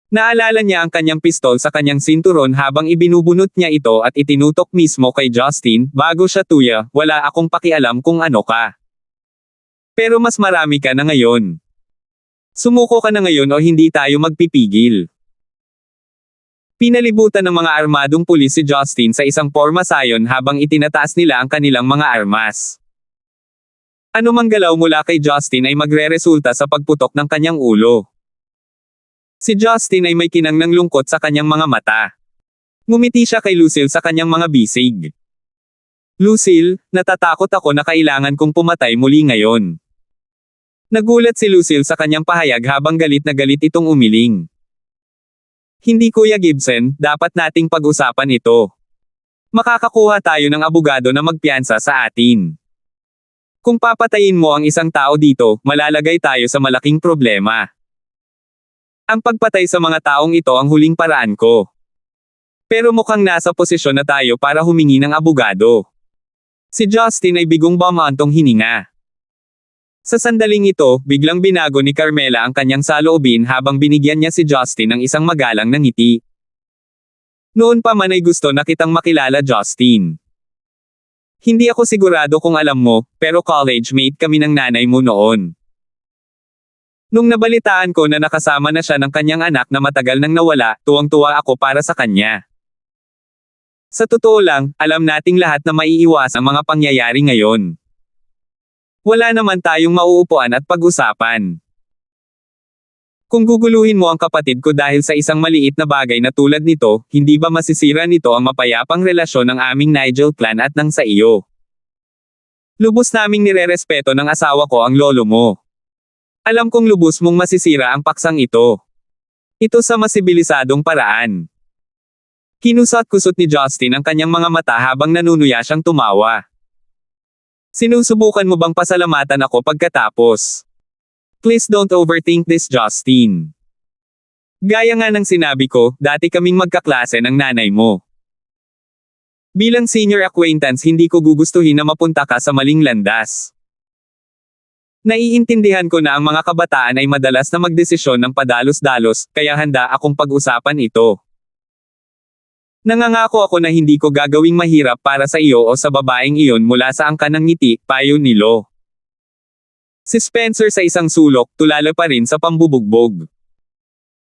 Naalala niya ang kanyang pistol sa kanyang sinturon habang ibinubunot niya ito at itinutok mismo kay Justin, bago siya tuya, wala akong pakialam kung ano ka. Pero mas marami ka na ngayon. Sumuko ka na ngayon o hindi tayo magpipigil. Pinalibutan ng mga armadong pulis si Justin sa isang pormasayon habang itinataas nila ang kanilang mga armas. Anumang galaw mula kay Justin ay magreresulta sa pagputok ng kanyang ulo. Si Justin ay may kinang lungkot sa kanyang mga mata. Ngumiti siya kay Lucille sa kanyang mga bisig. Lucille, natatakot ako na kailangan kong pumatay muli ngayon. Nagulat si Lucille sa kanyang pahayag habang galit na galit itong umiling. Hindi Kuya Gibson, dapat nating pag-usapan ito. Makakakuha tayo ng abogado na magpiyansa sa atin. Kung papatayin mo ang isang tao dito, malalagay tayo sa malaking problema. Ang pagpatay sa mga taong ito ang huling paraan ko. Pero mukhang nasa posisyon na tayo para humingi ng abogado. Si Justin ay bigong bumantong hininga. Sa sandaling ito, biglang binago ni Carmela ang kanyang saloobin habang binigyan niya si Justin ng isang magalang na ngiti. Noon pa man ay gusto na kitang makilala, Justin. Hindi ako sigurado kung alam mo, pero college mate kami ng nanay mo noon. Nung nabalitaan ko na nakasama na siya ng kanyang anak na matagal nang nawala, tuwang-tuwa ako para sa kanya. Sa totoo lang, alam nating lahat na maiiwas ang mga pangyayari ngayon. Wala naman tayong mauupuan at pag-usapan. Kung guguluhin mo ang kapatid ko dahil sa isang maliit na bagay na tulad nito, hindi ba masisira nito ang mapayapang relasyon ng aming Nigel clan at ng sa iyo? Lubos naming nirerespeto ng asawa ko ang lolo mo. Alam kong lubos mong masisira ang paksang ito. Ito sa masibilisadong paraan. Kinusat-kusot ni Justin ang kanyang mga mata habang nanunuya siyang tumawa. Sinusubukan mo bang pasalamatan ako pagkatapos? Please don't overthink this, Justin. Gaya nga ng sinabi ko, dati kaming magkaklase ng nanay mo. Bilang senior acquaintance hindi ko gugustuhin na mapunta ka sa maling landas. Naiintindihan ko na ang mga kabataan ay madalas na magdesisyon ng padalos-dalos, kaya handa akong pag-usapan ito. Nangangako ako na hindi ko gagawing mahirap para sa iyo o sa babaeng iyon mula sa angkan ng ngiti, payo ni Lo. Si Spencer sa isang sulok, tulala pa rin sa pambubugbog.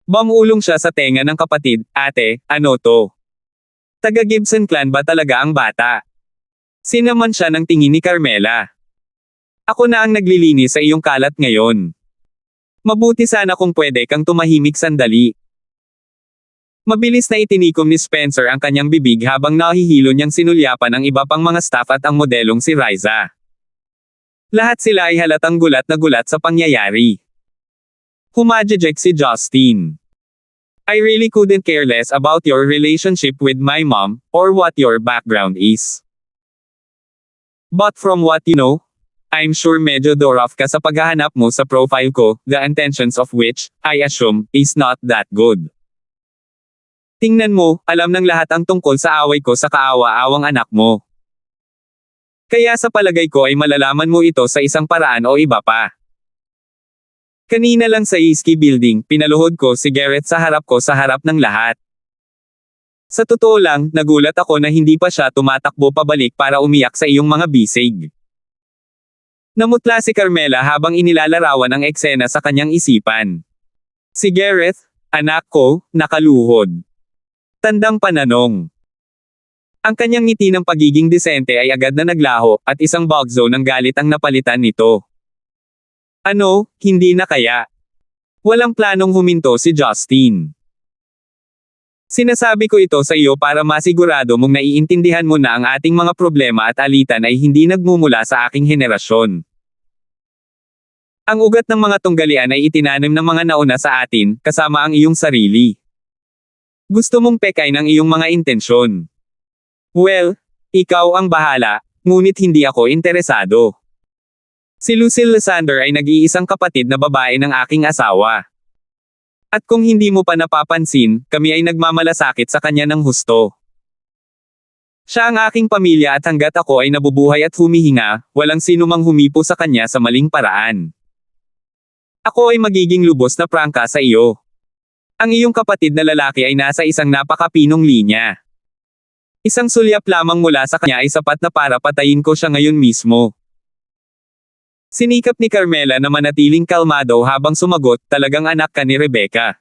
Bamulong siya sa tenga ng kapatid, ate, ano to? Taga Gibson clan ba talaga ang bata? Sinaman siya ng tingin ni Carmela. Ako na ang naglilinis sa iyong kalat ngayon. Mabuti sana kung pwede kang tumahimik sandali. Mabilis na itinikom ni Spencer ang kanyang bibig habang nahihilo niyang sinulyapan ang iba pang mga staff at ang modelong si Riza. Lahat sila ay halatang gulat na gulat sa pangyayari. Humajejek si Justin. I really couldn't care less about your relationship with my mom, or what your background is. But from what you know, I'm sure medyo doraf ka sa paghahanap mo sa profile ko, the intentions of which, I assume, is not that good. Tingnan mo, alam ng lahat ang tungkol sa away ko sa kaawa-awang anak mo. Kaya sa palagay ko ay malalaman mo ito sa isang paraan o iba pa. Kanina lang sa Iski Building, pinaluhod ko si Garrett sa harap ko sa harap ng lahat. Sa totoo lang, nagulat ako na hindi pa siya tumatakbo pabalik para umiyak sa iyong mga bisig. Namutla si Carmela habang inilalarawan ang eksena sa kanyang isipan. Si Garrett, anak ko, nakaluhod. Tandang pananong. Ang kanyang ngiti ng pagiging disente ay agad na naglaho, at isang bugzo ng galit ang napalitan nito. Ano, hindi na kaya? Walang planong huminto si Justin. Sinasabi ko ito sa iyo para masigurado mong naiintindihan mo na ang ating mga problema at alitan ay hindi nagmumula sa aking henerasyon. Ang ugat ng mga tunggalian ay itinanim ng mga nauna sa atin, kasama ang iyong sarili. Gusto mong pekay ng iyong mga intensyon. Well, ikaw ang bahala, ngunit hindi ako interesado. Si Lucille Lysander ay nag-iisang kapatid na babae ng aking asawa. At kung hindi mo pa napapansin, kami ay nagmamalasakit sa kanya ng husto. Siya ang aking pamilya at hanggat ako ay nabubuhay at humihinga, walang sinumang humipo sa kanya sa maling paraan. Ako ay magiging lubos na prangka sa iyo. Ang iyong kapatid na lalaki ay nasa isang napakapinong linya. Isang sulyap lamang mula sa kanya ay sapat na para patayin ko siya ngayon mismo. Sinikap ni Carmela na manatiling kalmado habang sumagot, talagang anak ka ni Rebecca.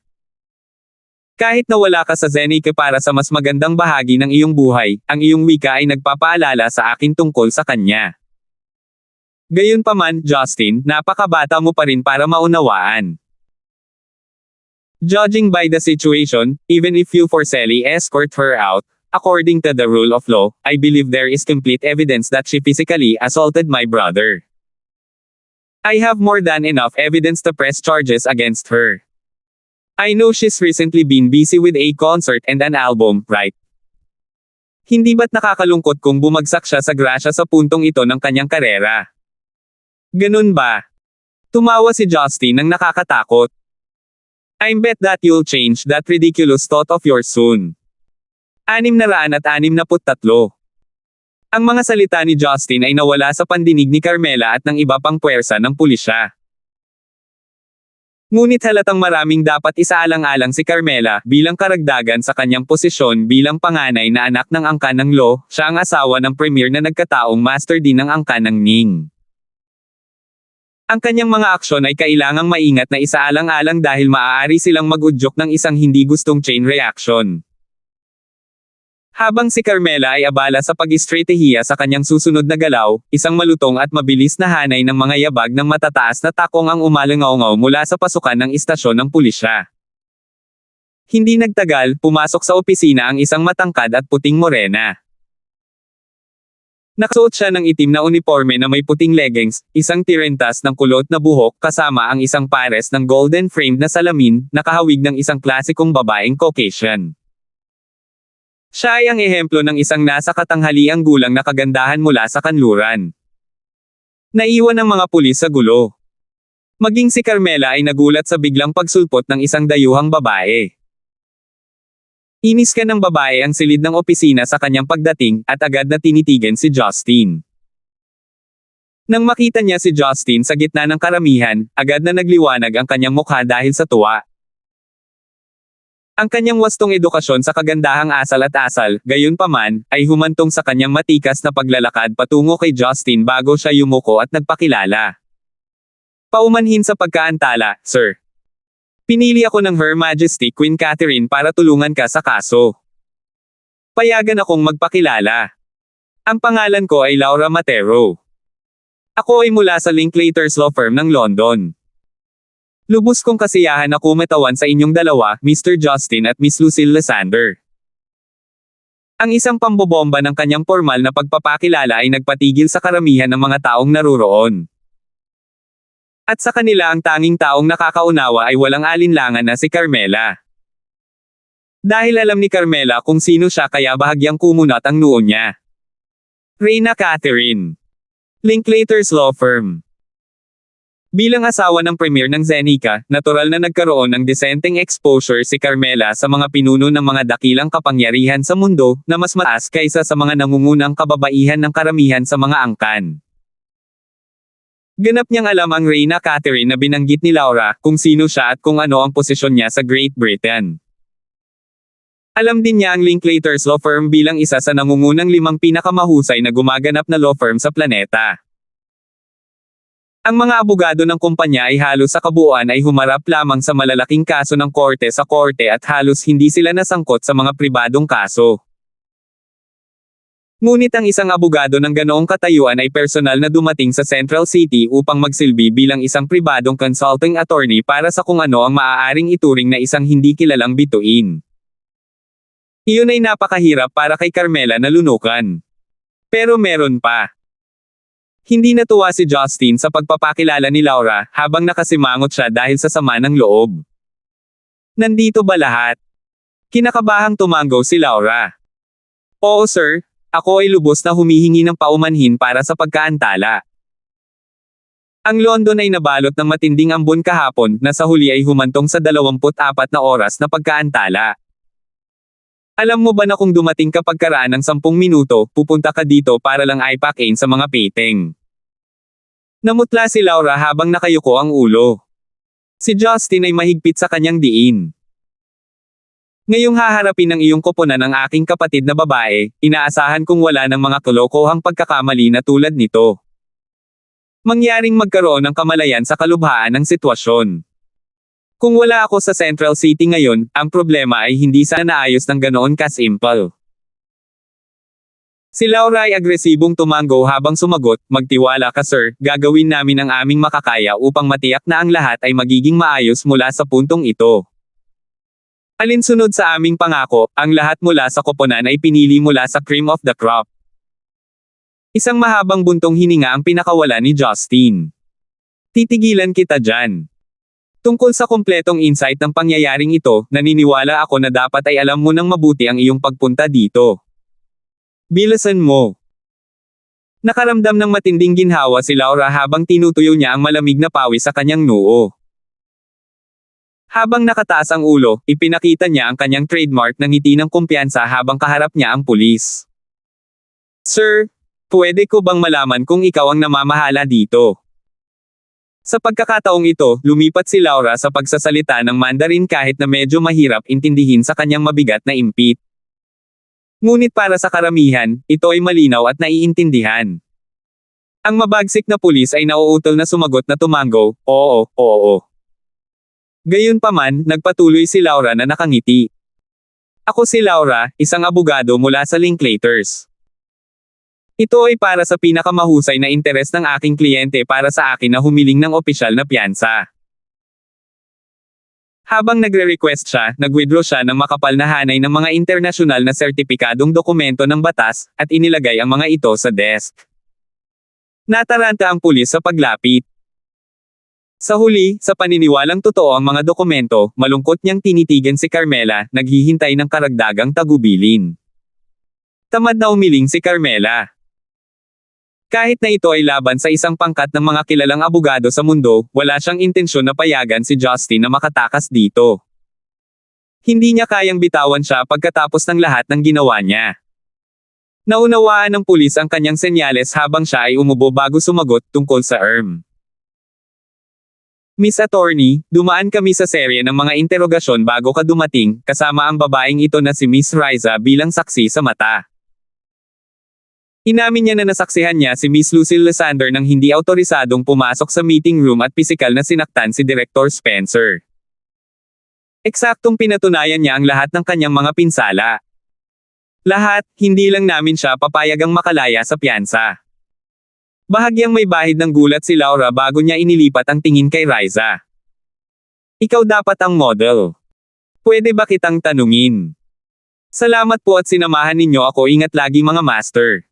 Kahit na wala ka sa Zenica para sa mas magandang bahagi ng iyong buhay, ang iyong wika ay nagpapaalala sa akin tungkol sa kanya. Gayunpaman, Justin, napakabata mo pa rin para maunawaan. Judging by the situation, even if you forcefully escort her out, according to the rule of law, I believe there is complete evidence that she physically assaulted my brother. I have more than enough evidence to press charges against her. I know she's recently been busy with a concert and an album, right? Hindi ba't nakakalungkot kung bumagsak siya sa grasya sa puntong ito ng kanyang karera? Ganun ba? Tumawa si Justin ng nakakatakot. I bet that you'll change that ridiculous thought of yours soon. 663. Ang mga salita ni Justin ay nawala sa pandinig ni Carmela at ng iba pang puwersa ng pulisya. Ngunit halatang maraming dapat isaalang-alang si Carmela bilang karagdagan sa kanyang posisyon bilang panganay na anak ng angkan ng Lo, siya ang asawa ng premier na nagkataong master din ng angkan ng Ning. Ang kanyang mga aksyon ay kailangang maingat na isaalang-alang dahil maaari silang mag-udyok ng isang hindi gustong chain reaction. Habang si Carmela ay abala sa pag-istratehiya sa kanyang susunod na galaw, isang malutong at mabilis na hanay ng mga yabag ng matataas na takong ang umalangaw mula sa pasukan ng istasyon ng pulisya. Hindi nagtagal, pumasok sa opisina ang isang matangkad at puting morena. Nakasuot siya ng itim na uniforme na may puting leggings, isang tirentas ng kulot na buhok kasama ang isang pares ng golden framed na salamin, nakahawig ng isang klasikong babaeng Caucasian. Siya ay ang ehemplo ng isang nasa katanghaliang gulang na kagandahan mula sa kanluran. Naiwan ang mga pulis sa gulo. Maging si Carmela ay nagulat sa biglang pagsulpot ng isang dayuhang babae. Inis ka ng babae ang silid ng opisina sa kanyang pagdating, at agad na tinitigan si Justin. Nang makita niya si Justin sa gitna ng karamihan, agad na nagliwanag ang kanyang mukha dahil sa tuwa. Ang kanyang wastong edukasyon sa kagandahang asal at asal, gayunpaman, ay humantong sa kanyang matikas na paglalakad patungo kay Justin bago siya yumuko at nagpakilala. Paumanhin sa pagkaantala, sir. Pinili ako ng Her Majesty Queen Catherine para tulungan ka sa kaso. Payagan akong magpakilala. Ang pangalan ko ay Laura Matero. Ako ay mula sa Linklaters Law Firm ng London. Lubos kong kasiyahan na kumatawan sa inyong dalawa, Mr. Justin at Miss Lucille Lysander. Ang isang pambobomba ng kanyang formal na pagpapakilala ay nagpatigil sa karamihan ng mga taong naruroon. At sa kanila ang tanging taong nakakaunawa ay walang alinlangan na si Carmela. Dahil alam ni Carmela kung sino siya kaya bahagyang kumunat ang noo niya. Reyna Catherine. Linklaters Law Firm. Bilang asawa ng premier ng Zenica, natural na nagkaroon ng disenteng exposure si Carmela sa mga pinuno ng mga dakilang kapangyarihan sa mundo na mas mataas kaysa sa mga nangungunang kababaihan ng karamihan sa mga angkan. Ganap niyang alam ang Reyna Catherine na binanggit ni Laura kung sino siya at kung ano ang posisyon niya sa Great Britain. Alam din niya ang Linklaters Law Firm bilang isa sa nangungunang 5 pinakamahusay na gumaganap na law firm sa planeta. Ang mga abogado ng kumpanya ay halos sa kabuuan ay humarap lamang sa malalaking kaso ng korte sa korte at halos hindi sila nasangkot sa mga pribadong kaso. Ngunit ang isang abogado ng ganoong katayuan ay personal na dumating sa Central City upang magsilbi bilang isang pribadong consulting attorney para sa kung ano ang maaaring ituring na isang hindi kilalang bituin. Iyon ay napakahirap para kay Carmela na lunukan. Pero meron pa. Hindi natuwa si Justin sa pagpapakilala ni Laura habang nakasimangot siya dahil sa sama ng loob. Nandito ba lahat? Kinakabahang tumango si Laura. Oo sir. Ako ay lubos na humihingi ng paumanhin para sa pagkaantala. Ang London ay nabalot ng matinding ambon kahapon na sa huli ay humantong sa 24 na oras na pagkaantala. Alam mo ba na kung dumating ka pagkaraan ng 10 minuto, pupunta ka dito para lang ipack-in sa mga painting. Namutla si Laura habang nakayuko ang ulo. Si Justin ay mahigpit sa kanyang diin. Ngayong haharapin ng iyong koponan ng aking kapatid na babae, inaasahan kong wala ng mga kalokohang pagkakamali na tulad nito. Mangyaring magkaroon ng kamalayan sa kalubhaan ng sitwasyon. Kung wala ako sa Central City ngayon, ang problema ay hindi sana naayos ng ganoon kasimple. Si Laura ay agresibong tumango habang sumagot, magtiwala ka sir, gagawin namin ang aming makakaya upang matiyak na ang lahat ay magiging maayos mula sa puntong ito. Alinsunod sa aming pangako, ang lahat mula sa koponan ay pinili mula sa cream of the crop. Isang mahabang buntong hininga ang pinakawala ni Justin. Titigilan kita dyan. Tungkol sa kumpletong insight ng pangyayaring ito, naniniwala ako na dapat ay alam mo ng mabuti ang iyong pagpunta dito. Bilisan mo. Nakaramdam ng matinding ginhawa si Laura habang tinutuyo niya ang malamig na pawis sa kanyang noo. Habang nakataas ang ulo, ipinakita niya ang kanyang trademark ng ngiti ng kumpiyansa habang kaharap niya ang pulis. Sir, pwede ko bang malaman kung ikaw ang namamahala dito? Sa pagkakataong ito, lumipat si Laura sa pagsasalita ng Mandarin kahit na medyo mahirap intindihin sa kanyang mabigat na impit. Ngunit para sa karamihan, ito ay malinaw at naiintindihan. Ang mabagsik na pulis ay nauutol na sumagot na tumango, oo. Gayunpaman, nagpatuloy si Laura na nakangiti. Ako si Laura, isang abogado mula sa Linklaters. Ito ay para sa pinakamahusay na interes ng aking kliyente para sa akin na humiling ng opisyal na piyansa. Habang nagre-request siya, nag-withdraw siya ng makapal na hanay ng mga internasyonal na sertipikadong dokumento ng batas, at inilagay ang mga ito sa desk. Nataranta ang pulis sa paglapit. Sa huli, sa paniniwalang totoo ang mga dokumento, malungkot niyang tinitigan si Carmela, naghihintay ng karagdagang tagubilin. Tamad na umiling si Carmela. Kahit na ito ay laban sa isang pangkat ng mga kilalang abogado sa mundo, wala siyang intensyon na payagan si Justin na makatakas dito. Hindi niya kayang bitawan siya pagkatapos ng lahat ng ginawa niya. Naunawaan ng pulis ang kanyang senyales habang siya ay umubo bago sumagot tungkol sa ERM. Miss Attorney, dumaan kami sa serye ng mga interogasyon bago ka dumating, kasama ang babaeng ito na si Miss Riza bilang saksi sa mata. Inamin niya na nasaksihan niya si Miss Lucille Lysander nang hindi autorisadong pumasok sa meeting room at pisikal na sinaktan si Director Spencer. Eksaktong pinatunayan niya ang lahat ng kanyang mga pinsala. Lahat, hindi lang namin siya papayagang makalaya sa piyansa. Bahagyang may bahid ng gulat si Laura bago niya inilipat ang tingin kay Riza. Ikaw dapat ang model. Pwede ba kitang tanungin? Salamat po at sinamahan ninyo ako, ingat lagi mga master.